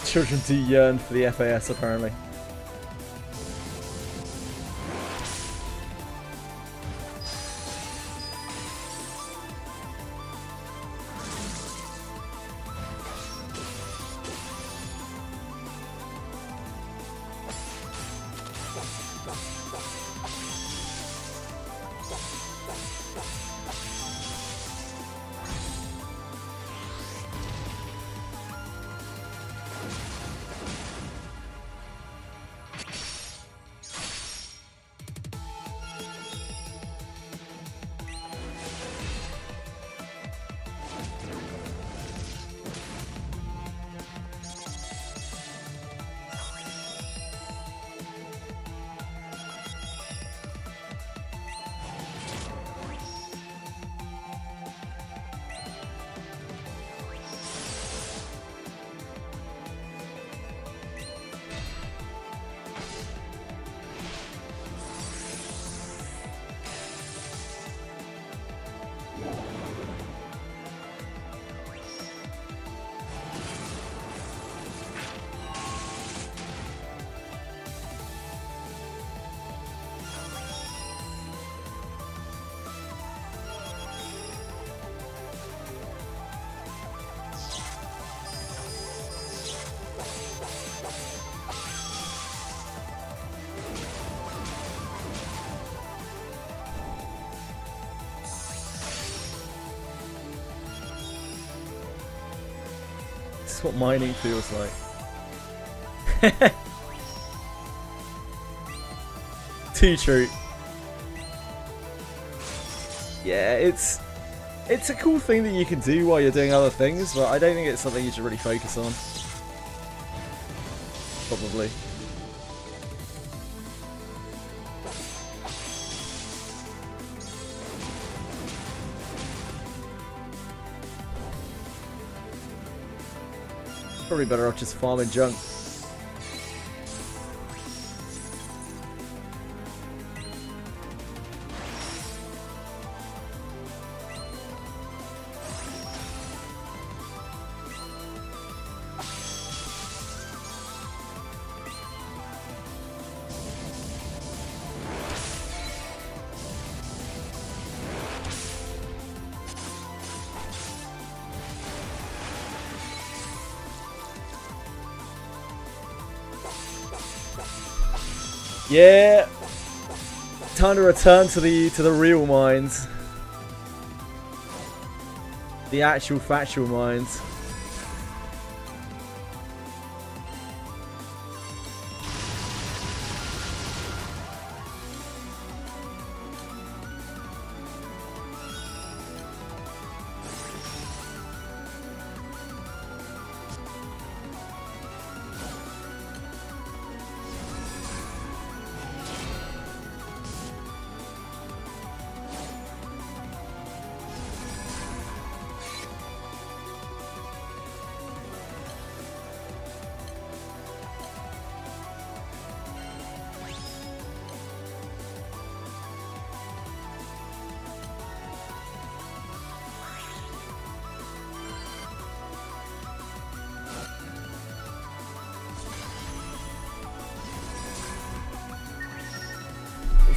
Children do yearn for the FAS, apparently. This is what mining feels like. Too true. Yeah, it's a cool thing that you can do while you're doing other things, but I don't think it's something you should really focus on. Probably. Probably better off just farming junk. Yeah. Time to return to the real mines. The actual factual mines.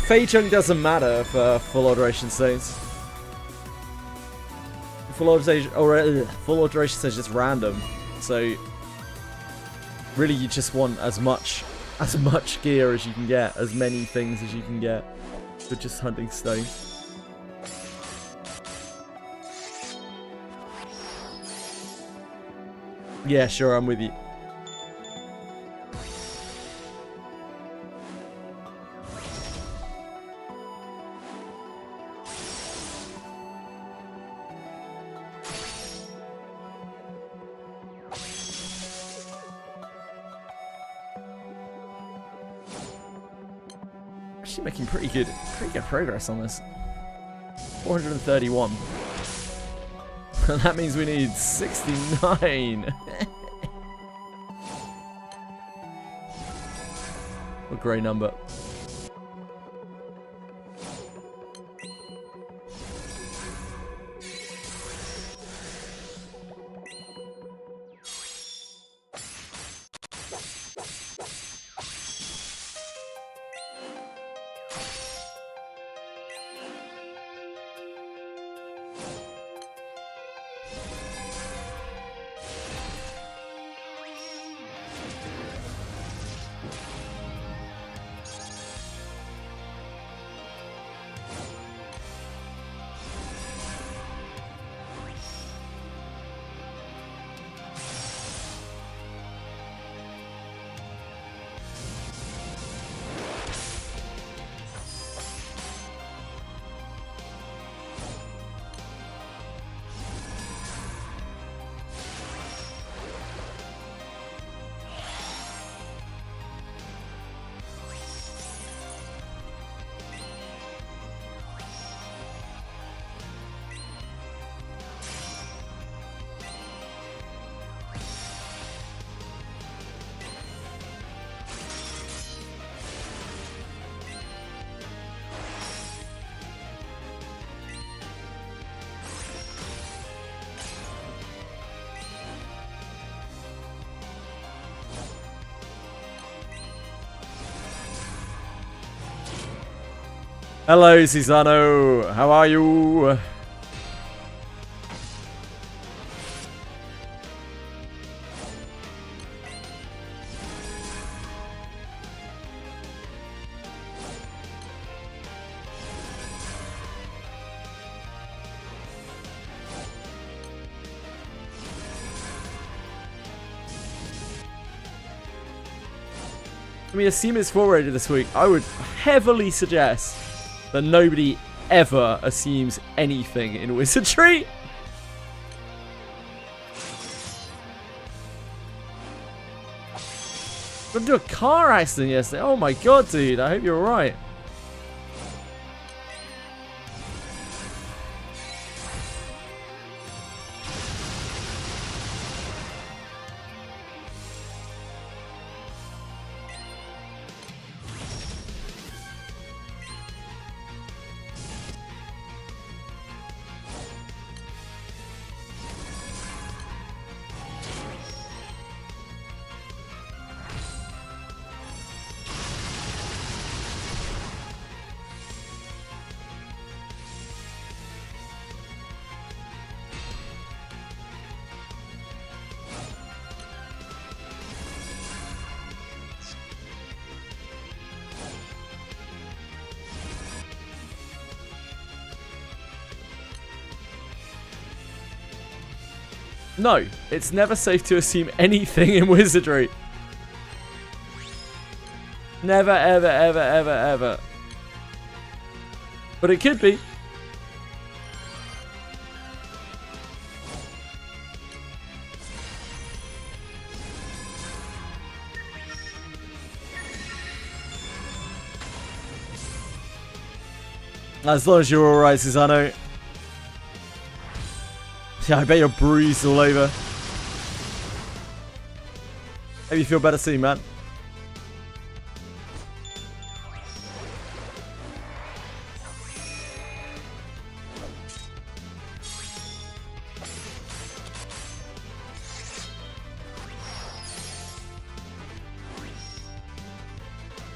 Fey chunk doesn't matter for full alteration stones. Full alteration stones is just random, so really you just want as much gear as you can get, as many things as you can get for just hunting stones. Yeah, sure, I'm with you. Actually making pretty good progress on this. 431. That means we need 69. What a great number. Hello, Cisano. How are you? I mean, Asim is full rated this week. I would heavily suggest that nobody ever assumes anything in wizardry. Got into a car accident yesterday. Oh my god, dude. I hope you're alright. No, it's never safe to assume anything in wizardry. Never, ever, ever, ever, ever. But it could be. As long as you're alright, Susano. Yeah, I bet you're bruised all over. Hope you feel better soon, man.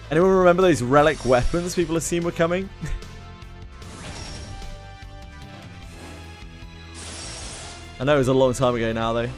Anyone remember those relic weapons people assume were coming? I know it was a long time ago now, though.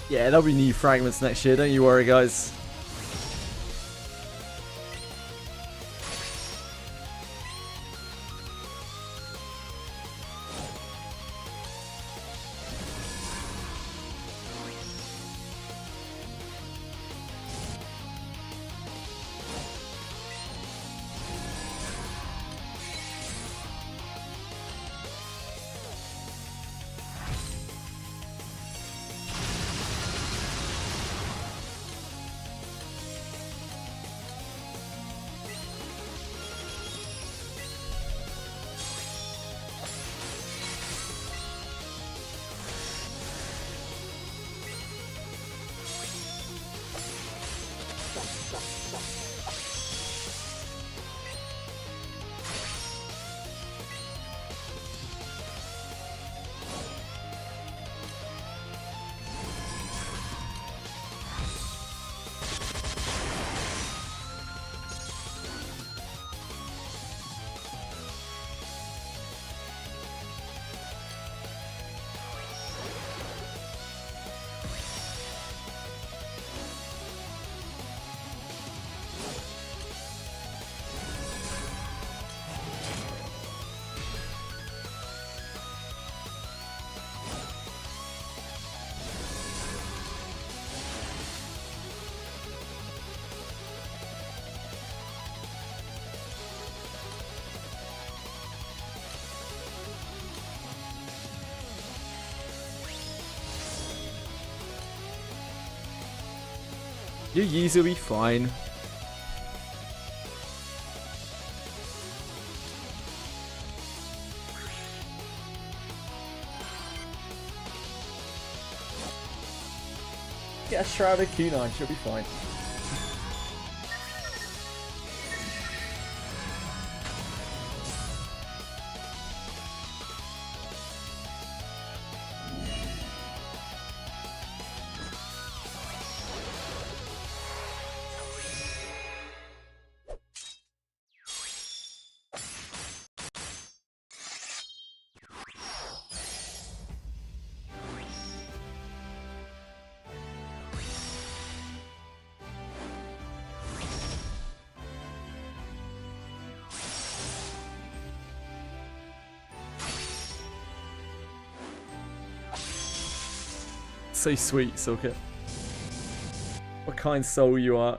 Yeah, there'll be new fragments next year, don't you worry, guys. Your Yeez will be fine. Get a Shrouded Kunai, she'll be fine. So sweet, Silka. What kind soul you are.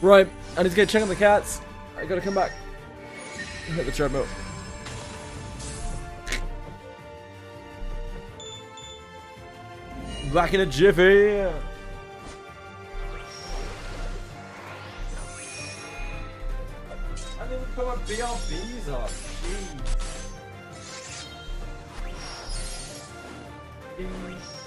Right, I need to go check on the cats. I gotta come back. Hit the treadmill. Back in a jiffy. I didn't put my BRBs up. Jeez.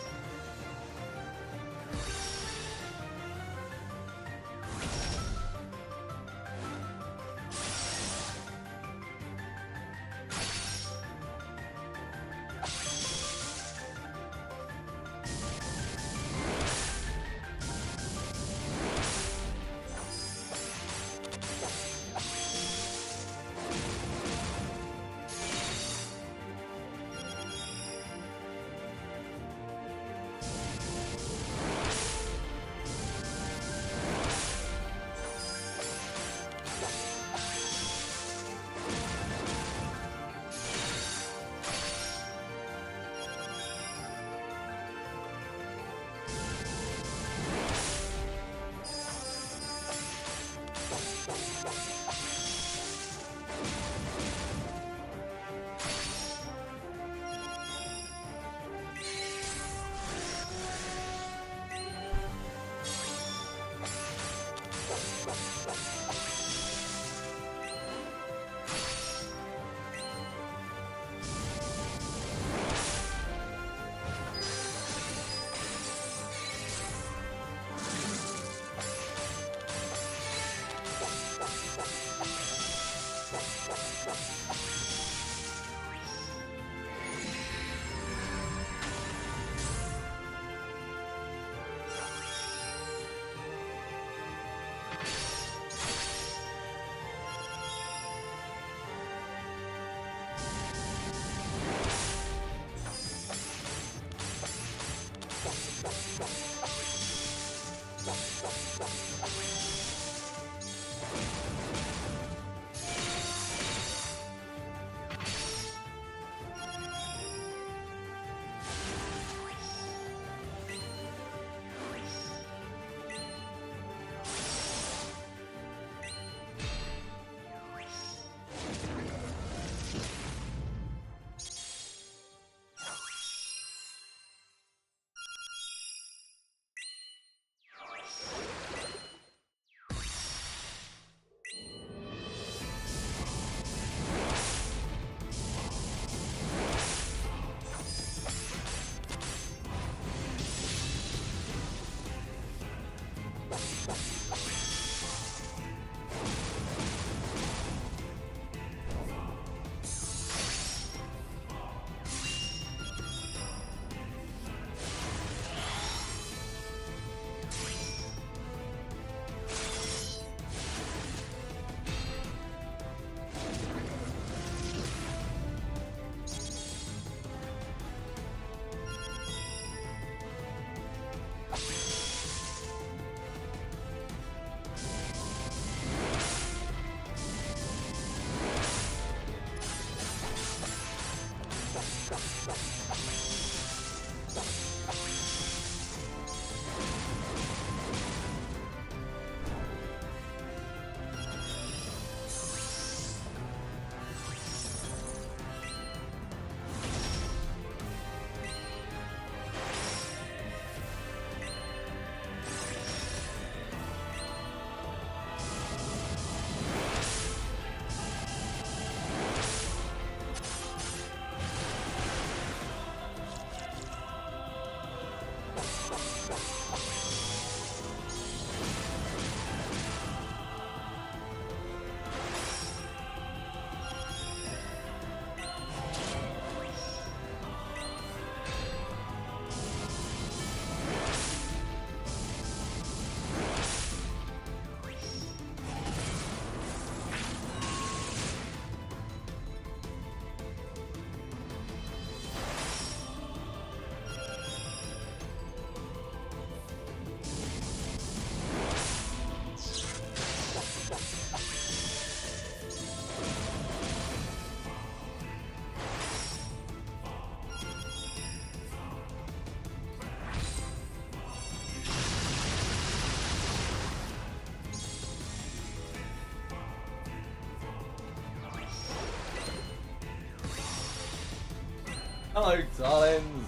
Hello, darlings.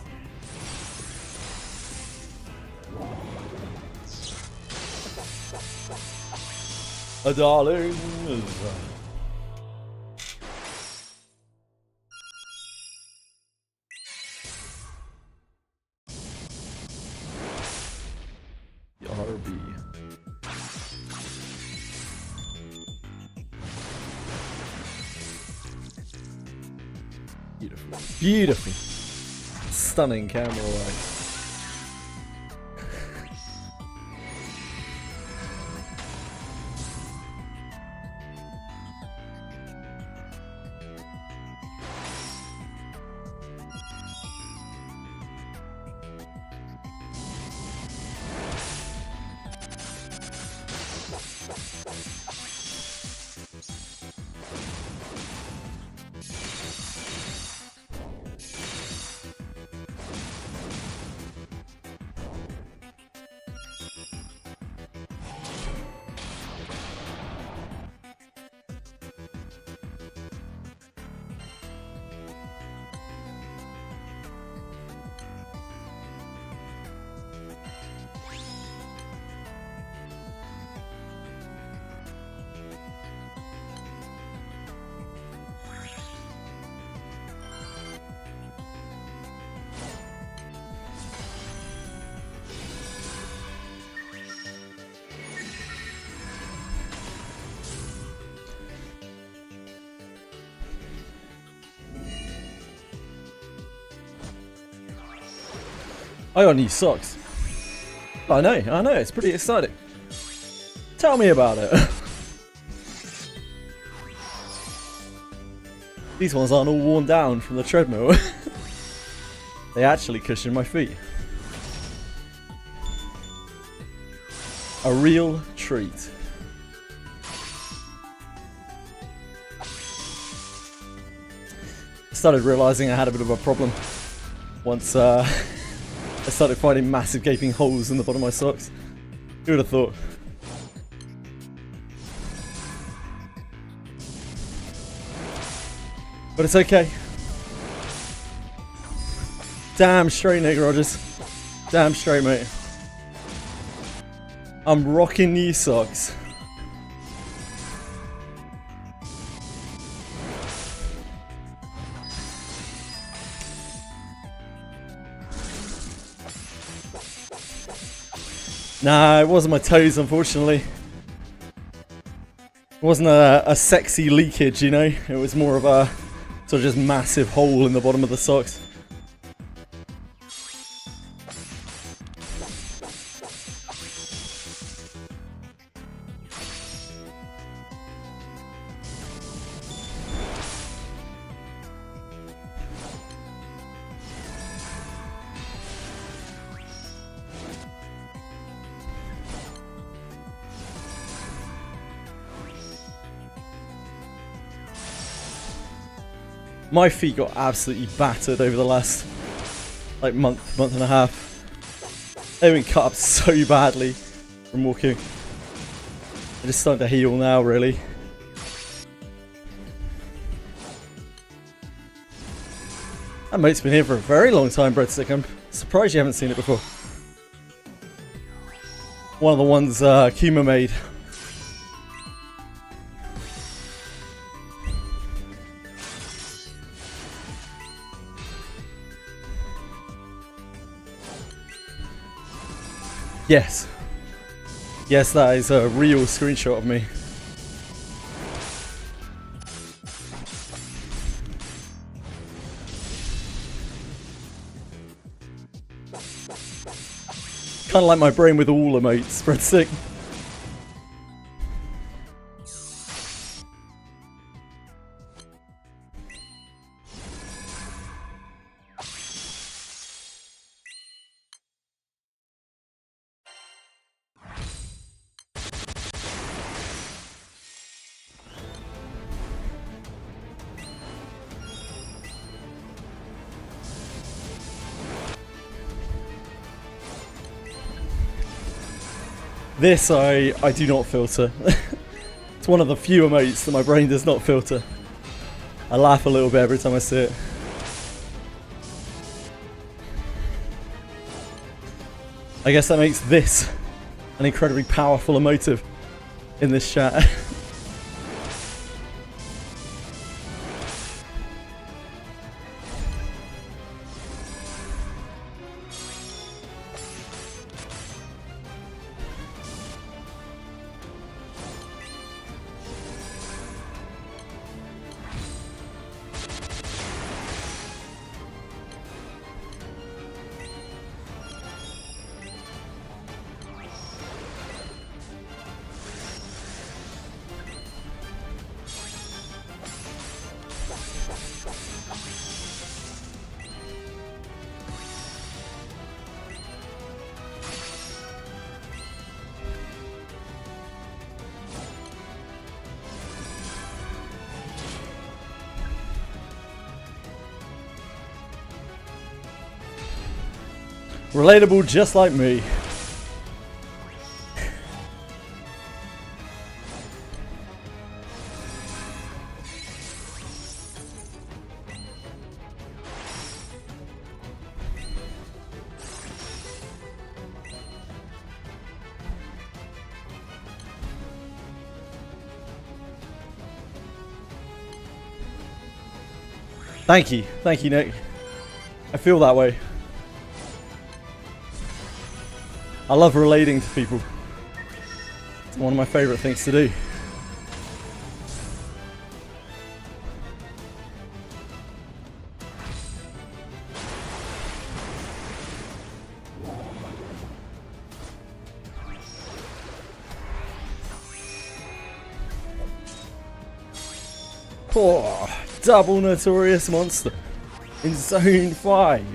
Darlings. RB. Beautiful. Beautiful. Stunning camera work. I got new socks. I know, it's pretty exciting. Tell me about it. These ones aren't all worn down from the treadmill. They actually cushion my feet. A real treat. I started realizing I had a bit of a problem once I started finding massive gaping holes in the bottom of my socks. Who would have thought? But it's okay. Damn straight, Nick Rogers. Damn straight, mate. I'm rocking new socks. Nah, it wasn't my toes, unfortunately. It wasn't a sexy leakage, you know? It was more of a sort of just massive hole in the bottom of the socks. My feet got absolutely battered over the last month and a half. They've been cut up so badly from walking. They're just starting to heal now, really. That moat's been here for a very long time, Breadstick. I'm surprised you haven't seen it before. One of the ones Kuma made. Yes. Yes, that is a real screenshot of me. Kind of like my brain with all emotes, Breadstick. This I do not filter. It's one of the few emotes that my brain does not filter. I laugh a little bit every time I see it. I guess that makes this an incredibly powerful emotive in this chat. Relatable just like me. Thank you, Nick. I feel that way. I love relating to people. It's one of my favourite things to do. Oh, double notorious monster in zone 5.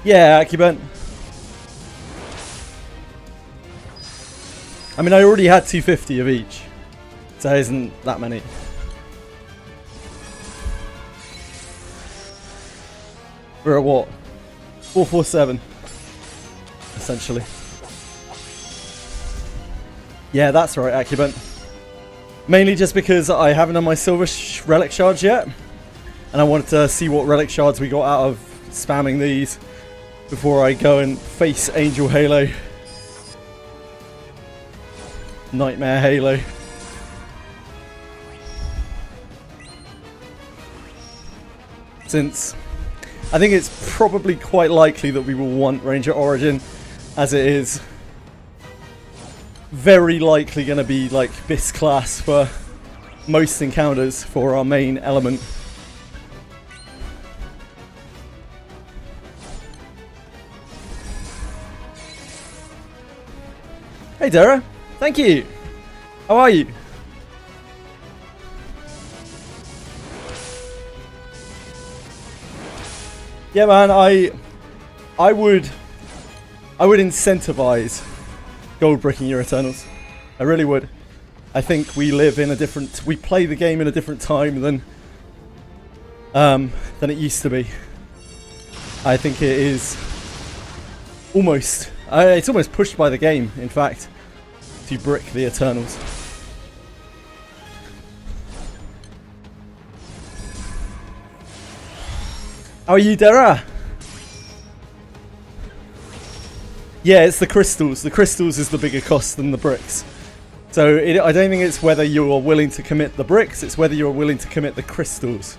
Yeah, Akibent. I mean, I already had 250 of each, so there isn't that many. We're at what? 447, essentially. Yeah, that's right, Akibent. Mainly just because I haven't done my silver relic shards yet, and I wanted to see what relic shards we got out of spamming these before I go and face Angel Halo. Nightmare Halo. Since I think it's probably quite likely that we will want Ranger Origin, as it is very likely going to be like BIS class for most encounters for our main element. Hey Dara, thank you. How are you? Yeah, man, I would incentivize gold bricking your Eternals. I really would. I think we play the game in a different time than it used to be. I think it is almost. It's almost pushed by the game, in fact, to brick the Eternals. How are you, Dara? Yeah, it's the crystals. The crystals is the bigger cost than the bricks. So I don't think it's whether you are willing to commit the bricks, it's whether you're willing to commit the crystals.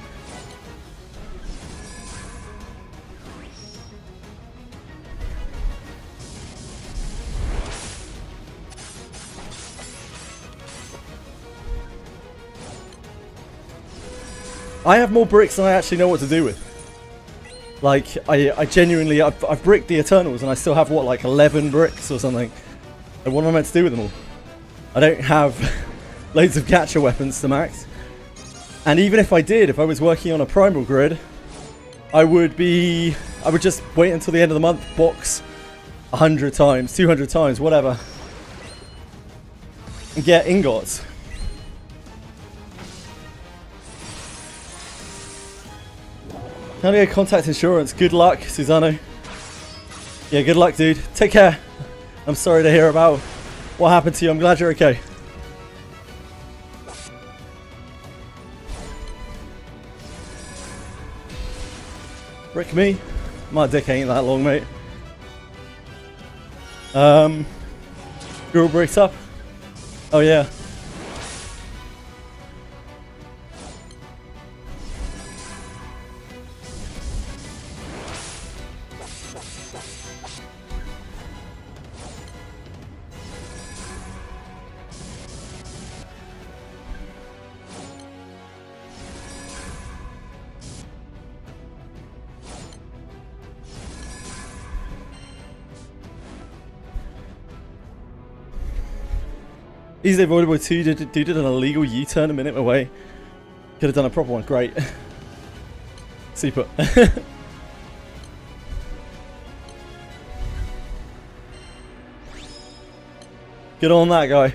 I have more bricks than I actually know what to do with. Like, I genuinely, I've bricked the Eternals and I still have, what, like 11 bricks or something. And what am I meant to do with them all? I don't have loads of gacha weapons to max. And even if I did, if I was working on a primal grid, I would just wait until the end of the month, box 100 times, 200 times, whatever. and get ingots. How do you contact insurance? Good luck, Susano. Yeah, good luck, dude. Take care. I'm sorry to hear about what happened to you. I'm glad you're okay. Brick me? My dick ain't that long, mate. You're all bricked up? Oh, yeah. Easily avoidable too. Dude did an illegal U-turn a minute away. Could have done a proper one. Great. Super. Good on that guy.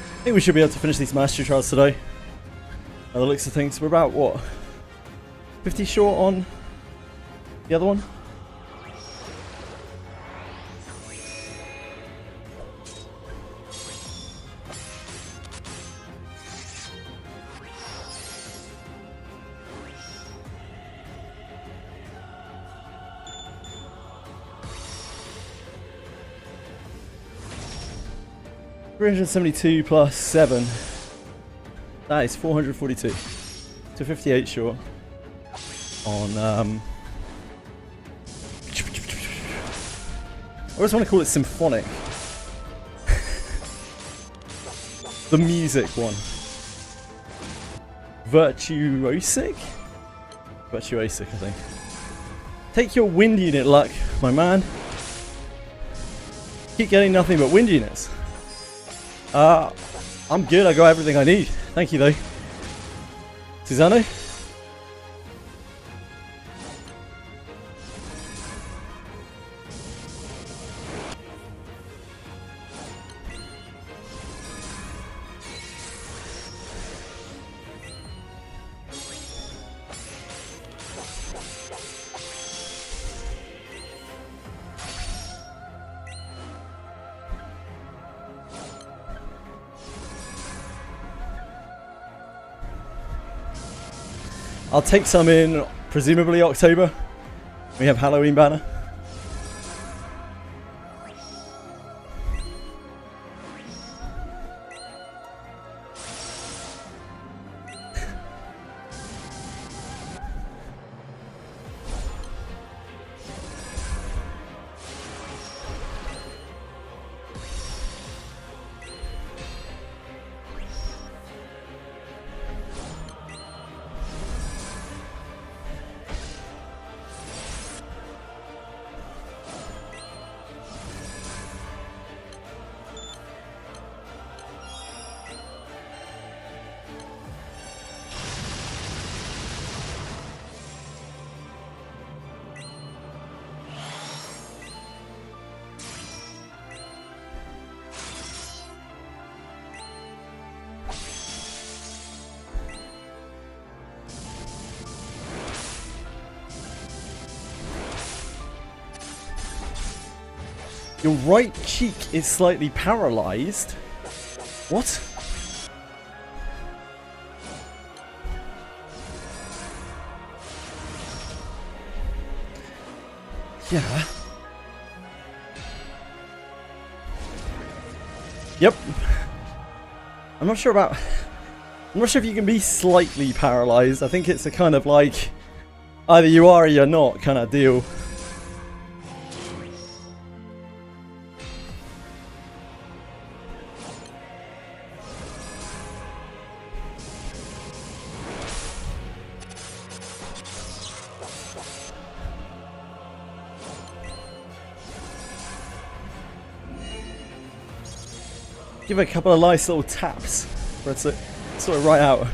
I think we should be able to finish these mastery trials today. By the looks of things, we're about what? 50 short on the other one? $372 plus 7. That is 442. To 58 short. On I always want to call it symphonic. The music one. Virtuosic? Virtuosic, I think. Take your wind unit luck, my man. Keep getting nothing but wind units. I'm good, I got everything I need. Thank you though. Susano? I'll take some in presumably October. We have Halloween banner. Your right cheek is slightly paralyzed. What? Yeah. Yep. I'm not sure if you can be slightly paralyzed. I think it's a kind of like either you are or you're not kind of deal. Give it a couple of nice little taps for it to sort of right out.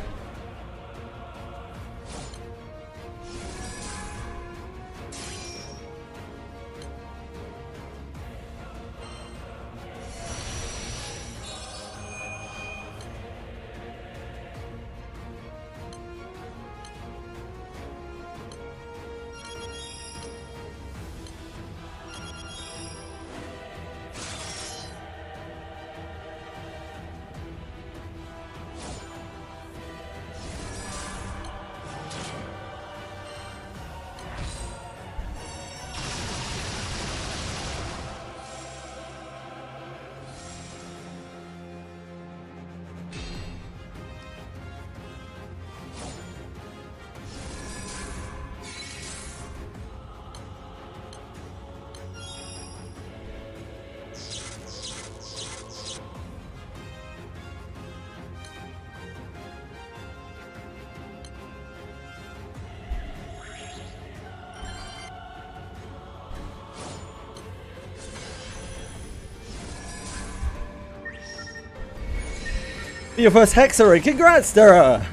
Your first Hexa raid. Congrats, Dara!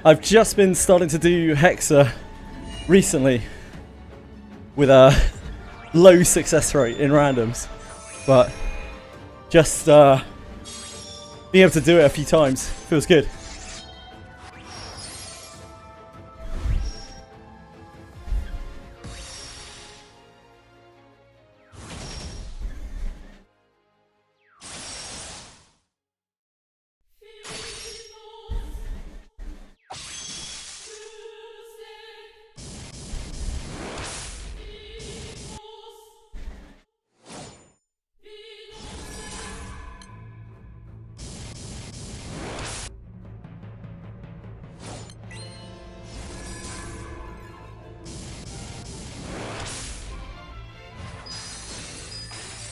I've just been starting to do Hexa recently with a low success rate in randoms, but just being able to do it a few times feels good.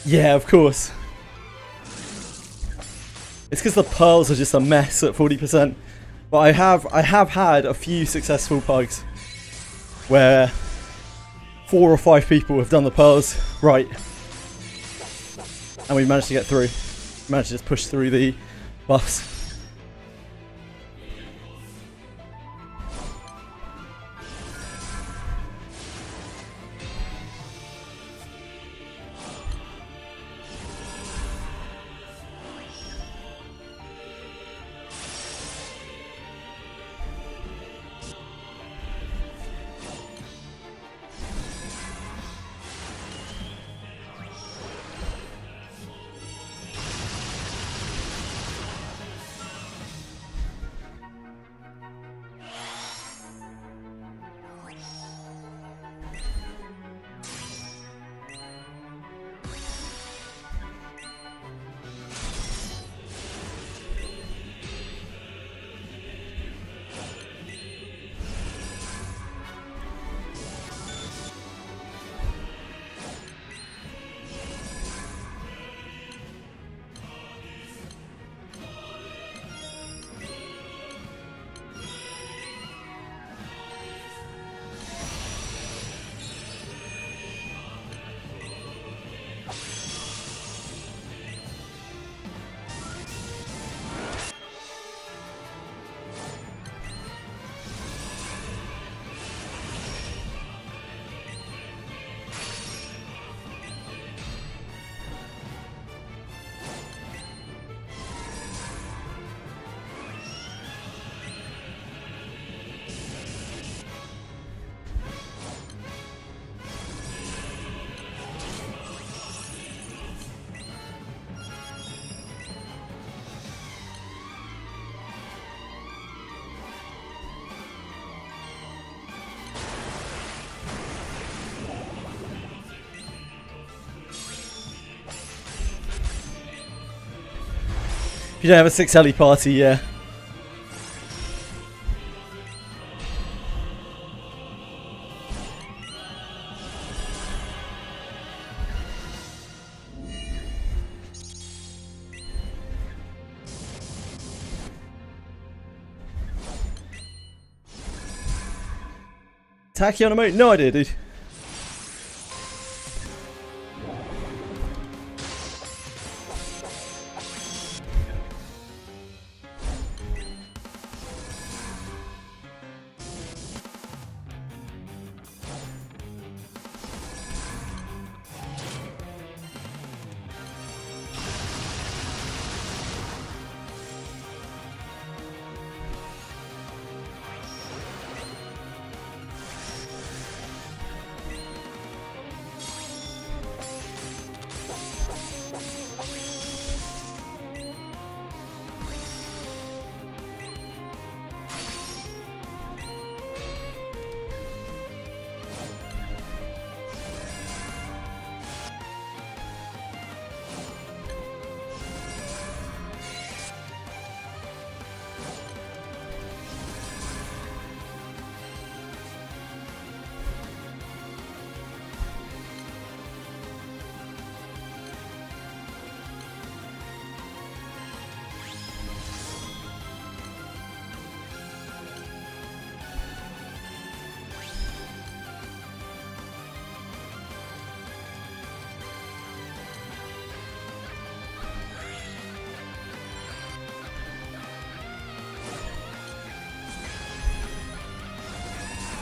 Yeah, of course. It's because the pearls are just a mess at 40%. But I have had a few successful pugs where 4 or 5 people have done the pearls right, and we managed to get through. Managed to just push through the buffs. If you don't have a 6 alley party, yeah. Tacky on a moat? No idea, dude.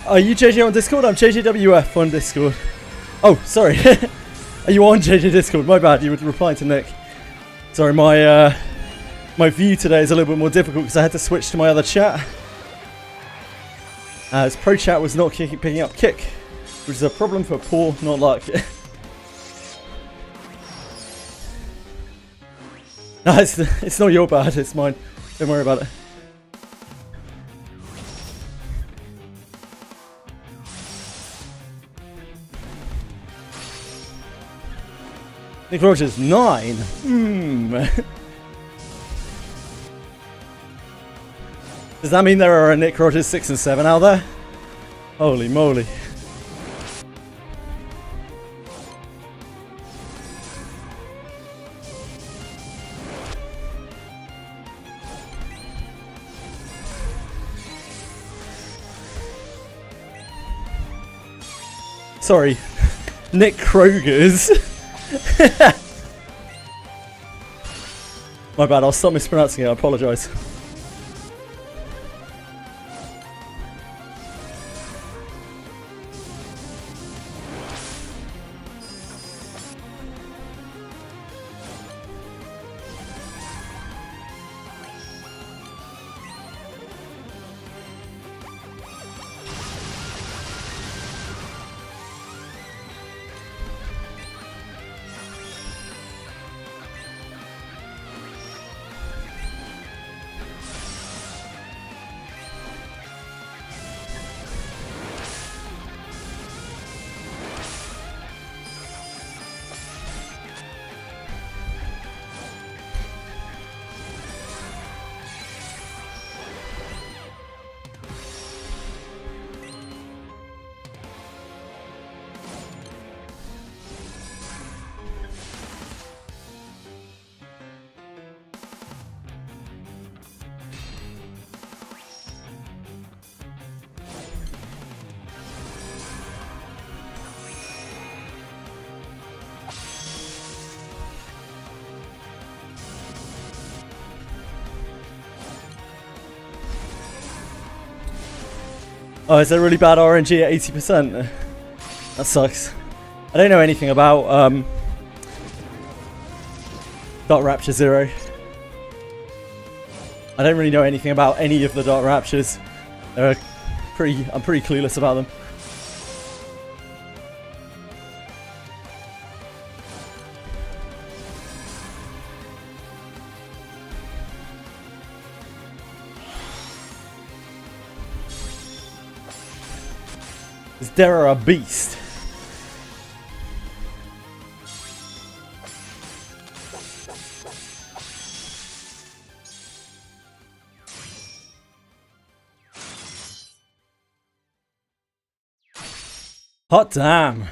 Are you JJ on Discord? I'm JJWF on Discord. Oh, sorry. Are you on JJ Discord? My bad, you were replying to Nick. Sorry, my view today is a little bit more difficult because I had to switch to my other chat. As Pro Chat was not picking up Kick, which is a problem for poor, not luck. No, it's not your bad, it's mine. Don't worry about it. Nick Rogers, 9. Does that mean there are a Nick Rogers 6 and 7 out there? Holy moly. Sorry, Nick Kroger's. My bad, I'll stop mispronouncing it, I apologise. Oh, is there really bad RNG at 80%? That sucks. I don't know anything about Dark Rapture 0. I don't really know anything about any of the Dark Raptures. I'm pretty clueless about them. Is Dera a beast? Hot damn.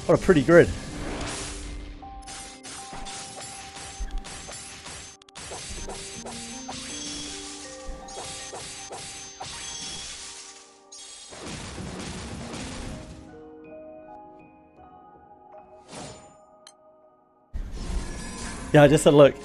What a pretty grid. Yeah, I just had a look.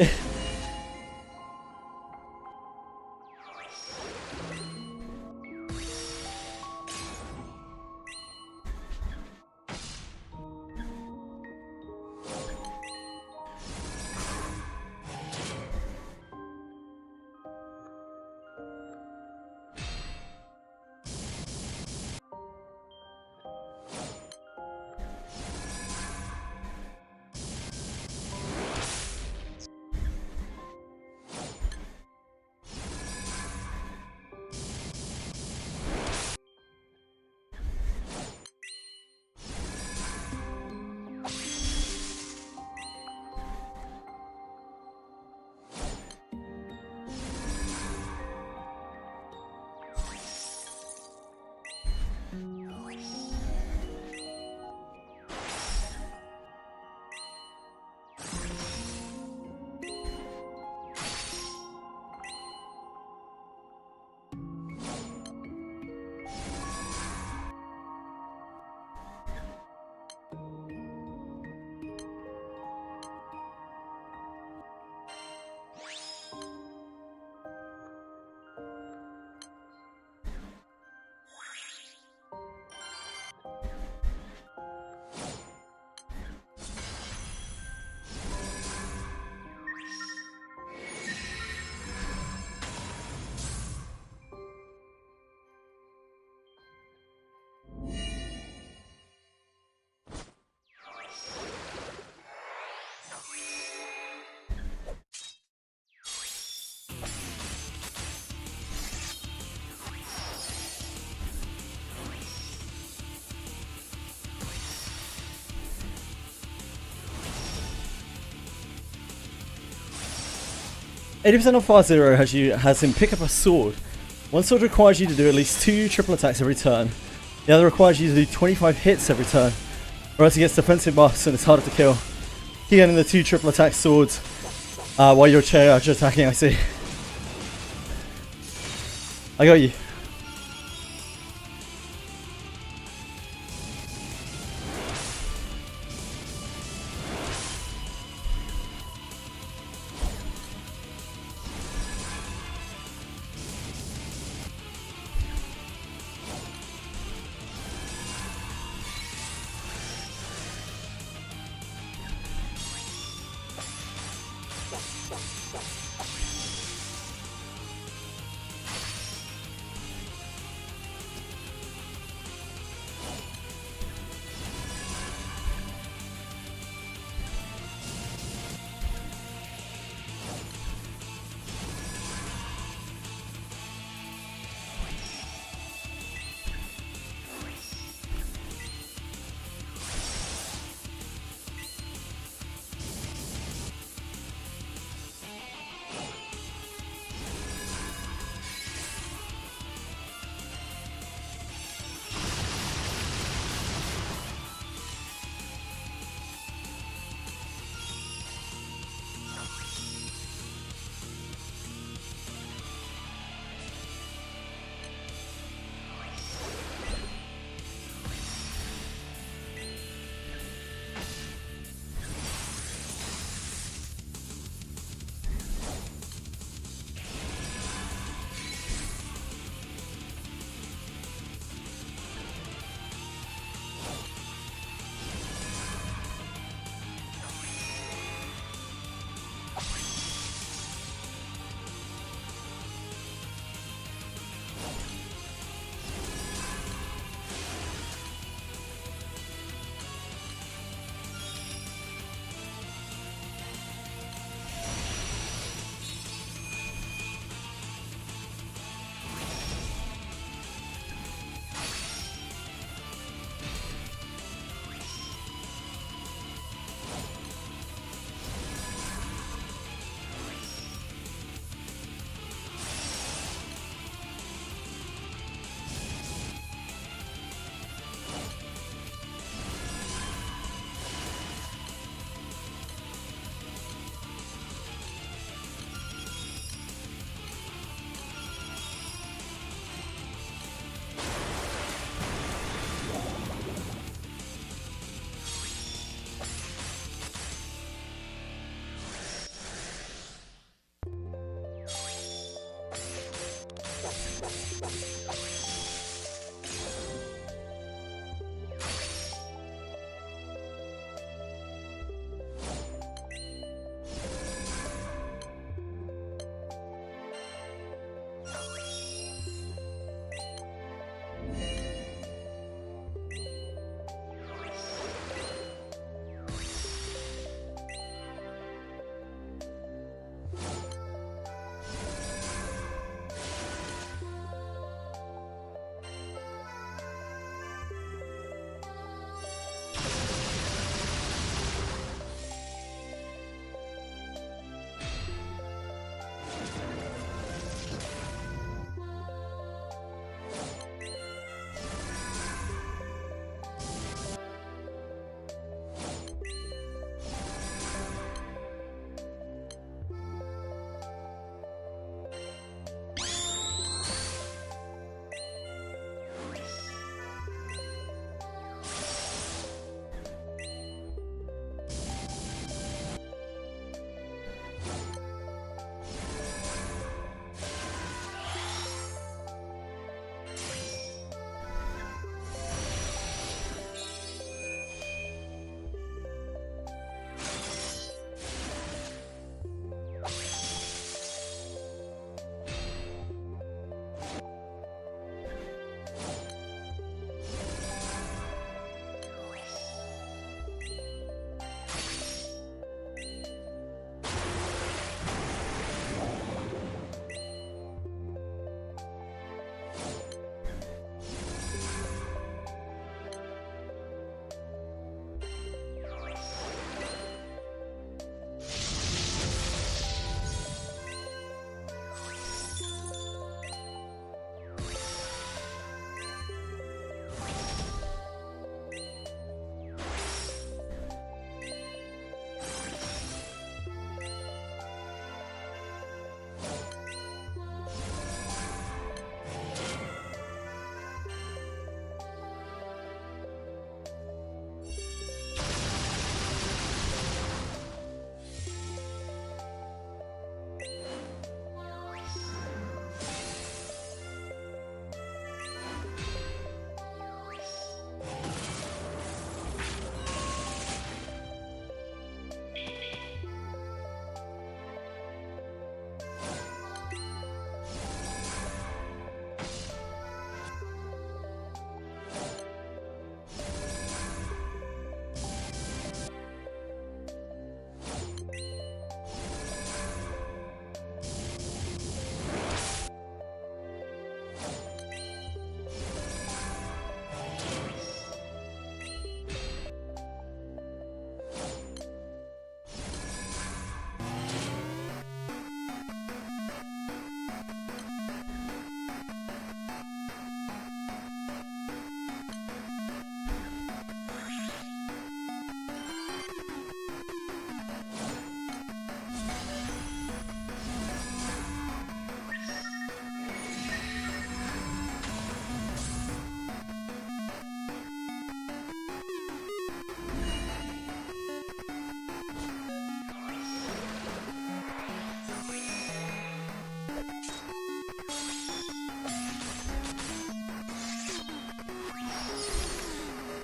80% of Fire Zero has him pick up a sword. One sword requires you to do at least 2 triple attacks every turn. The other requires you to do 25 hits every turn, or else he gets defensive buffs and it's harder to kill. Keep getting the 2 triple attack swords while you're charge attacking, I see. I got you.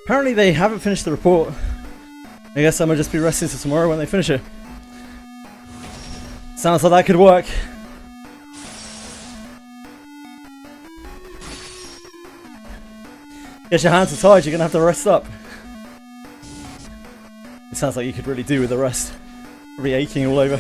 Apparently they haven't finished the report. I guess I'm gonna just be resting till tomorrow when they finish it. Sounds like that could work. Guess your hands are tired, you're gonna have to rest up. It sounds like you could really do with the rest. Probably aching all over.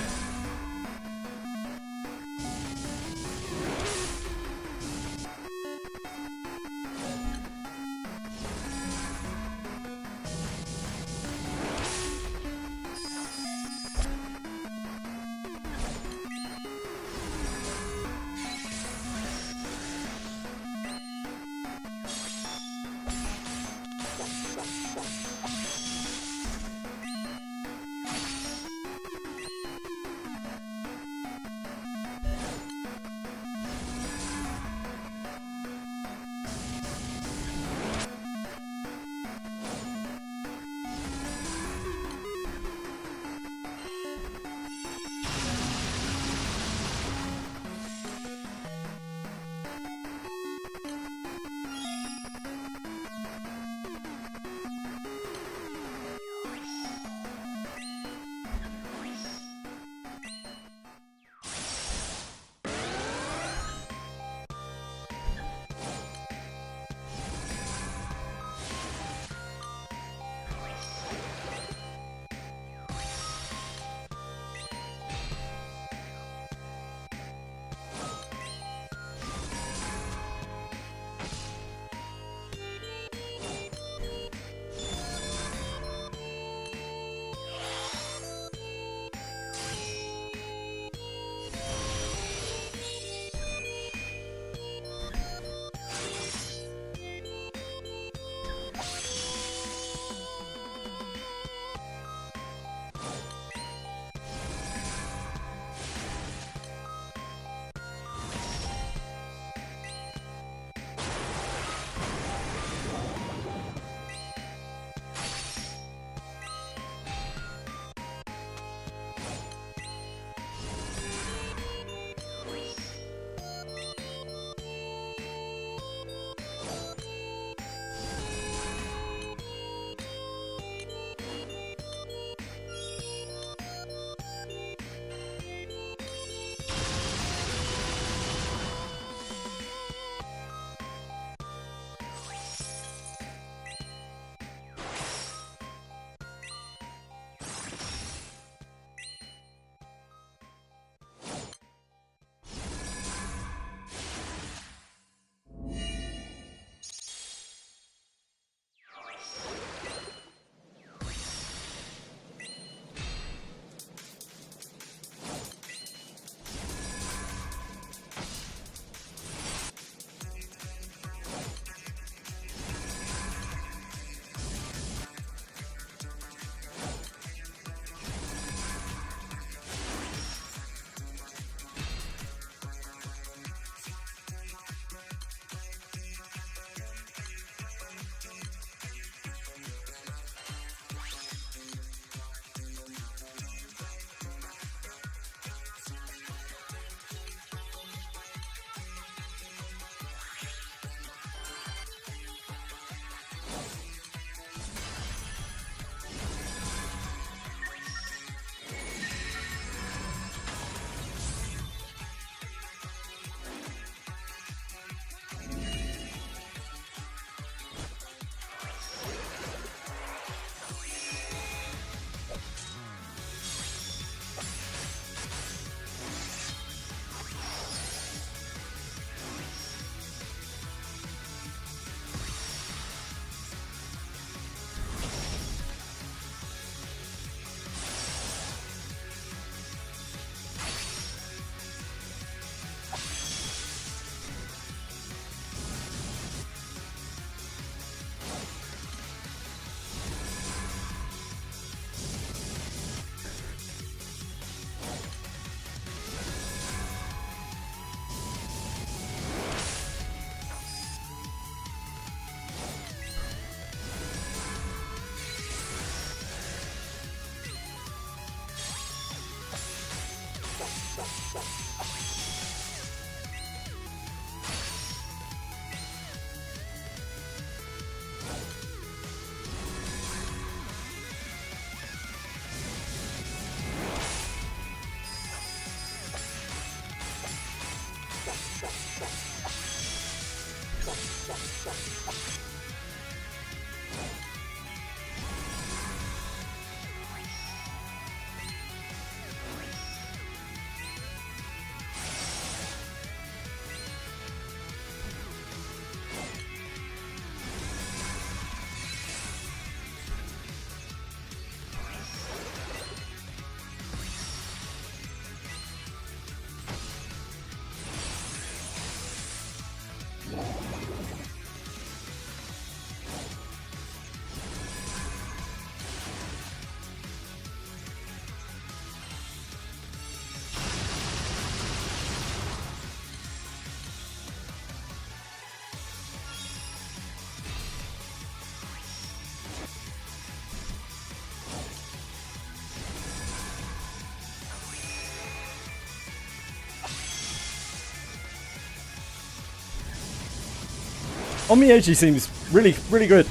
Onmyoji seems really, really good.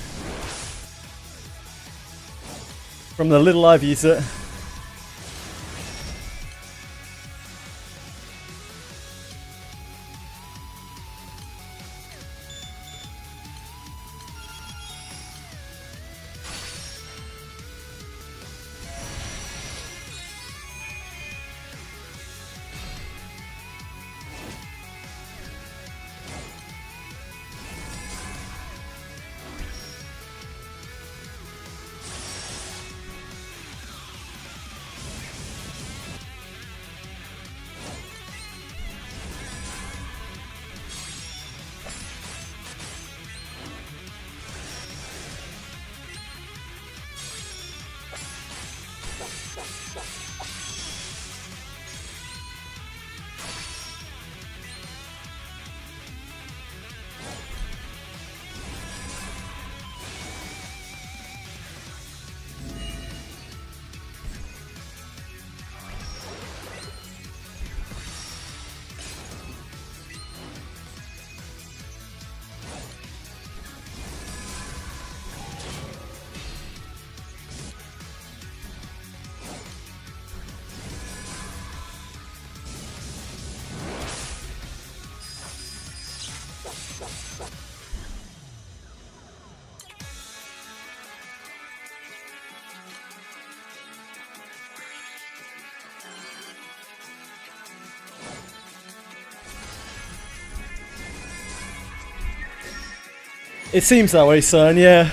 From the little I've used it. It seems that way, son, yeah.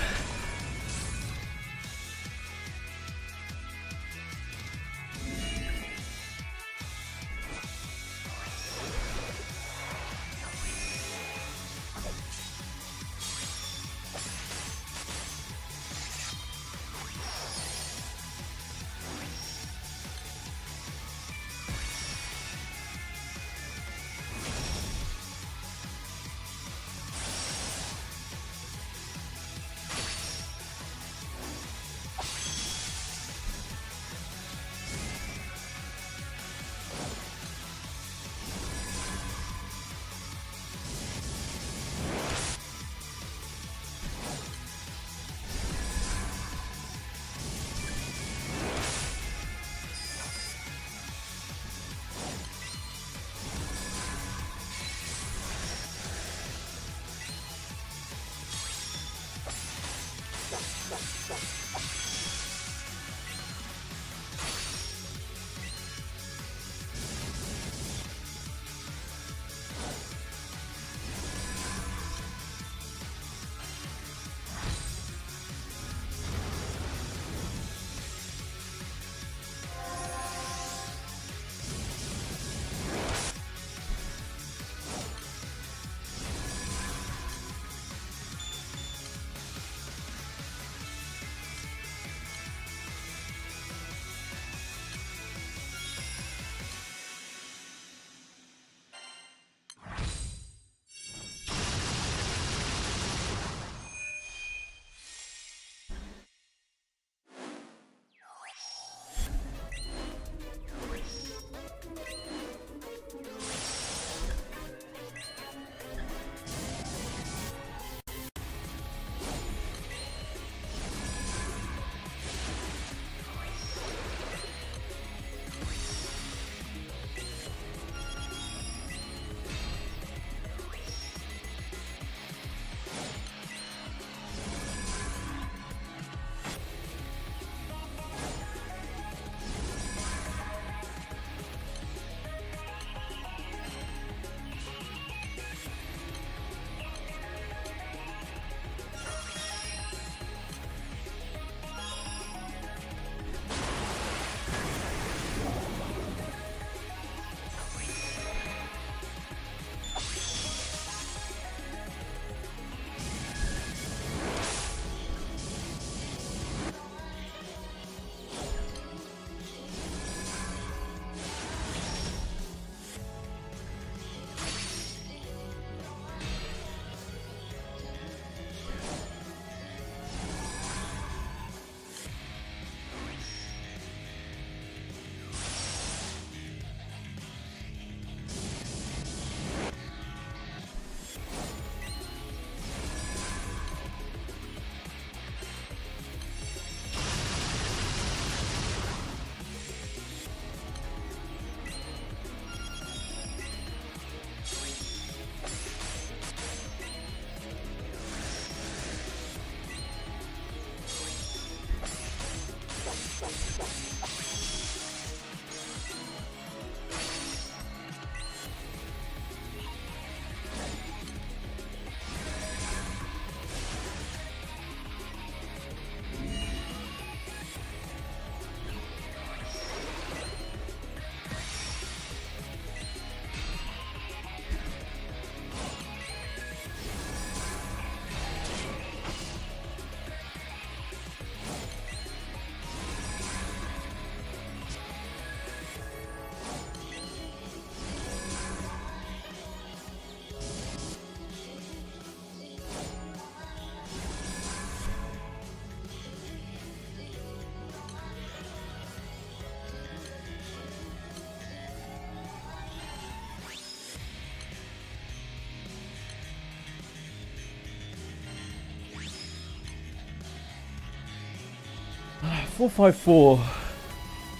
454.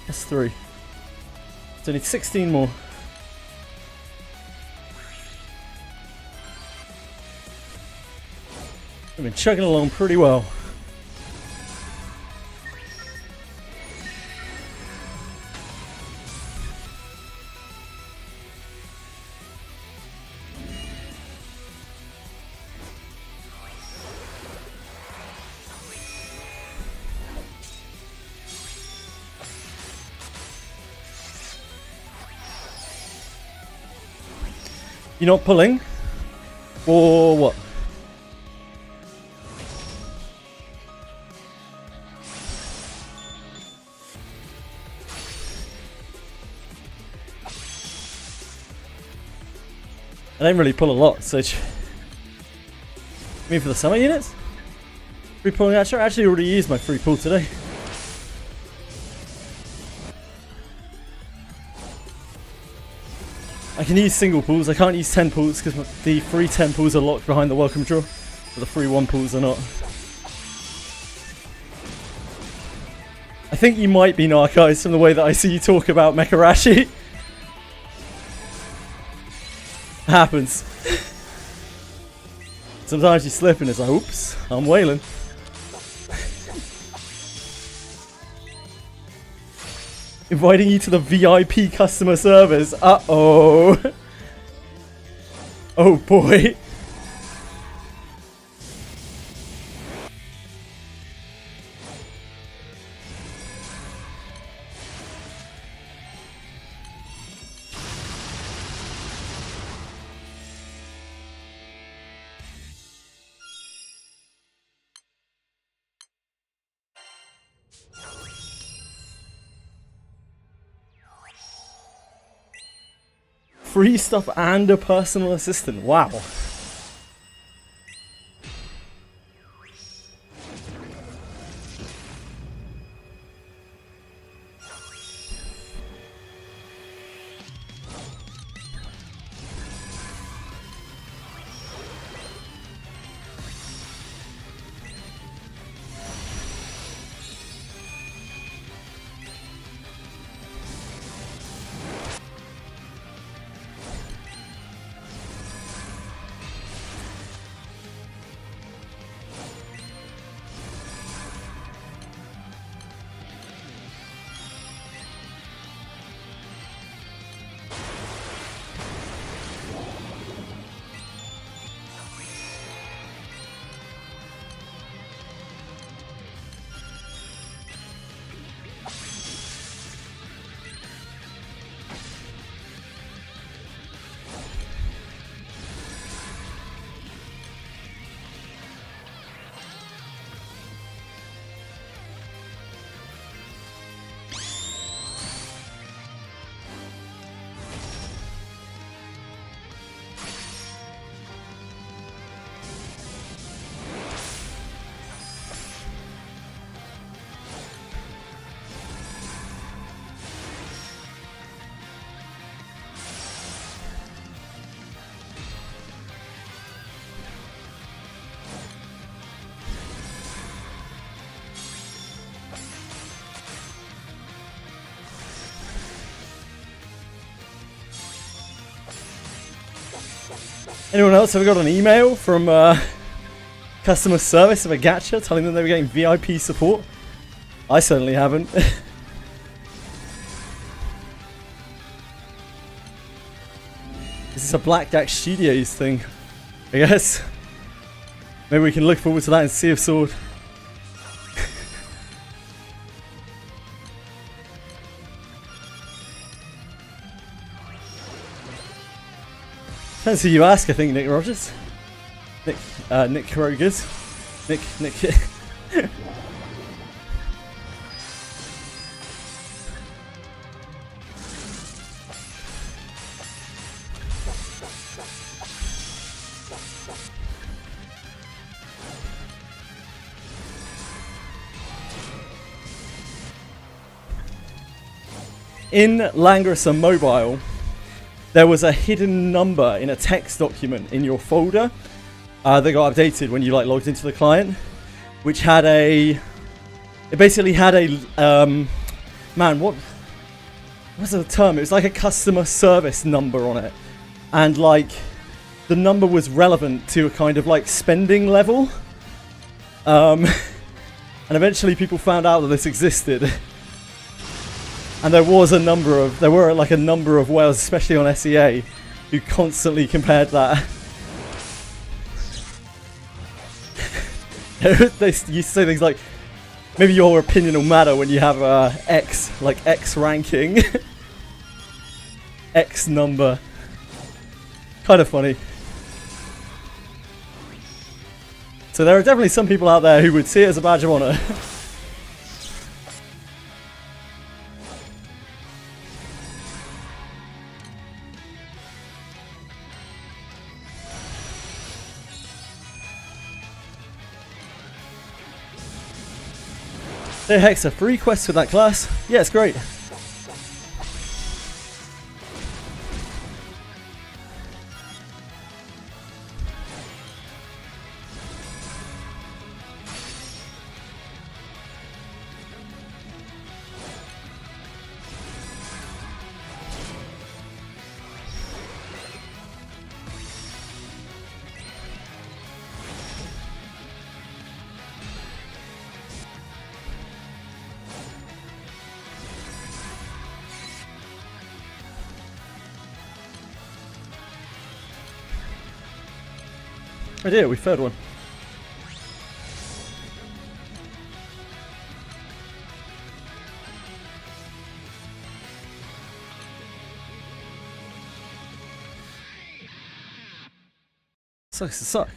That's 3. So I need 16 more. I've been chugging along pretty well. You're not pulling? Or what? I don't really pull a lot, so... You mean for the summer units? Free pulling action? I actually already used my free pull today. I can use single pulls, I can't use 10 pulls because the free 10 pulls are locked behind the welcome draw, but the free 1 pulls are not. I think you might be Narcos from the way that I see you talk about Mekarashi. Happens. Sometimes you slip and it's like, oops, I'm wailing. Inviting you to the VIP customer service. Uh-oh. Oh boy. Free stuff and a personal assistant. Wow. Anyone else ever got an email from customer service of a gacha telling them they were getting VIP support? I certainly haven't. This is a Blackjack Studios thing, I guess. Maybe we can look forward to that in Sea of Sword. Depends who you ask, I think, Nick Rogers. Nick Rogers. Nick. In Langrasa Mobile, there was a hidden number in a text document in your folder that got updated when you logged into the client, which had a It basically had a man, what was the term? It was like a customer service number on it, and like the number was relevant to a kind of like spending level. And eventually people found out that this existed. And there were like a number of whales, especially on SEA, who constantly compared that. They used to say things like, maybe your opinion will matter when you have X, like X ranking. X number. Kind of funny. So there are definitely some people out there who would see it as a badge of honor. Hey Hexa, free quests with that class? Yeah, it's great. Oh dear, we failed one. Sucks to suck.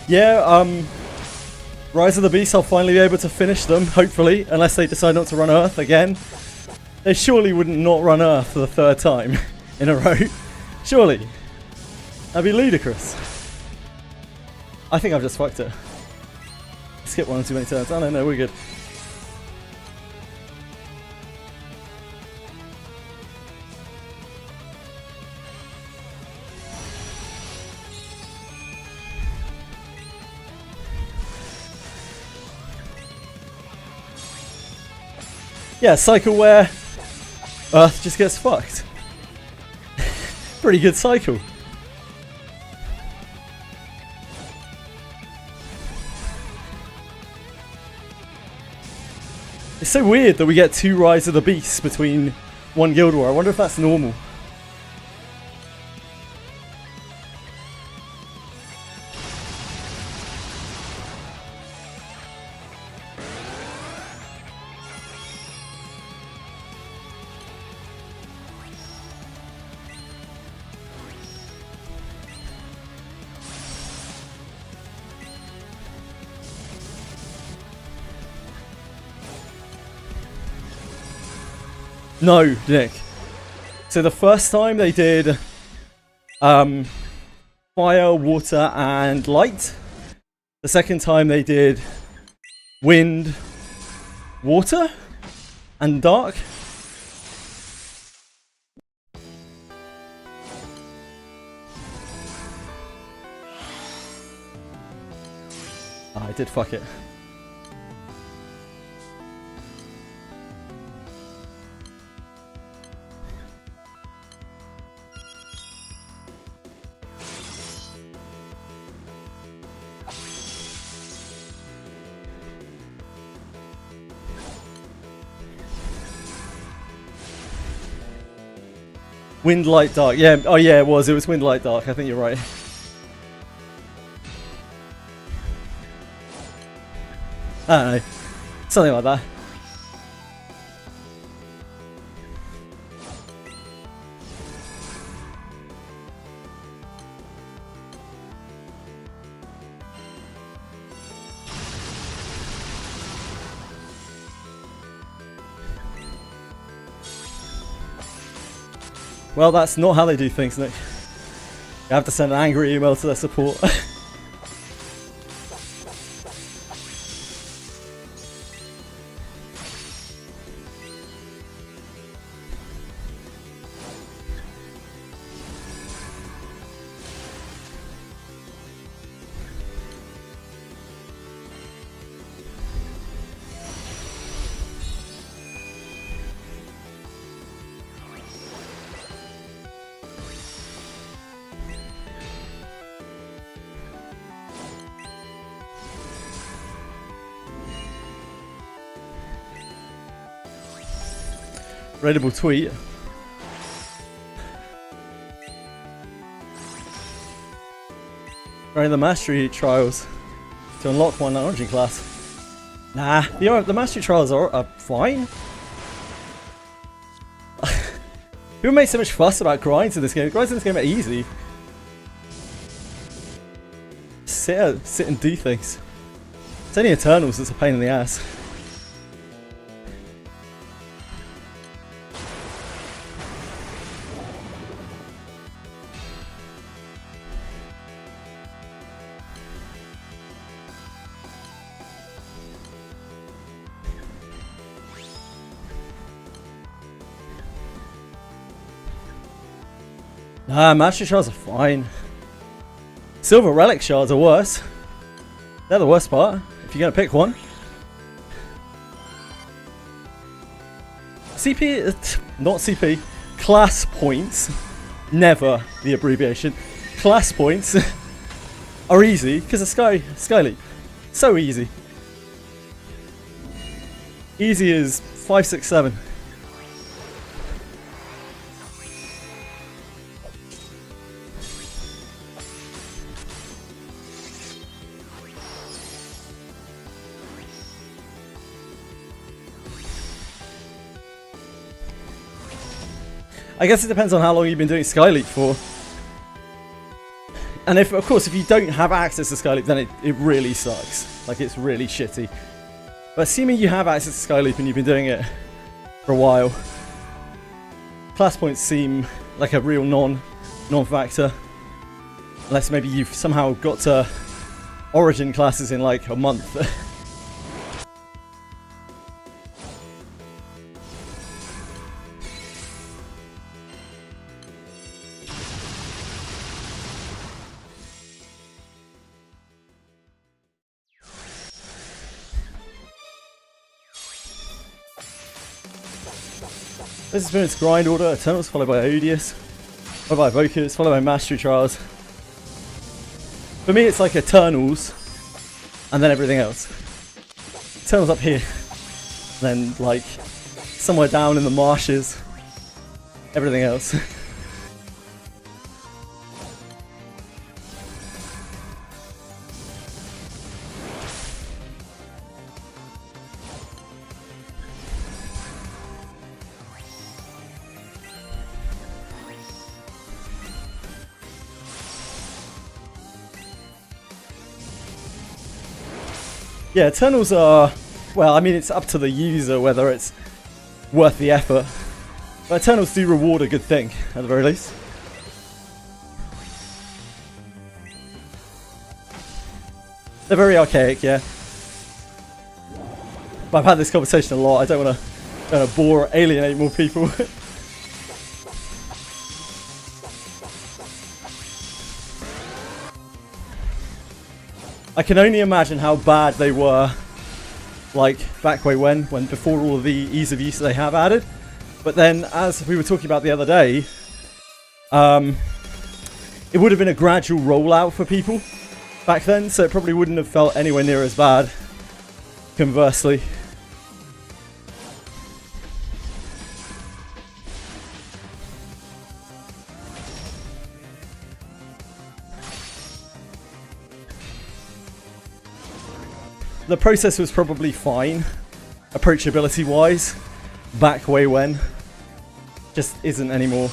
Yeah, Rise of the Beast, I'll finally be able to finish them, hopefully, unless they decide not to run Earth again. They surely wouldn't not run Earth for the third time in a row. Surely. That'd be ludicrous. I think I've just fucked it. Skip one too many turns. Oh no, we're good. Yeah, cycle where Earth just gets fucked. Pretty good cycle. It's so weird that we get 2 Rise of the Beasts between one Guild War. I wonder if that's normal. No, Nick. So the first time they did fire, water, and light. The second time they did wind, water, and dark. Oh, I did fuck it. Wind, light, dark. Yeah. Oh yeah, it was. It was wind, light, dark. I think you're right. I don't know. Something like that. Well, that's not how they do things, Nick. You have to send an angry email to their support. Readable tweet. Running the mastery trials to unlock one origin class. Nah, the mastery trials are fine. People make so much fuss about grinds in this game. Grinds in this game are easy. Sit and do things. It's only Eternals that's a pain in the ass. Nah, mastery shards are fine. Silver relic shards are worse. They're the worst part, if you're gonna pick one. CP, not CP, class points, never the abbreviation. Class points are easy because of Skyleap. So easy. Easy as 5, 6, 7. I guess it depends on how long you've been doing Skyleap for. And if, of course, if you don't have access to Skyleap, then it really sucks. Like, it's really shitty. But assuming you have access to Skyleap and you've been doing it for a while, class points seem like a real non-factor. Unless maybe you've somehow got to Origin classes in like a month. This has been its grind order: Eternals followed by Odious, followed by Evokers, followed by Mastery Trials. For me it's like Eternals, and then everything else. Eternals up here, then like somewhere down in the marshes, everything else. Yeah, Eternals are, well, I mean, it's up to the user whether it's worth the effort. But Eternals do reward a good thing, at the very least. They're very archaic, yeah. But I've had this conversation a lot. I don't want to bore or alienate more people. I can only imagine how bad they were, like, back way when before all of the ease of use they have added. But then, as we were talking about the other day, it would have been a gradual rollout for people back then, so it probably wouldn't have felt anywhere near as bad, conversely. the process was probably fine, approachability wise, back way when. Just isn't anymore.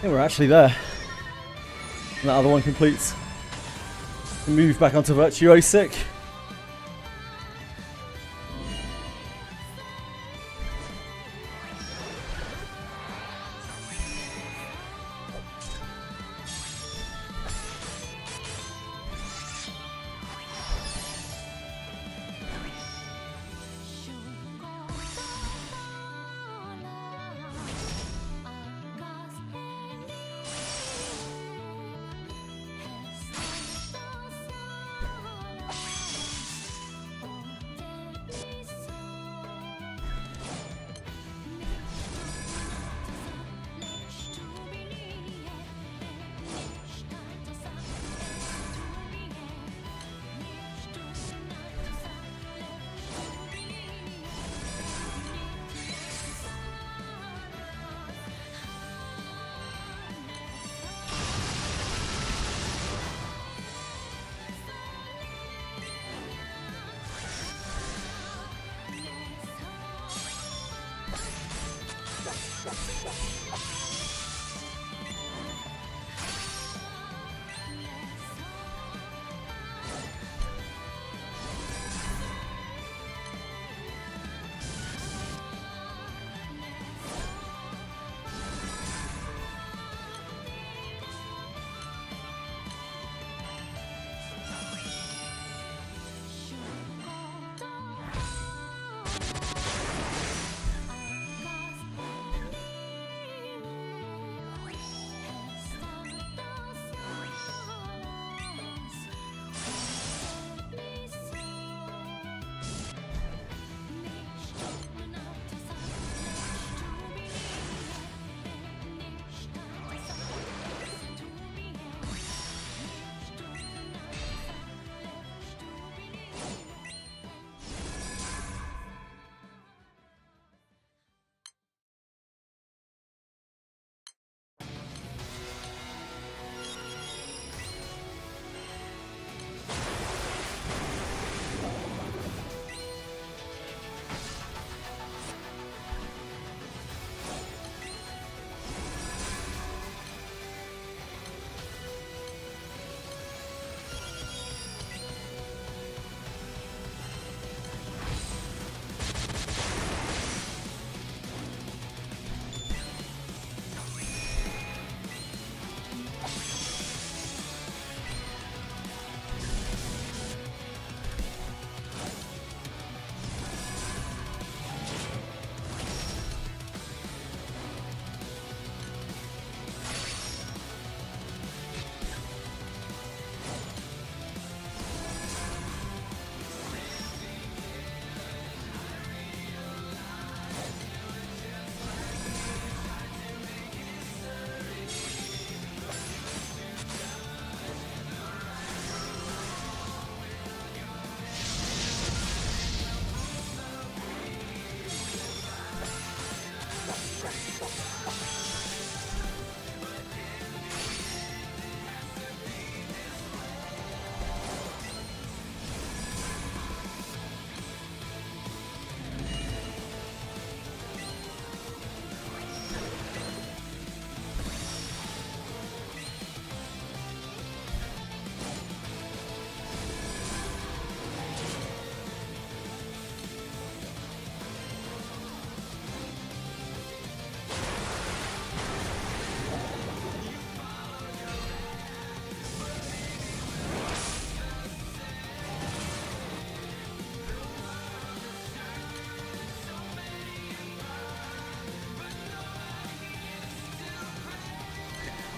I think we're actually there. And that other one completes. Move back onto Virtuosic.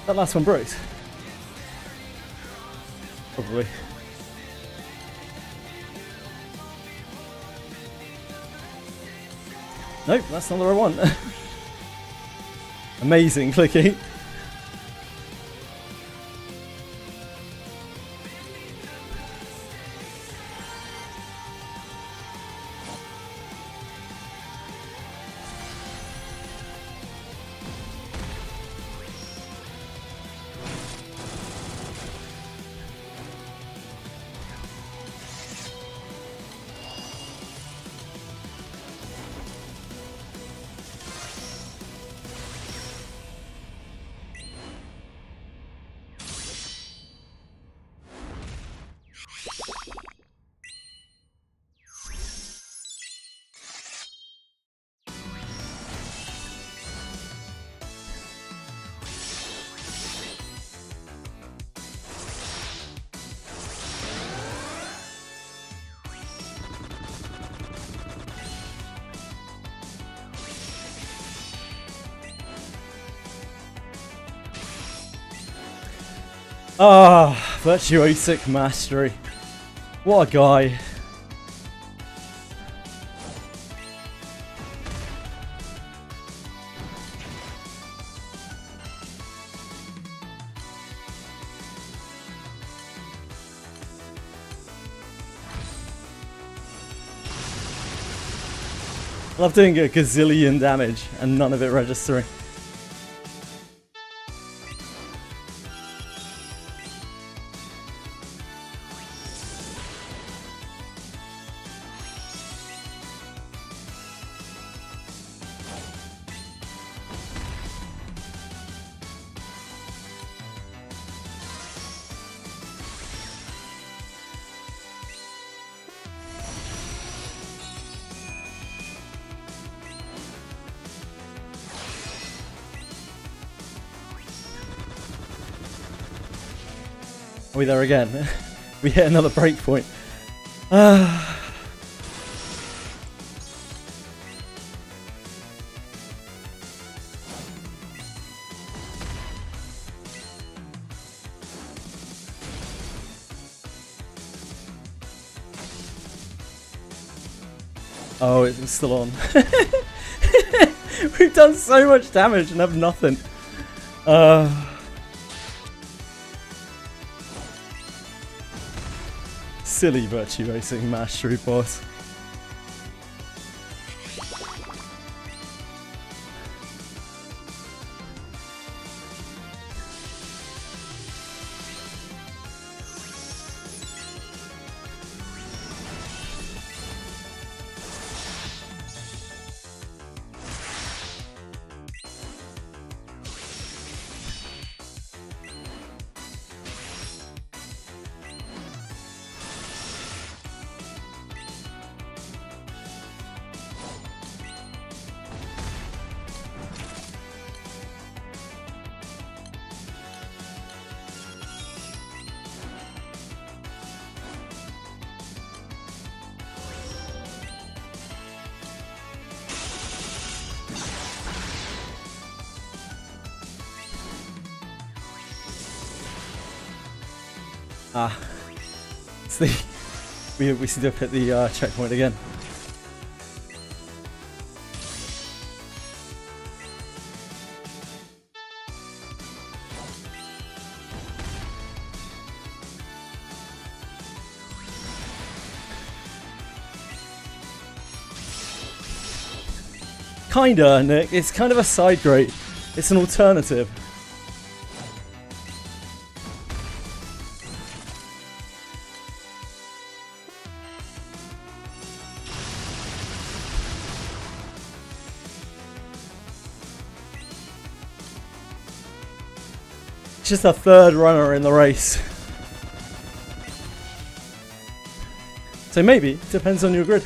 That last one broke. Probably. Nope, that's not what I want. Amazing clicking. Ah, virtuosic mastery. What a guy. Love doing a gazillion damage and none of it registering. Are we there again? We hit another breakpoint. Oh, it's still on. We've done so much damage and have nothing. Silly virtuosic mastery boss. See, we seem to have hit the checkpoint again. Kinda, Nick. It's kind of a side grade. It's an alternative. It's just a third runner in the race. So maybe, depends on your grid.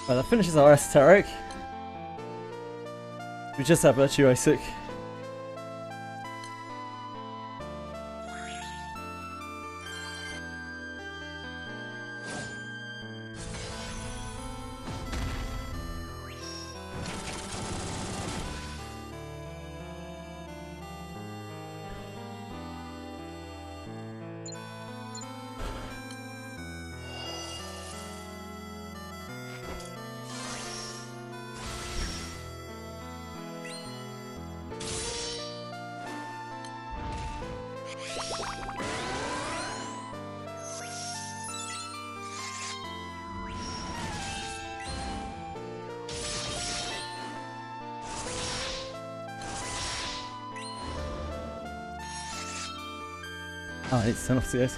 Right, that finishes our esoteric. We just have virtuosic. Oh, I need to turn off CS.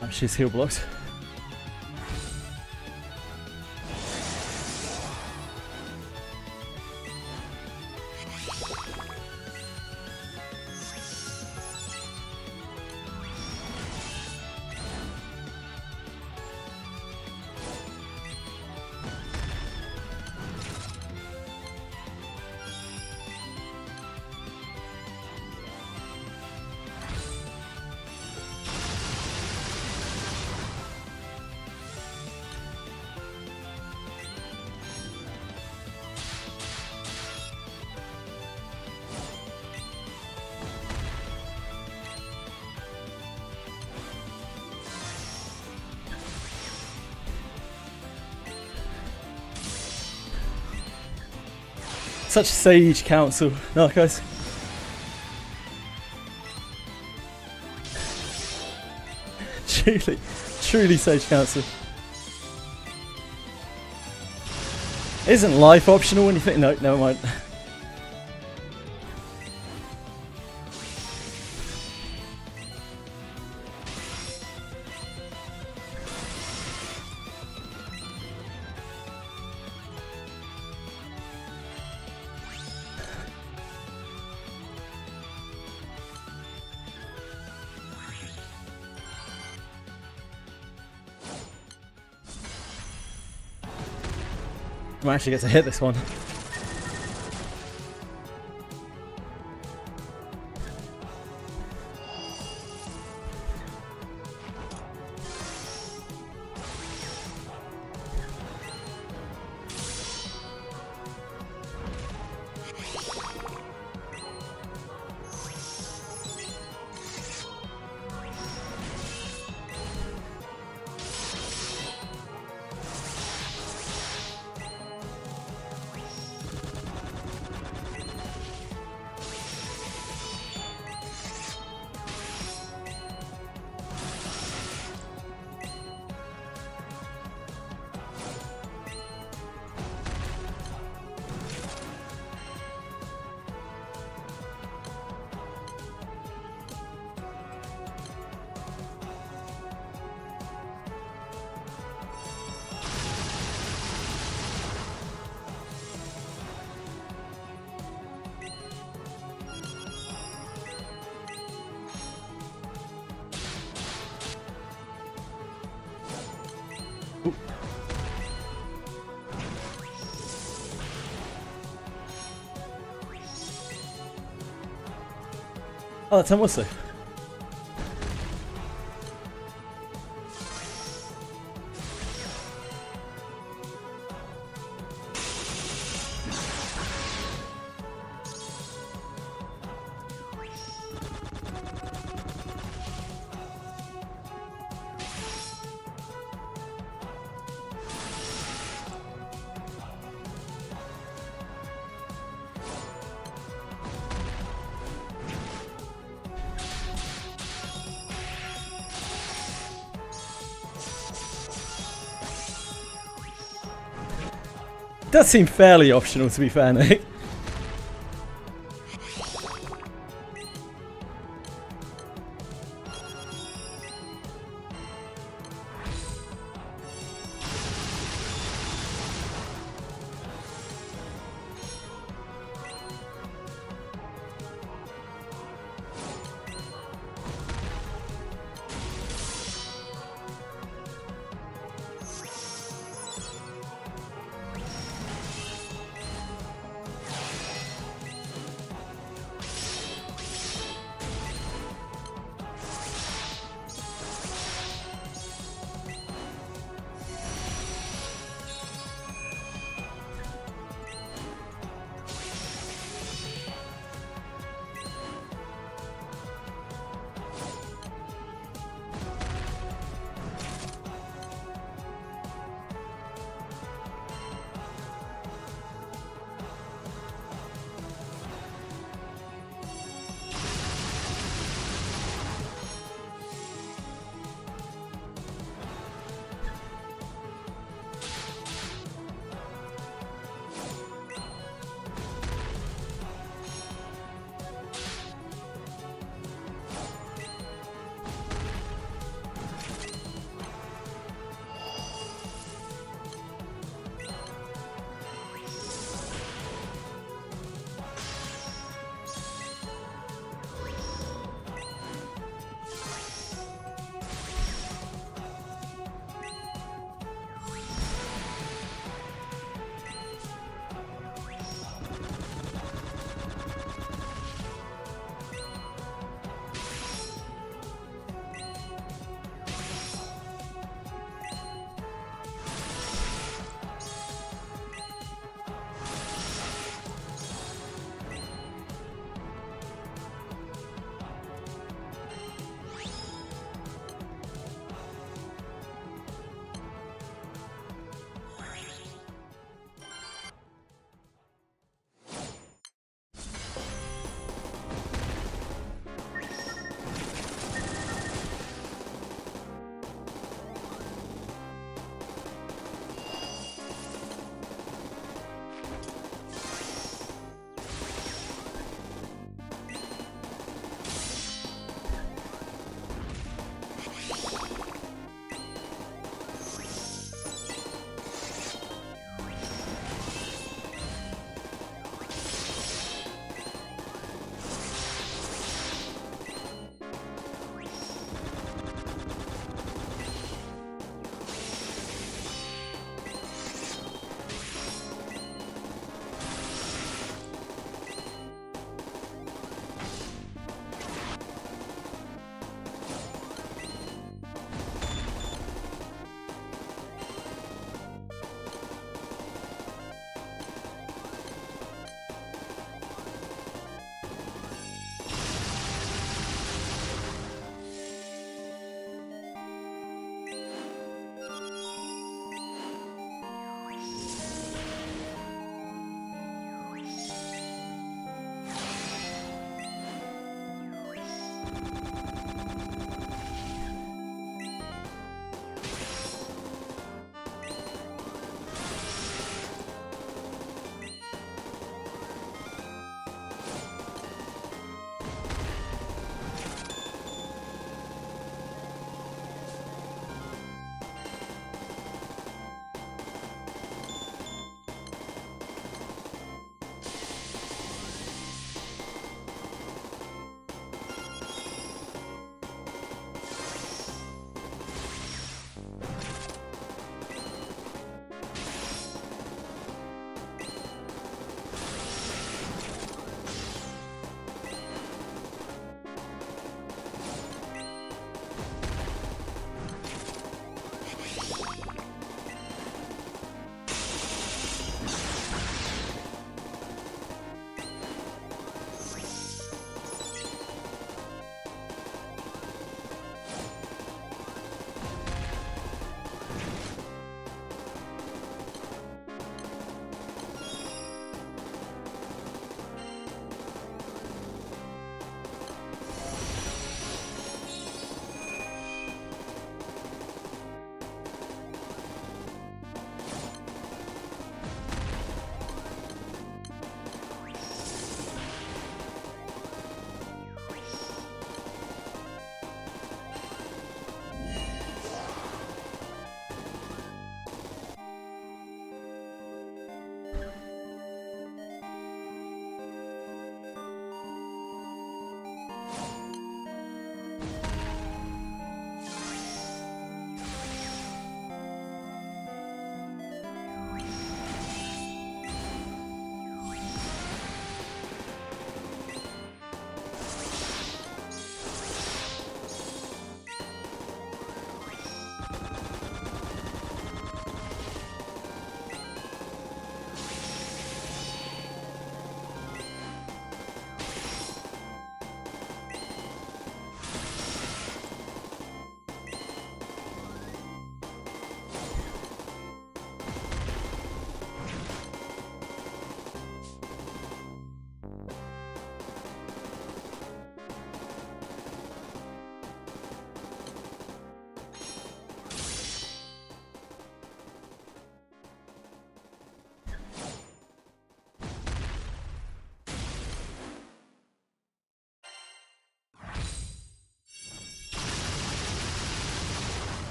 Oh, she's heal blocked. Such sage counsel, Narcos. Truly sage counsel. Isn't life optional when you think? No, never mind. I might actually get to hit this one. Oh, that's almost. Does seem fairly optional, to be fair, Nick.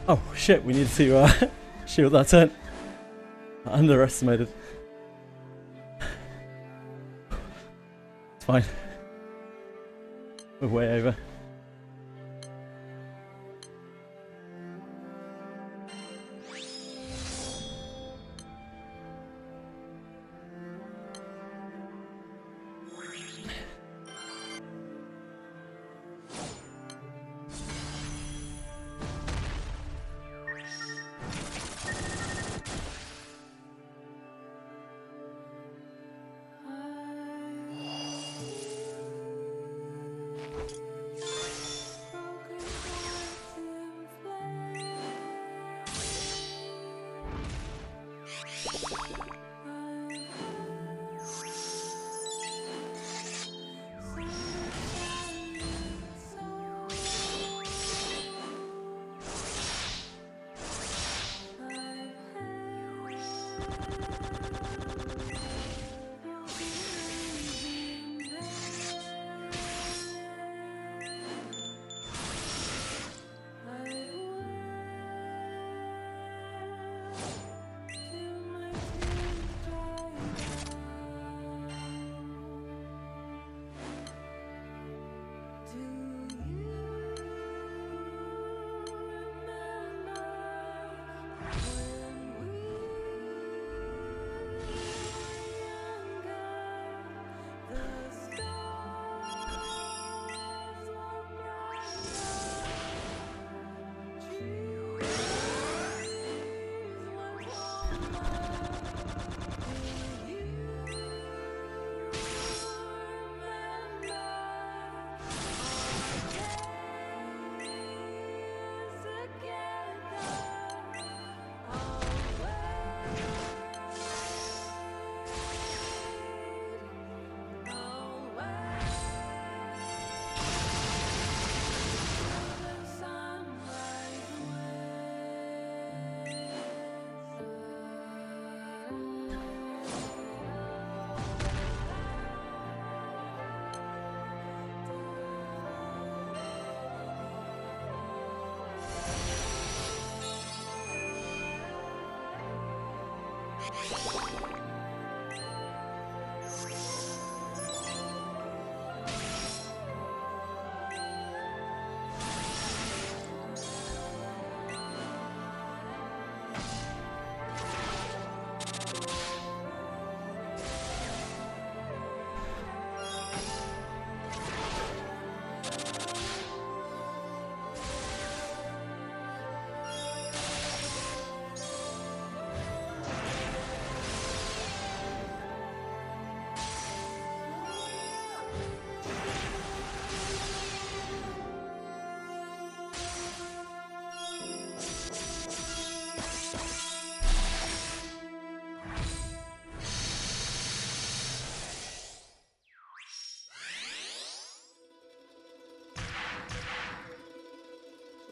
Oh shit, we need to shield that turn. I underestimated. It's fine. We're way over.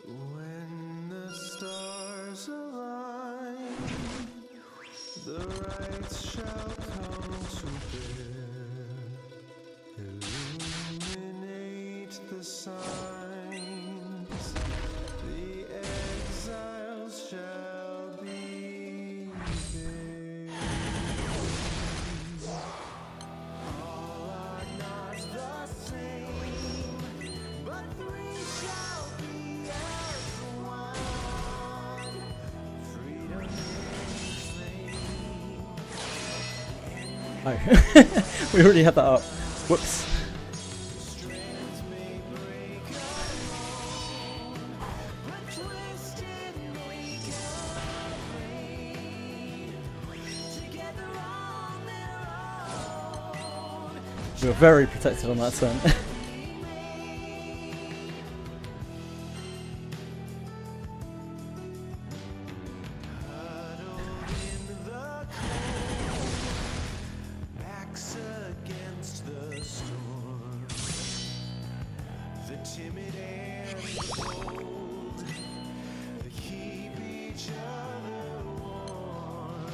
When the stars align, the right shall come to bear. Illuminate the signs, the exiles shall be there. All are not the same, but three shall be as one. Freedom is slain. Oh, we already had that up. Whoops. Strength may break alone, but twisted make afraid. Together on their own. We were very protected on that turn. Huddled in the cold, backs against the storm. timid and bold. They keep each other warm,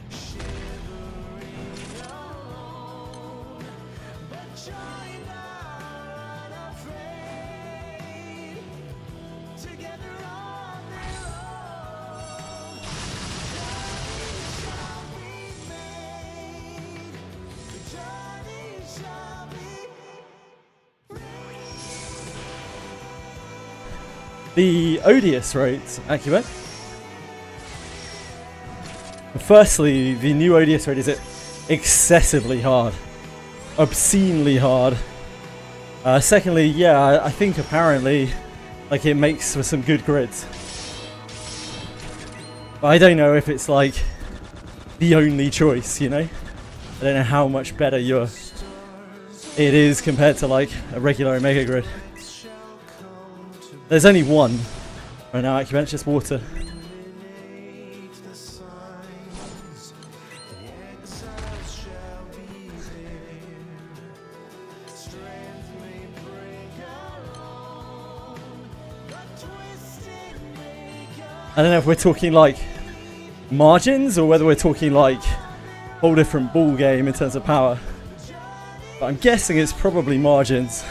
shivering alone, but joined are unafraid, together on their own. Journey shall be made, the journey shall be The Odious rates, Accurate. Firstly, the new Odious rate is excessively hard. Obscenely hard. Secondly, yeah, I think apparently like it makes for some good grids. But I don't know if it's like the only choice, you know? I don't know how much better it is compared to like a regular Omega grid. There's only one right now, actually, it's just water. illuminate the signs. The exiles shall be there. Strength may break alone, but twisted make I don't know if we're talking like margins or whether we're talking like a whole different ball game in terms of power. But I'm guessing it's probably margins.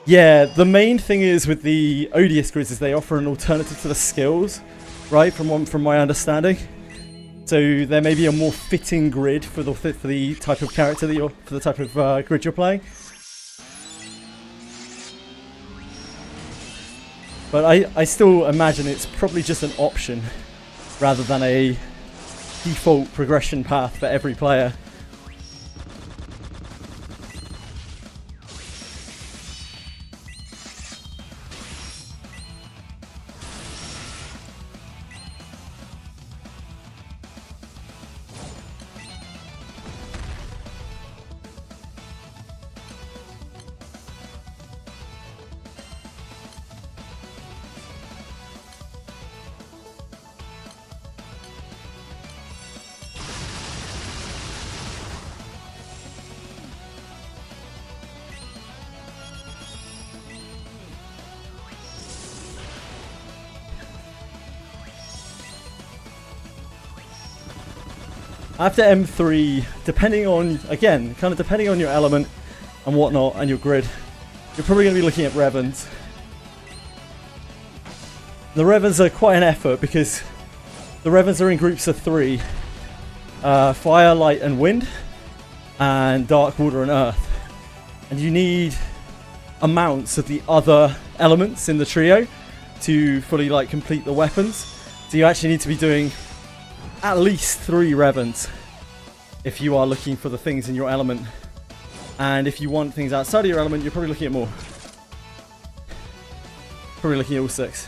Yeah, the main thing is with the Odious grids is they offer an alternative to the skills, right? From my understanding, so there may be a more fitting grid for the type of character that for the type of grid you're playing. But I still imagine it's probably just an option rather than a default progression path for every player. After M3, depending on your element and whatnot and your grid, you're probably going to be looking at Revens. The Revens are quite an effort because the Revens are in groups of 3. Fire, Light and Wind, and Dark, Water and Earth. And you need amounts of the other elements in the trio to fully like complete the weapons. So you actually need to be doing at least 3 Revens if you are looking for the things in your element. And if you want things outside of your element, you're probably looking at more. Probably looking at all 6.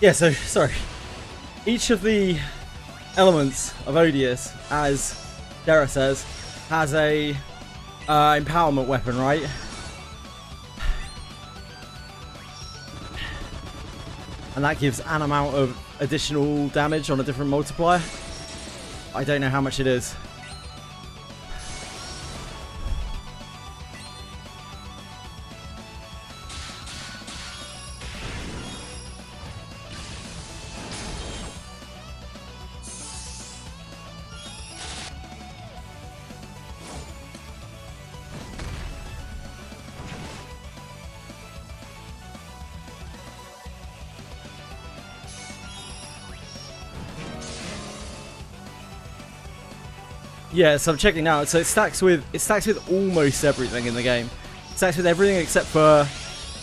Yeah, so, sorry. Each of the elements of Odious, as Dara says, has a empowerment weapon, right? and that gives an amount of additional damage on a different multiplier. I don't know how much it is. Yeah, so I'm checking now. So it stacks with almost everything in the game. It stacks with everything except for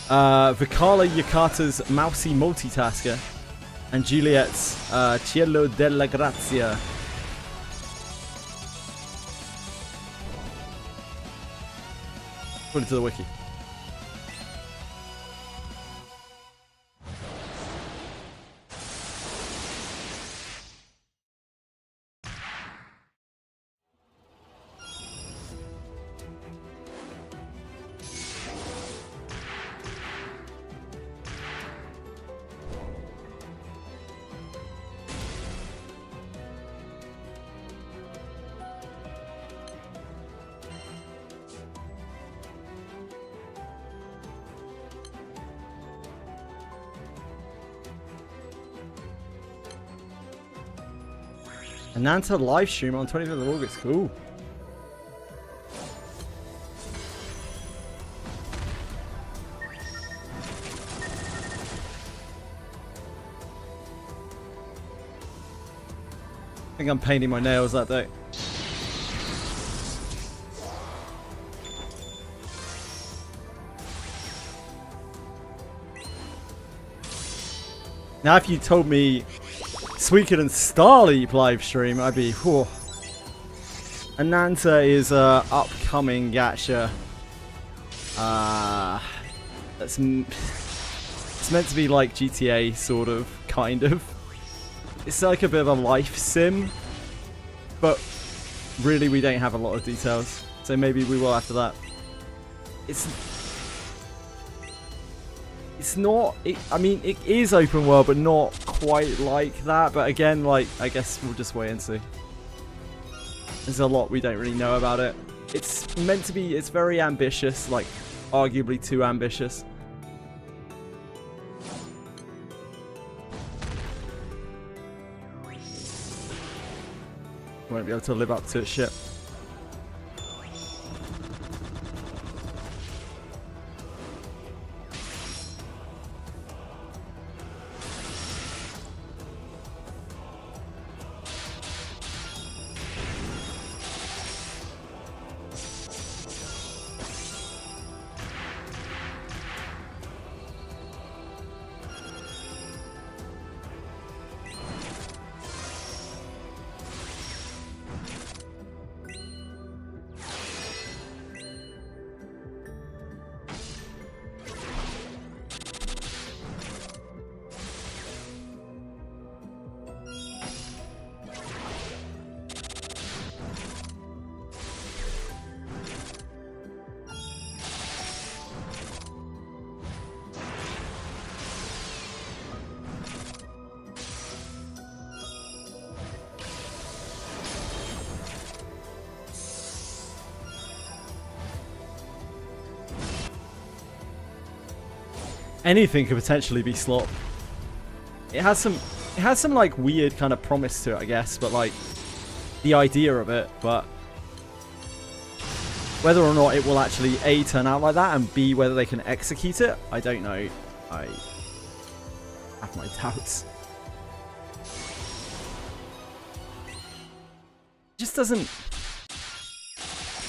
Vicala Yukata's Mousy Multitasker and Juliet's Cielo della Grazia. Put it to the wiki. Ananta live stream on 25th of August. Cool. I think I'm painting my nails that day. Now, if you told me Suicune and Starleap live stream, I'd be, whew. Ananta is a upcoming gacha. It's meant to be like GTA, sort of, kind of. It's like a bit of a life sim, but really we don't have a lot of details, so maybe we will after that. It's not, I mean, it is open world, but not quite like that. But again, like, I guess we'll just wait and see. There's a lot we don't really know about it. It's meant to be, it's very ambitious, like, arguably too ambitious. Won't be able to live up to it, shit. Anything could potentially be slop. It has some like weird kind of promise to it, I guess, but like the idea of it, but whether or not it will actually A, turn out like that, and B, whether they can execute it, I don't know. I have my doubts. It just doesn't,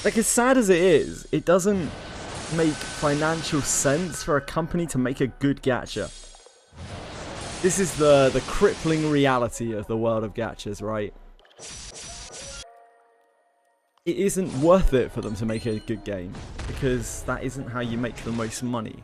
like, as sad as it is, it doesn't make financial sense for a company to make a good gacha. This is the crippling reality of the world of gachas, right? It isn't worth it for them to make a good game, because that isn't how you make the most money.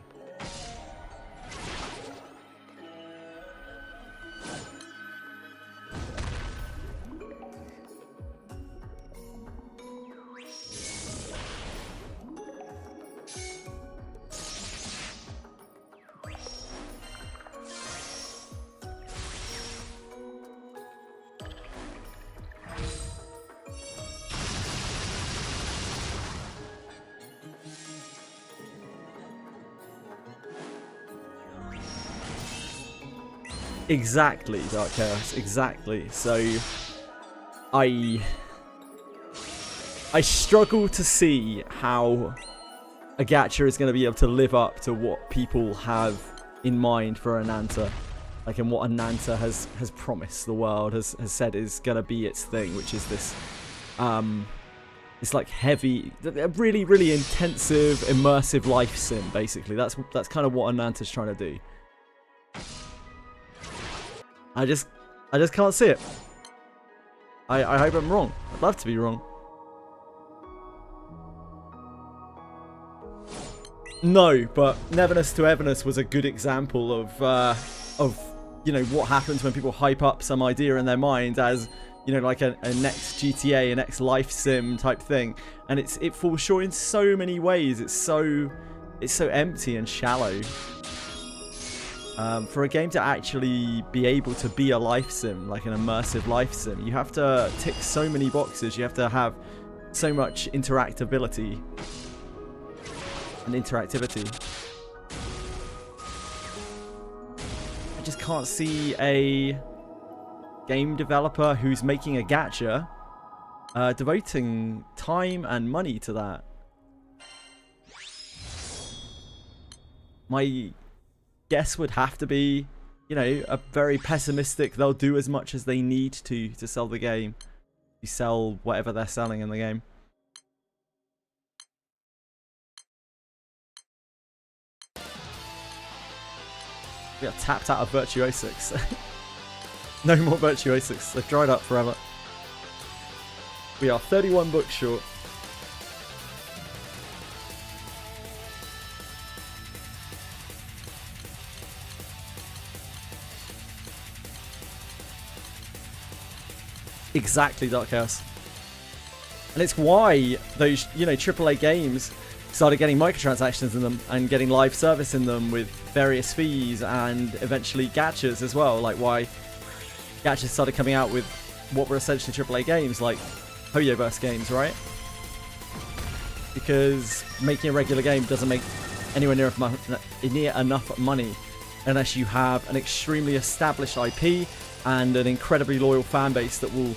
Exactly, Dark Chaos. Exactly. So, I struggle to see how a gacha is going to be able to live up to what people have in mind for Ananta. Like, and what Ananta has promised the world, has said is going to be its thing, which is this, it's like heavy, really, really intensive, immersive life sim, basically. That's kind of what Ananta's trying to do. I just can't see it. I hope I'm wrong. I'd love to be wrong. No, but Neverness to Everness was a good example of you know what happens when people hype up some idea in their mind as, you know, like a next GTA, a next life sim type thing, and it falls short in so many ways. It's so empty and shallow. For a game to actually be able to be a life sim, like an immersive life sim, you have to tick so many boxes. You have to have so much interactability and interactivity. I just can't see a game developer who's making a gacha devoting time and money to that. My guess would have to be, you know, a very pessimistic, they'll do as much as they need to sell the game, to sell whatever they're selling in the game. We got tapped out of Virtuosics. No more Virtuosics, they've dried up forever. We are 31 books short. Exactly, Dark Chaos. And it's why those, you know, AAA games started getting microtransactions in them and getting live service in them with various fees and eventually gachas as well. Like why gachas started coming out with what were essentially AAA games like Hoyoverse games, right? Because making a regular game doesn't make anywhere near enough money unless you have an extremely established IP and an incredibly loyal fan base that will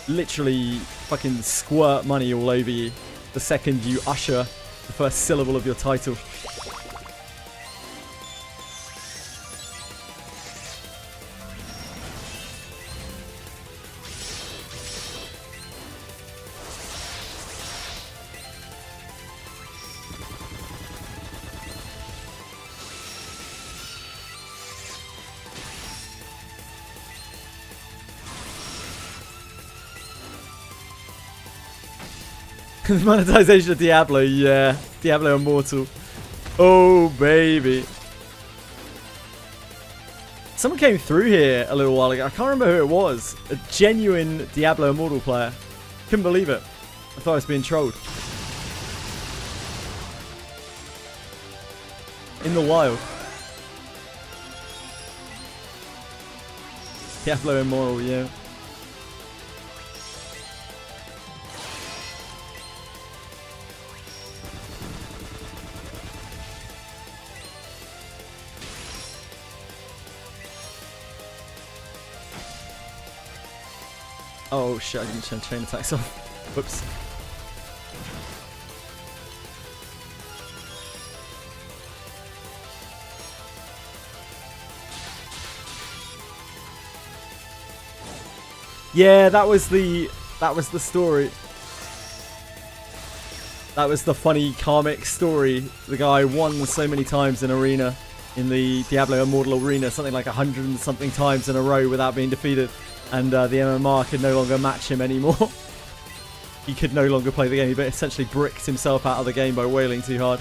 literally fucking squirt money all over you the second you usher the first syllable of your title. Monetization of Diablo, yeah. Diablo Immortal. Oh, baby. Someone came through here a little while ago. I can't remember who it was. A genuine Diablo Immortal player. Couldn't believe it. I thought I was being trolled. In the wild. Diablo Immortal, yeah. Oh shit, I didn't turn chain attacks off. Whoops. Yeah, that was the story. That was the funny karmic story. The guy won so many times in arena, in the Diablo Immortal arena, something like 100 and something times in a row without being defeated. And the MMR could no longer match him anymore. He could no longer play the game. He essentially bricked himself out of the game by wailing too hard.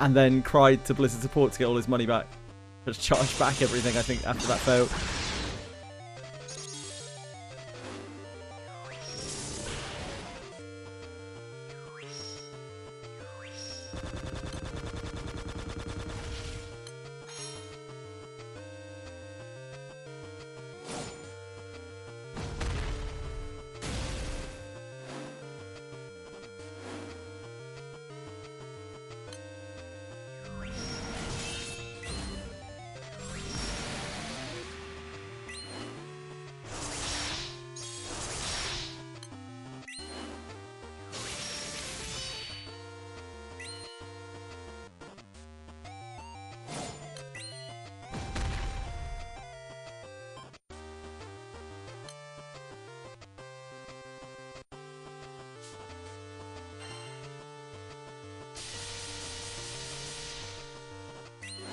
And then cried to Blizzard support to get all his money back. Just charged back everything, I think, after that failed.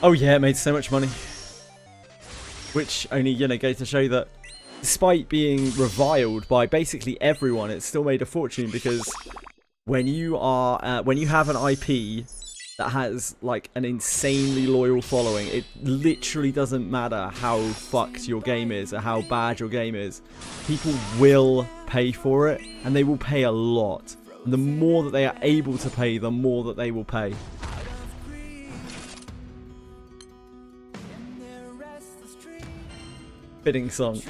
Oh yeah, it made so much money. Which only, you know, goes to show that despite being reviled by basically everyone, it still made a fortune, because when you have an IP that has like an insanely loyal following, it literally doesn't matter how fucked your game is or how bad your game is. People will pay for it, and they will pay a lot. And the more that they are able to pay, the more that they will pay. Fitting song.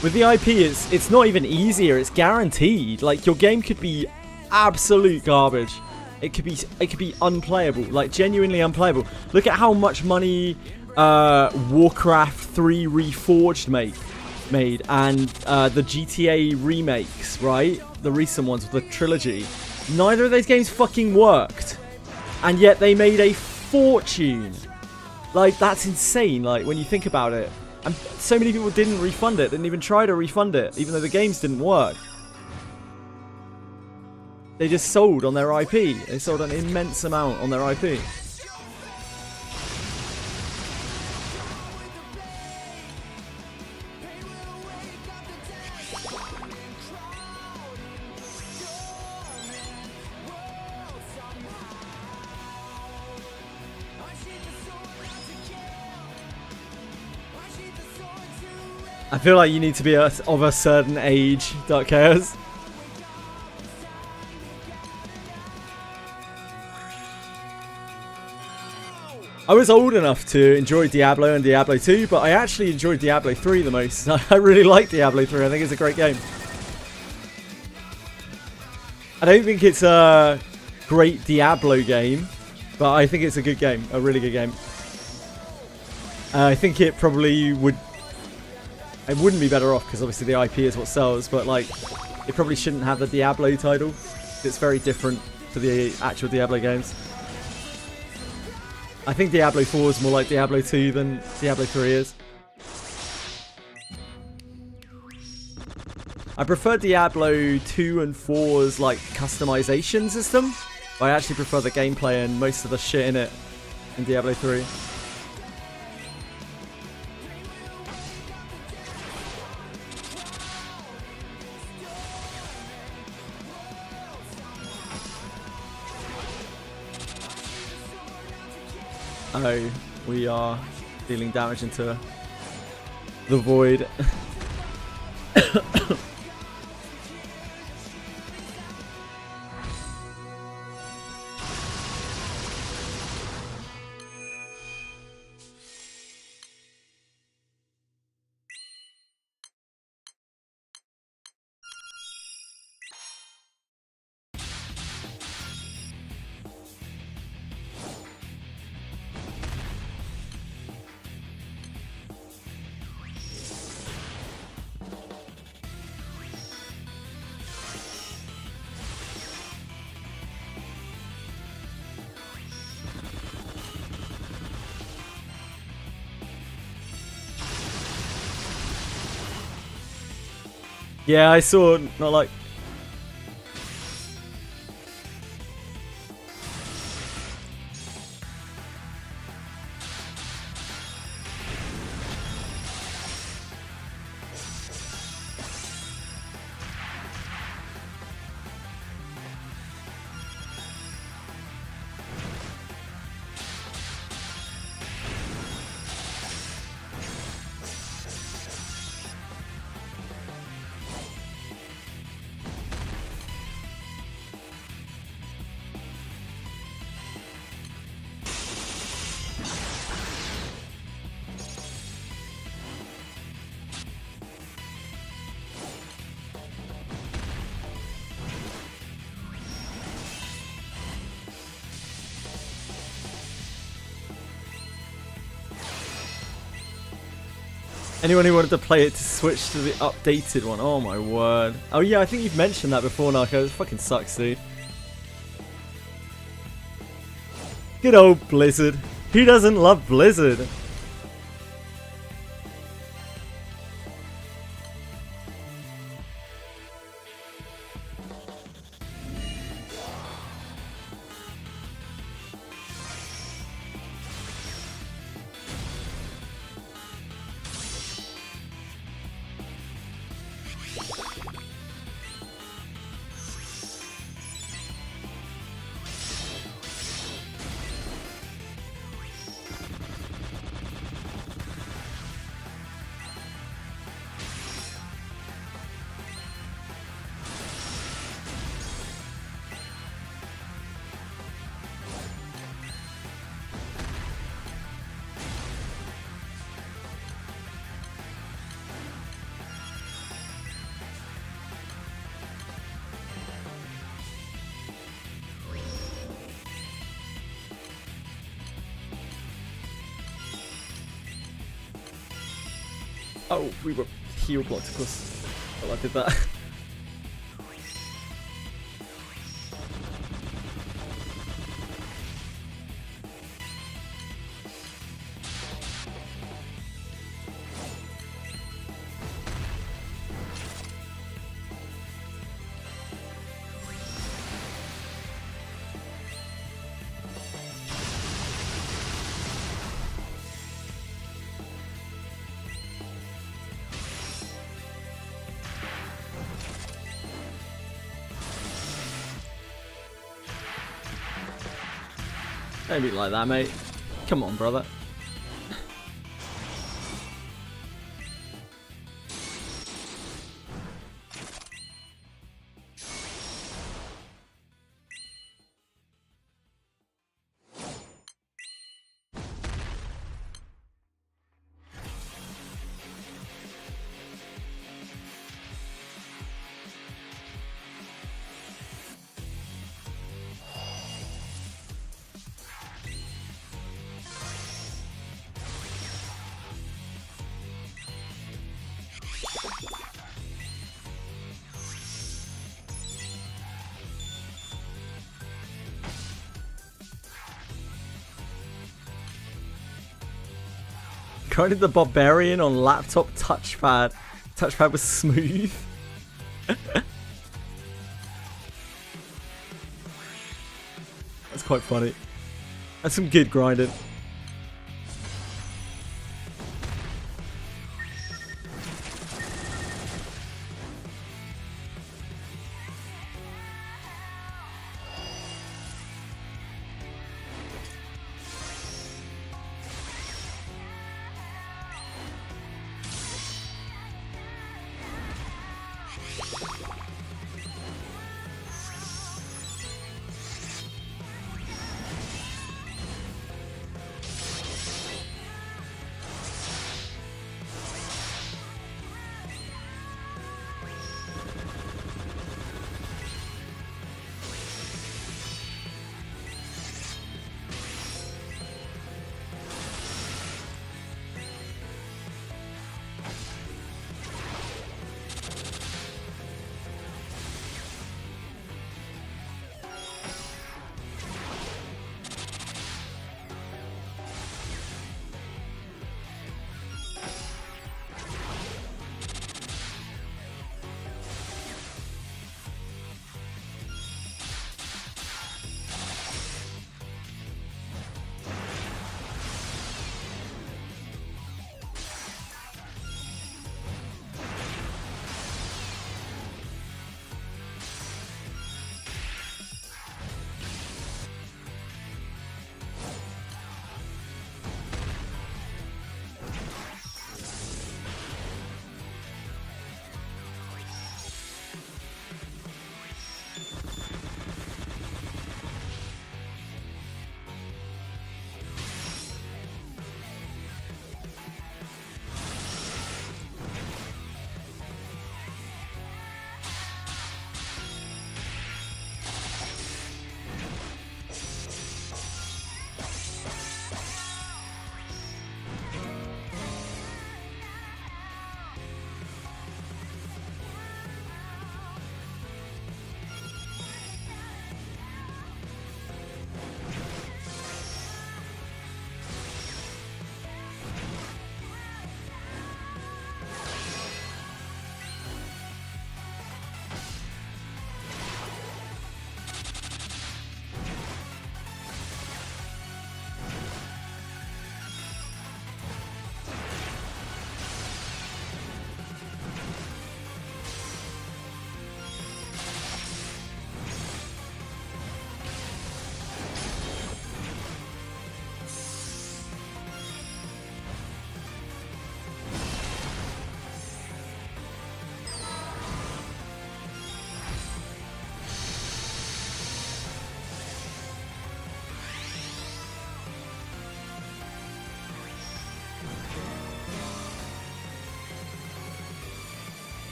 With the IP, it's not even easier, it's guaranteed. Like, your game could be absolute garbage. It could be unplayable, like genuinely unplayable. Look at how much money Warcraft 3 Reforged made, and the GTA remakes, right? The recent ones with the trilogy. Neither of those games fucking worked, and yet they made a fortune. Like, that's insane, like, when you think about it. And so many people didn't refund it, didn't even try to refund it, even though the games didn't work. They just sold on their IP. They sold an immense amount on their IP. I feel like you need to be of a certain age, Dark Chaos. I was old enough to enjoy Diablo and Diablo 2, but I actually enjoyed Diablo 3 the most. I really like Diablo 3. I think it's a great game. I don't think it's a great Diablo game, but I think it's a good game. A really good game. I think it probably would... It wouldn't be better off, because obviously the IP is what sells, but like, it probably shouldn't have the Diablo title. It's very different to the actual Diablo games. I think Diablo 4 is more like Diablo 2 than Diablo 3 is. I prefer Diablo 2 and 4's like customization system. I actually prefer the gameplay and most of the shit in it in Diablo 3. Oh, we are dealing damage into the void. Yeah, I saw, not like... Anyone who wanted to play it to switch to the updated one. Oh my word. Oh yeah, I think you've mentioned that before, Narco. It fucking sucks, dude. Good old Blizzard. Who doesn't love Blizzard? Oh, we were heal blocked, of course. Well, I did that. Don't be like that, mate. Come on, brother. Grinded the Barbarian on laptop touchpad. Touchpad was smooth. That's quite funny. That's some good grinding.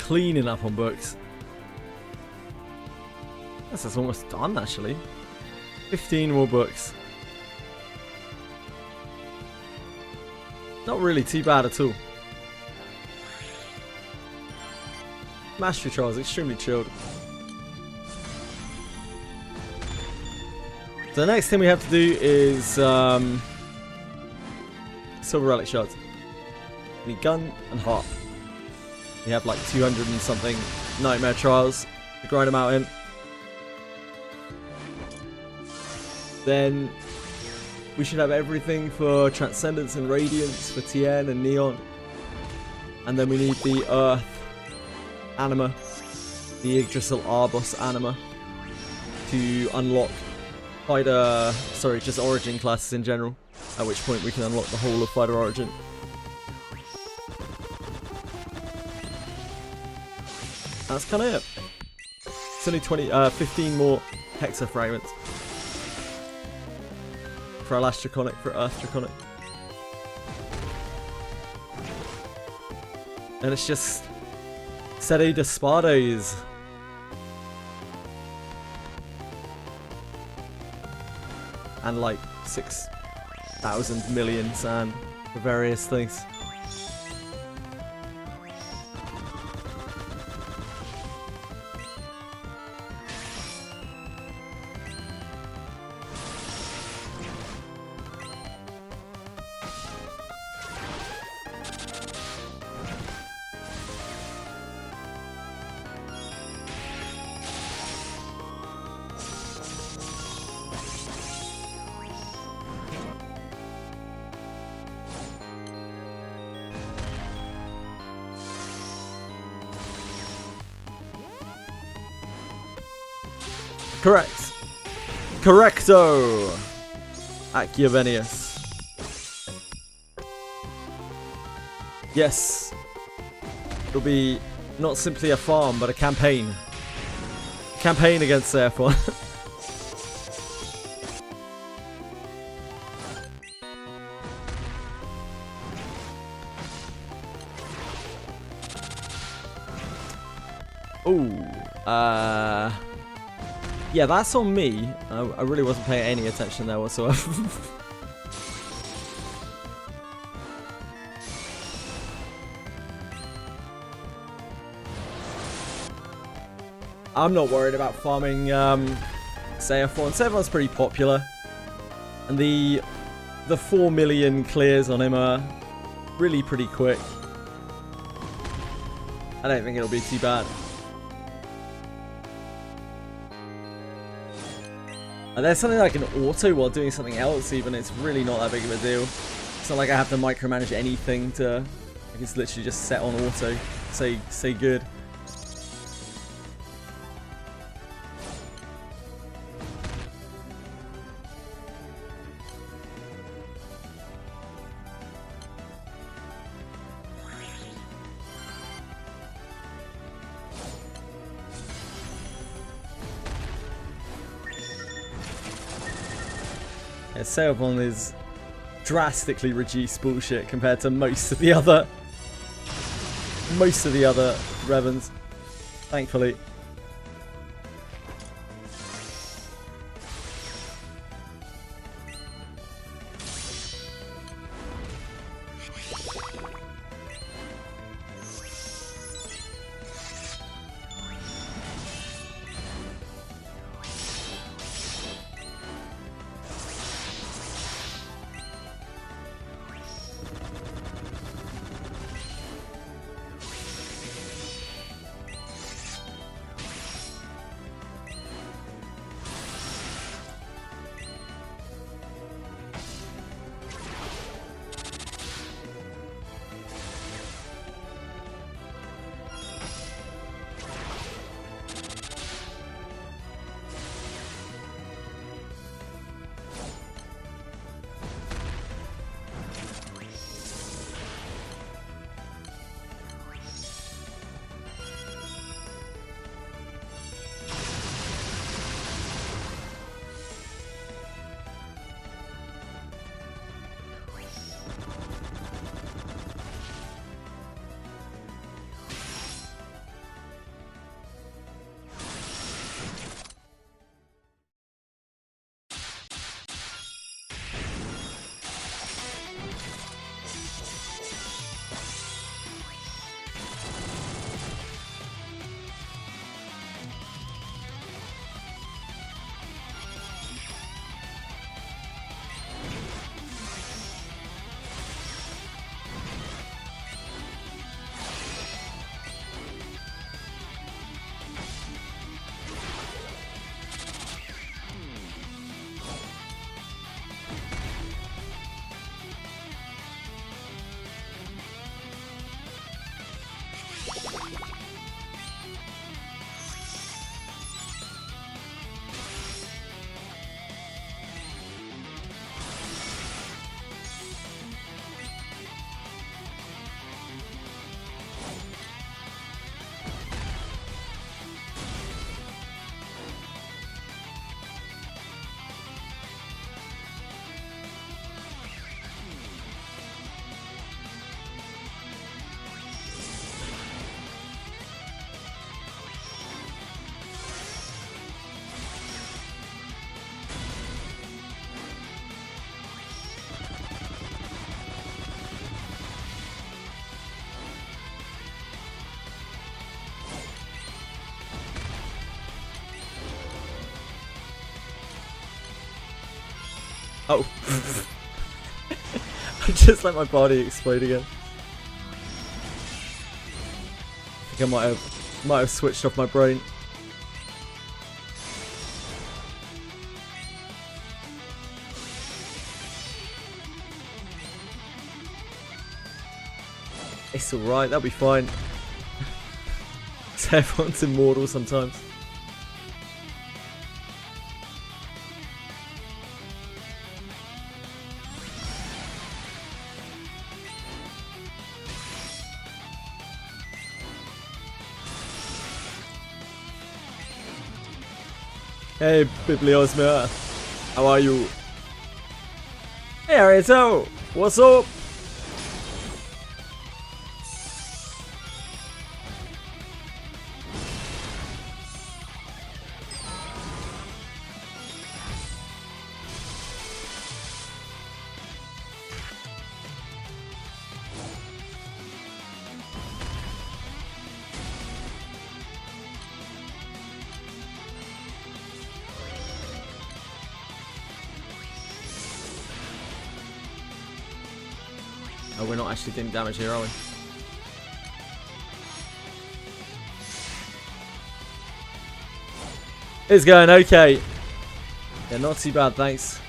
cleaning up on books. Guess that's almost done, actually. 15 more books. Not really too bad at all. Mastery Trials, extremely chilled. So the next thing we have to do is Silver Relic Shards. We need gun and harp. We have like 200 and something Nightmare Trials to grind them out in. Then we should have everything for Transcendence and Radiance for Tien and Neon. And then we need the Earth Anima, the Yggdrasil Arbos Anima, to unlock just Origin classes in general. At which point we can unlock the whole of Fighter Origin. That's kind of it. It's only 15 more Hexa fragments. For our last Draconic, for Earth Draconic. And it's just Sede Despados. And like 6,000 million sand for various things. Correct. Correcto. Acuvenius. Yes. It'll be not simply a farm, but a campaign. Campaign against Airphone. Ooh. Yeah, that's on me. I really wasn't paying any attention there whatsoever. I'm not worried about farming Seiphon. Seiphon's pretty popular. And the 4 million clears on him are really pretty quick. I don't think it'll be too bad. And there's something I can auto while doing something else even, it's really not that big of a deal. It's not like I have to micromanage anything to, I can literally just set on auto, say good. Yeah, Seiphon is drastically reduced bullshit compared to most of the other Revens, thankfully. Oh. I just let my body explode again. I think I might have switched off my brain. It's alright, that'll be fine. So everyone's immortal sometimes. Hey, Bibliosmere. How are you? Hey, Arito. What's up? Oh, we're not actually doing damage here, are we? It's going okay. Yeah, not too bad, thanks.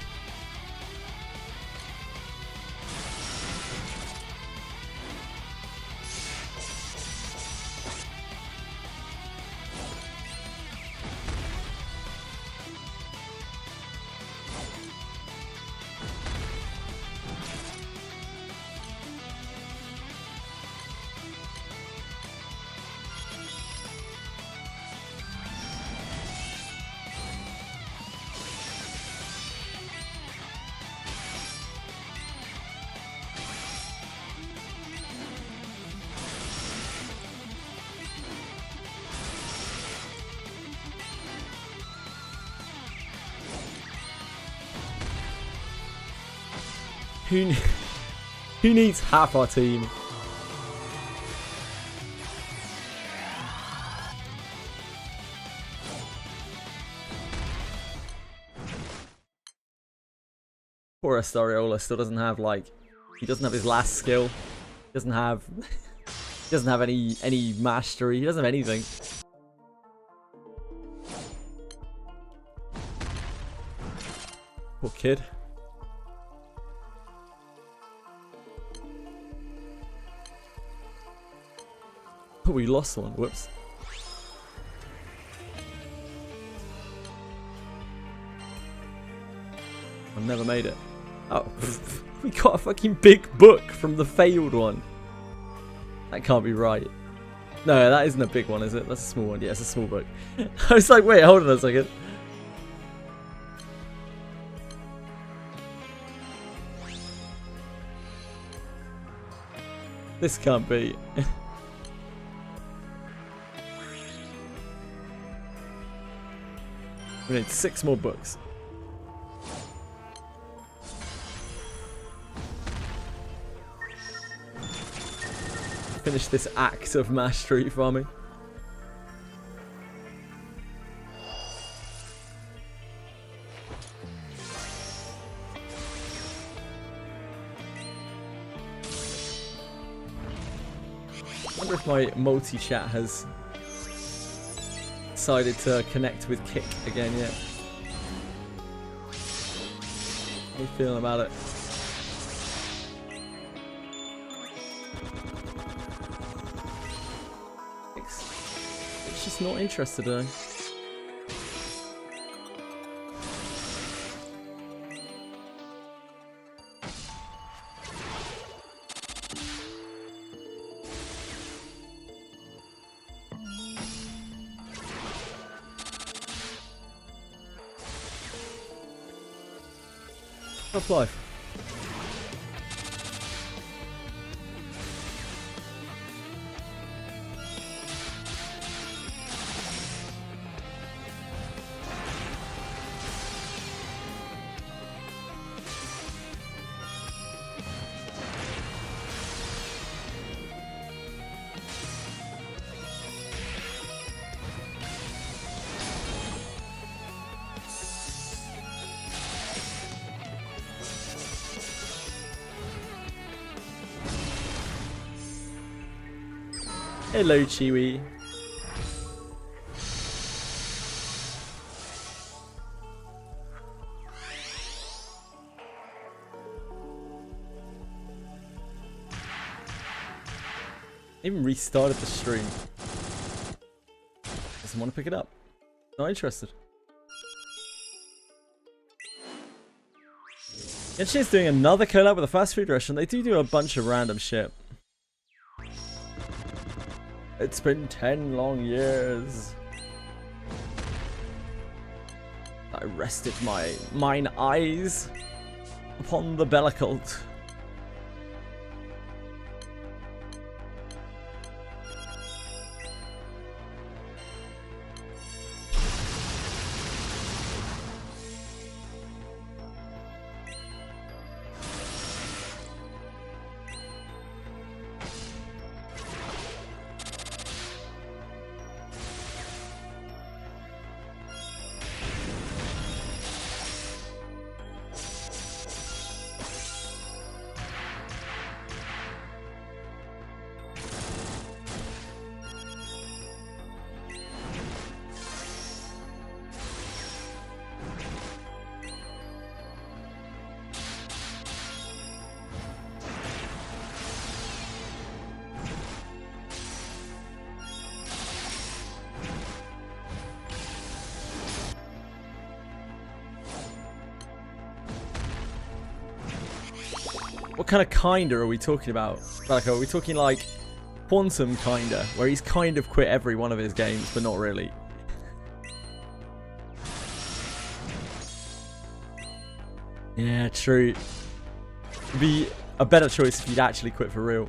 Who needs half our team? Poor Astariola still doesn't have, like, he doesn't have his last skill. He doesn't have any mastery. He doesn't have anything. Poor kid. Oh, we lost one. Whoops. I never made it. Oh, we got a fucking big book from the failed one. That can't be right. No, that isn't a big one, is it? That's a small one. Yeah, it's a small book. I was like, wait, hold on a second. This can't be. We need 6 more books. Finish this act of mastery farming. I wonder if my multi-chat has decided to connect with Kick again yet. How are you feeling about it? It's just not interested in it. Tough life. Hello, Chewie. Even restarted the stream. Doesn't want to pick it up. Not interested. Genshin's doing another collab with a fast food restaurant. They do a bunch of random shit. It's been 10 long years. I rested mine eyes upon the Bellicult. What kind of kinda are we talking about? Like, are we talking like Quantum kinda, where he's kind of quit every one of his games, but not really? Yeah, true. It'd be a better choice if you'd actually quit for real.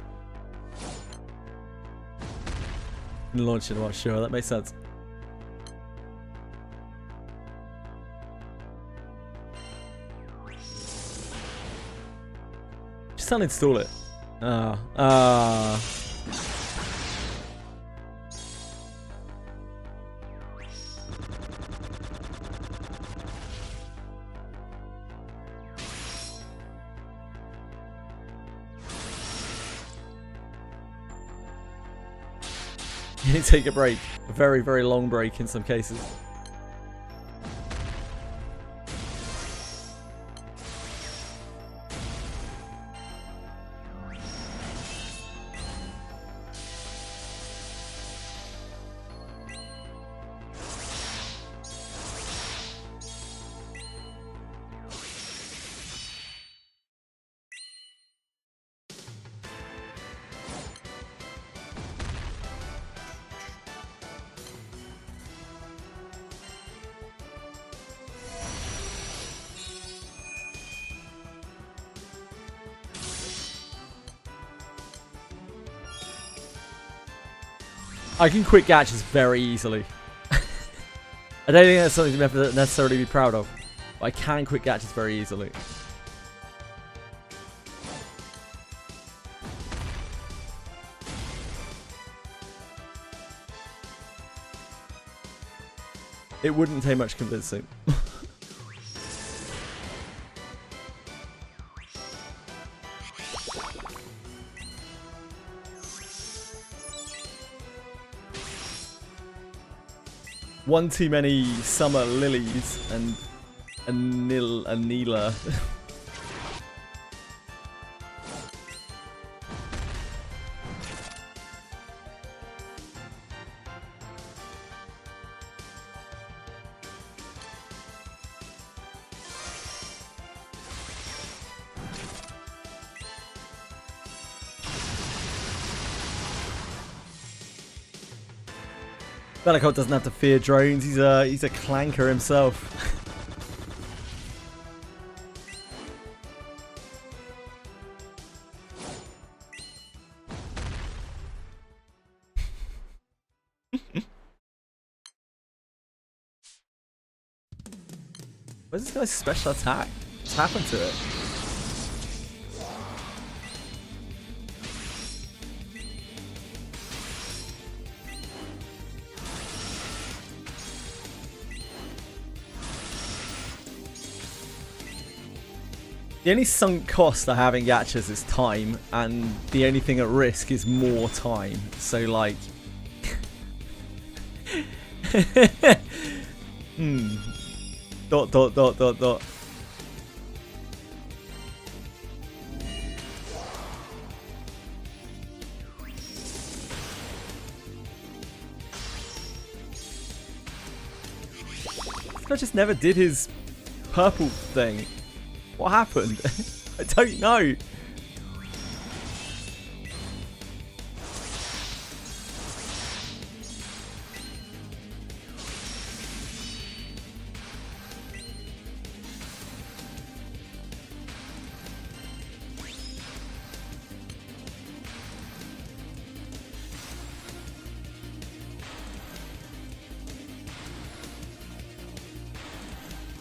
And launch it, well, sure, that makes sense. Just uninstall it. You need to take a break. A very, very long break in some cases. I can quit gachas very easily. I don't think that's something to necessarily be proud of, but I can quit gachas very easily. It wouldn't take much convincing. One too many summer lilies and Anila. Bellicult doesn't have to fear drones. He's a clanker himself. Where's this guy's special attack? What's happened to it? The only sunk cost of having gachas is time, and the only thing at risk is more time. So, like, Dot dot dot dot dot. This guy just never did his purple thing. What happened? I don't know.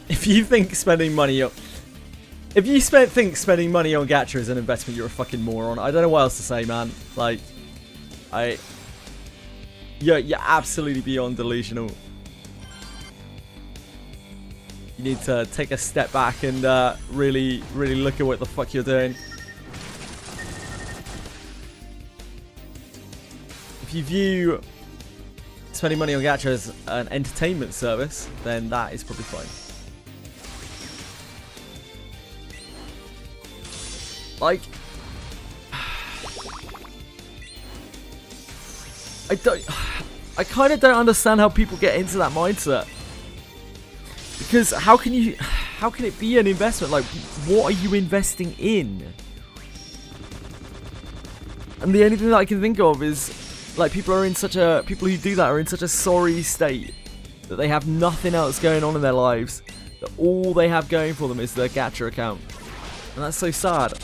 If you think spending money on... If you think spending money on gacha is an investment, you're a fucking moron. I don't know what else to say, man. Like, you're absolutely beyond delusional. You need to take a step back and really look at what the fuck you're doing. If you view spending money on gacha as an entertainment service, then that is probably fine. Like, I kind of don't understand how people get into that mindset. Because how can it be an investment? Like, what are you investing in? And the only thing that I can think of is, like, people who do that are in such a sorry state that they have nothing else going on in their lives, that all they have going for them is their gacha account. And that's so sad.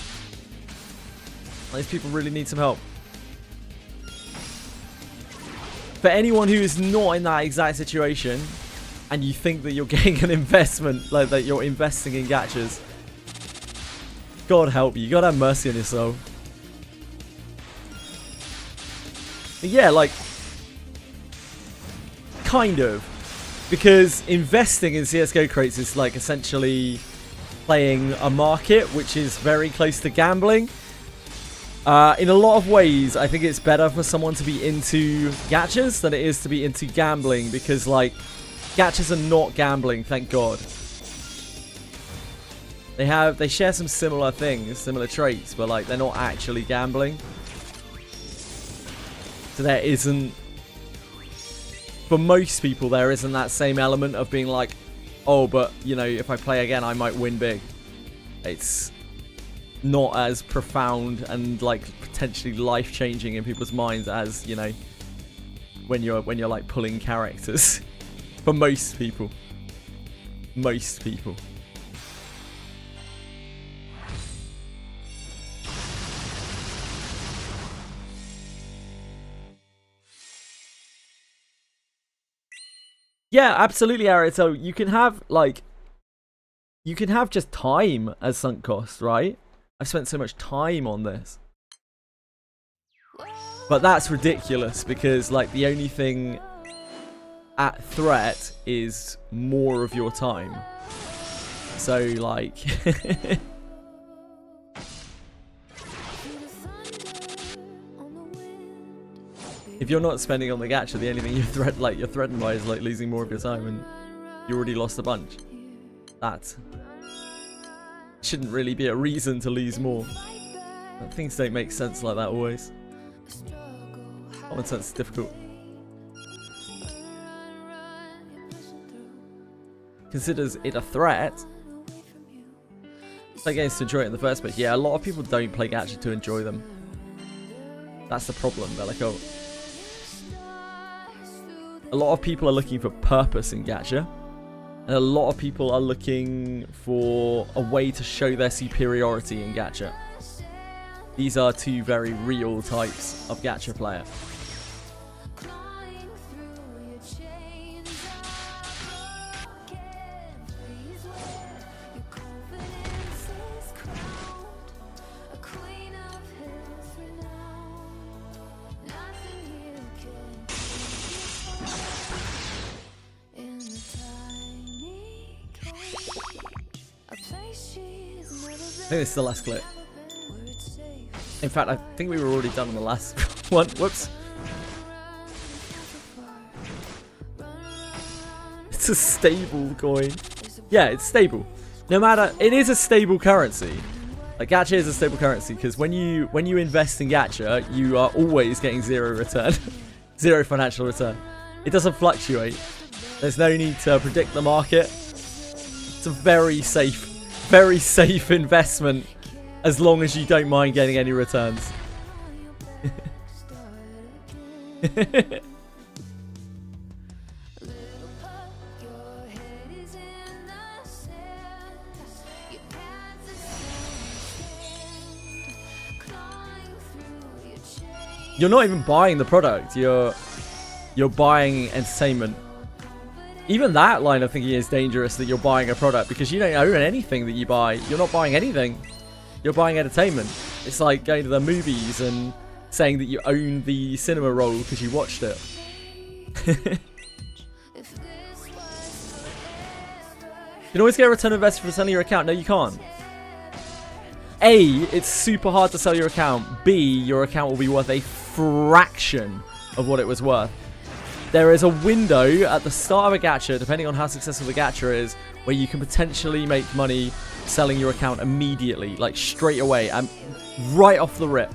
These people really need some help. For anyone who is not in that exact situation, and you think that you're getting an investment, like that you're investing in gachas, God help you. You gotta have mercy on your soul. But yeah, like, kind of. Because investing in CSGO crates is like essentially playing a market which is very close to gambling. In a lot of ways, I think it's better for someone to be into gachas than it is to be into gambling, because, like, gachas are not gambling, thank God. They share some similar things, similar traits, but, like, they're not actually gambling. So there isn't, for most people, there isn't that same element of being like, oh, but, you know, if I play again, I might win big. It's not as profound and, like, potentially life-changing in people's minds as, you know, when you're like pulling characters. For most people. Most people. Yeah, absolutely, Ari. So you can have, like, you can have just time as sunk cost, right? I've spent so much time on this. But that's ridiculous because, like, the only thing at threat is more of your time. So, like... if you're not spending on the gacha, the only thing you're threatened by is, like, losing more of your time, and you already lost a bunch. That shouldn't really be a reason to lose more. Things don't make sense like that always. Common sense is difficult. Considers it a threat. Play games to enjoy it in the first place. Yeah, a lot of people don't play gacha to enjoy them. That's the problem. They're like, oh. A lot of people are looking for purpose in gacha. And a lot of people are looking for a way to show their superiority in gacha. These are two very real types of gacha player. I think this is the last clip. In fact, I think we were already done on the last one. Whoops. a stable coin. Yeah, it's stable. No matter, it is a stable currency. Like gacha is a stable currency because when you invest in gacha, you are always getting zero return, zero financial return. It doesn't fluctuate. There's no need to predict the market. It's a very safe investment as long as you don't mind getting any returns. You're not even buying the product. You're buying entertainment. Even that line of thinking is dangerous, that you're buying a product, because you don't own anything that you buy. You're not buying anything. You're buying entertainment. It's like going to the movies and saying that you own the cinema roll because you watched it. You can always get a return on investment for selling your account. No, you can't. A, it's super hard to sell your account. B, your account will be worth a fraction of what it was worth. There is a window at the start of a gacha, depending on how successful the gacha is, where you can potentially make money selling your account immediately, like straight away, and right off the rip.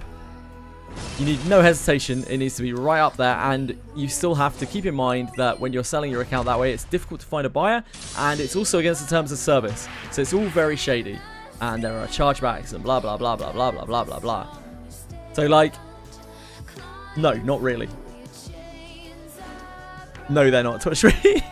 You need no hesitation. It needs to be right up there, and you still have to keep in mind that when you're selling your account that way, it's difficult to find a buyer, and it's also against the terms of service. So it's all very shady, and there are chargebacks and blah blah blah blah blah blah blah blah blah. So like, no, not really. No, they're not touch free.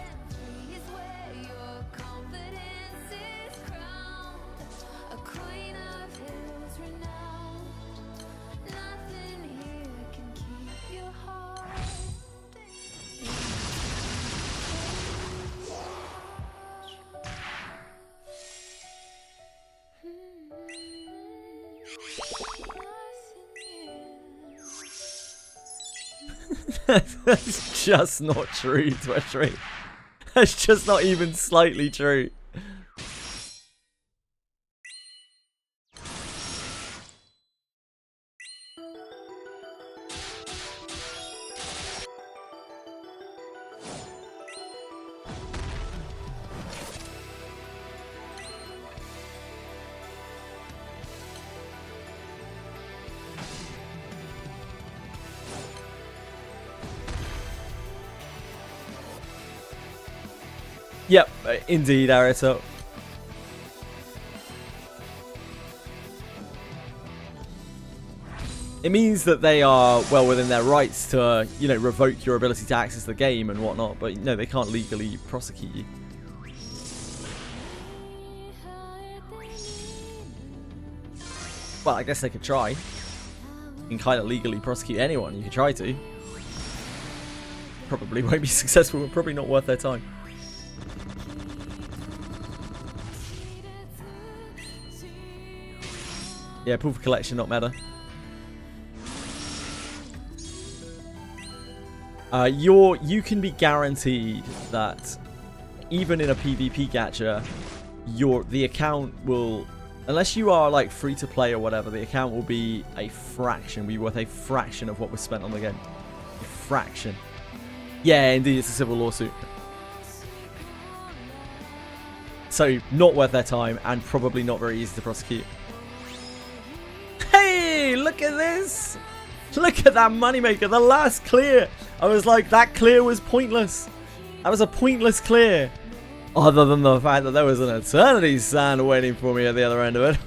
That's just not true, Twitchery. That's just not even slightly true. Yep, indeed, Arito. It means that they are well within their rights to, you know, revoke your ability to access the game and whatnot, but no, they can't legally prosecute you. Well, I guess they could try. You can kind of legally prosecute anyone. You could try to. Probably won't be successful, probably not worth their time. Yeah, proof of collection, not meta. You can be guaranteed that even in a PvP gacha, the account will, unless you are like free to play or whatever, the account will be a fraction, be worth a fraction of what was spent on the game. A fraction. Yeah, indeed, it's a civil lawsuit. So, not worth their time and probably not very easy to prosecute. Hey, look at this! Look at that moneymaker, the last clear! I was like, that clear was pointless. That was a pointless clear. Other than the fact that there was an eternity sand waiting for me at the other end of it.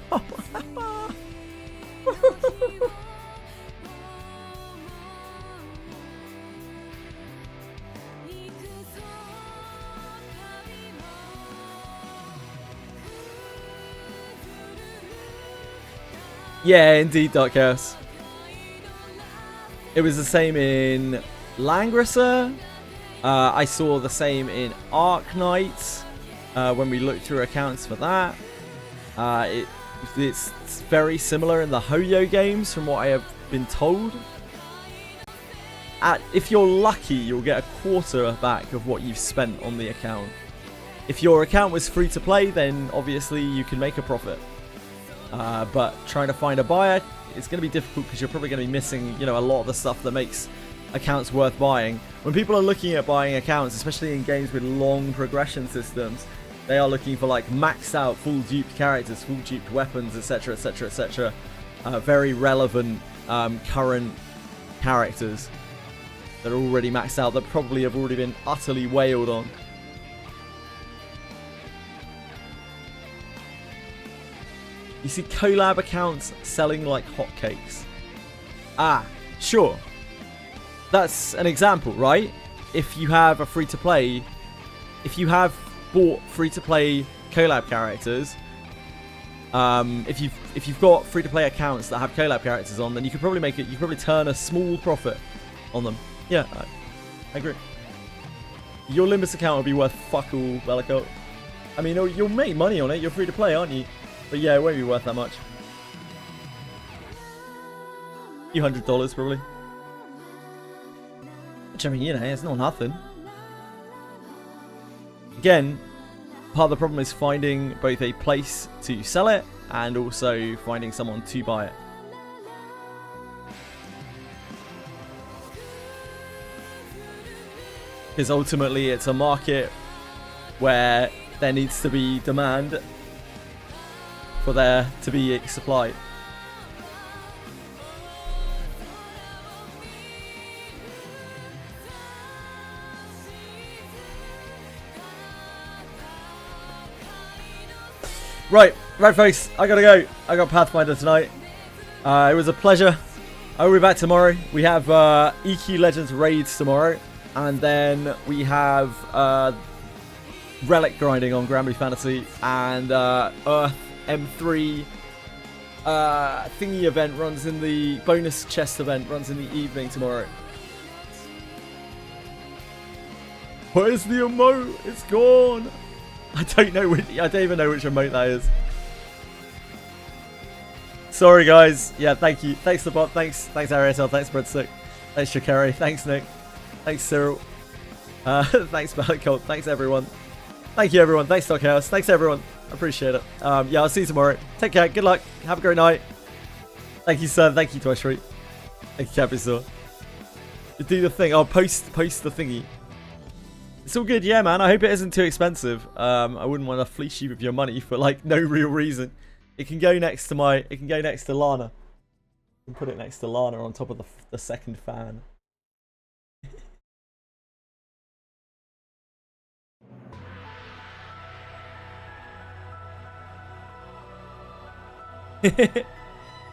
Yeah, indeed, Dark Chaos. It was the same in Langrisser. I saw the same in Arc Knight when we looked through accounts for that. It's very similar in the Hoyo games from what I have been told. If you're lucky, you'll get a quarter back of what you've spent on the account. If your account was free to play, then obviously you can make a profit. But trying to find a buyer, it's going to be difficult because you're probably going to be missing, you know, a lot of the stuff that makes accounts worth buying. When people are looking at buying accounts, especially in games with long progression systems, they are looking for like maxed out, full duped characters, full duped weapons, etc, etc, etc. Very relevant current characters that are already maxed out, that probably have already been utterly wailed on. You see collab accounts selling like hotcakes. Ah, sure. That's an example, right? If you have a free-to-play, if you have bought free-to-play collab characters, if you've got free-to-play accounts that have collab characters on, then you could probably make it. You could probably turn a small profit on them. Yeah, I agree. Your Limbus account will be worth fuck all, Bellico. I mean, you'll make money on it. You're free-to-play, aren't you? But yeah, it won't be worth that much. A few $100 probably. Which, I mean, you know, it's not nothing. Again, part of the problem is finding both a place to sell it and also finding someone to buy it. Because ultimately it's a market where there needs to be demand for there to be supply. Right folks, I gotta go. I got Pathfinder tonight. It was a pleasure. I will be back tomorrow. We have EQ Legends raids tomorrow, and then we have relic grinding on Granby Fantasy, and Earth M3 thingy event runs in the bonus chest event runs in the evening tomorrow. Where's the emote? It's gone. I don't even know which emote that is. Sorry guys. Yeah, thank you. Thanks the bot. Thanks Ariel. Thanks Breadstick. Thanks Shakari. Thanks Nick. Thanks Cyril. Thanks Balacult. Thanks everyone. Thank you everyone. Thanks Doc House. Thanks everyone. I appreciate it. Yeah, I'll see you tomorrow. Take care. Good luck. Have a great night. Thank you, sir. Thank you, Toy Street. Thank you, Capisaur. Do the thing. I'll post the thingy. It's all good, yeah, man. I hope it isn't too expensive. I wouldn't want to fleece you with your money for like no real reason. It can go next to Lana. I can put it next to Lana on top of the second fan.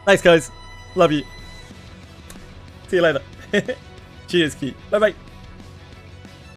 Thanks, guys. Love you. See you later. Cheers, Keith. Bye bye.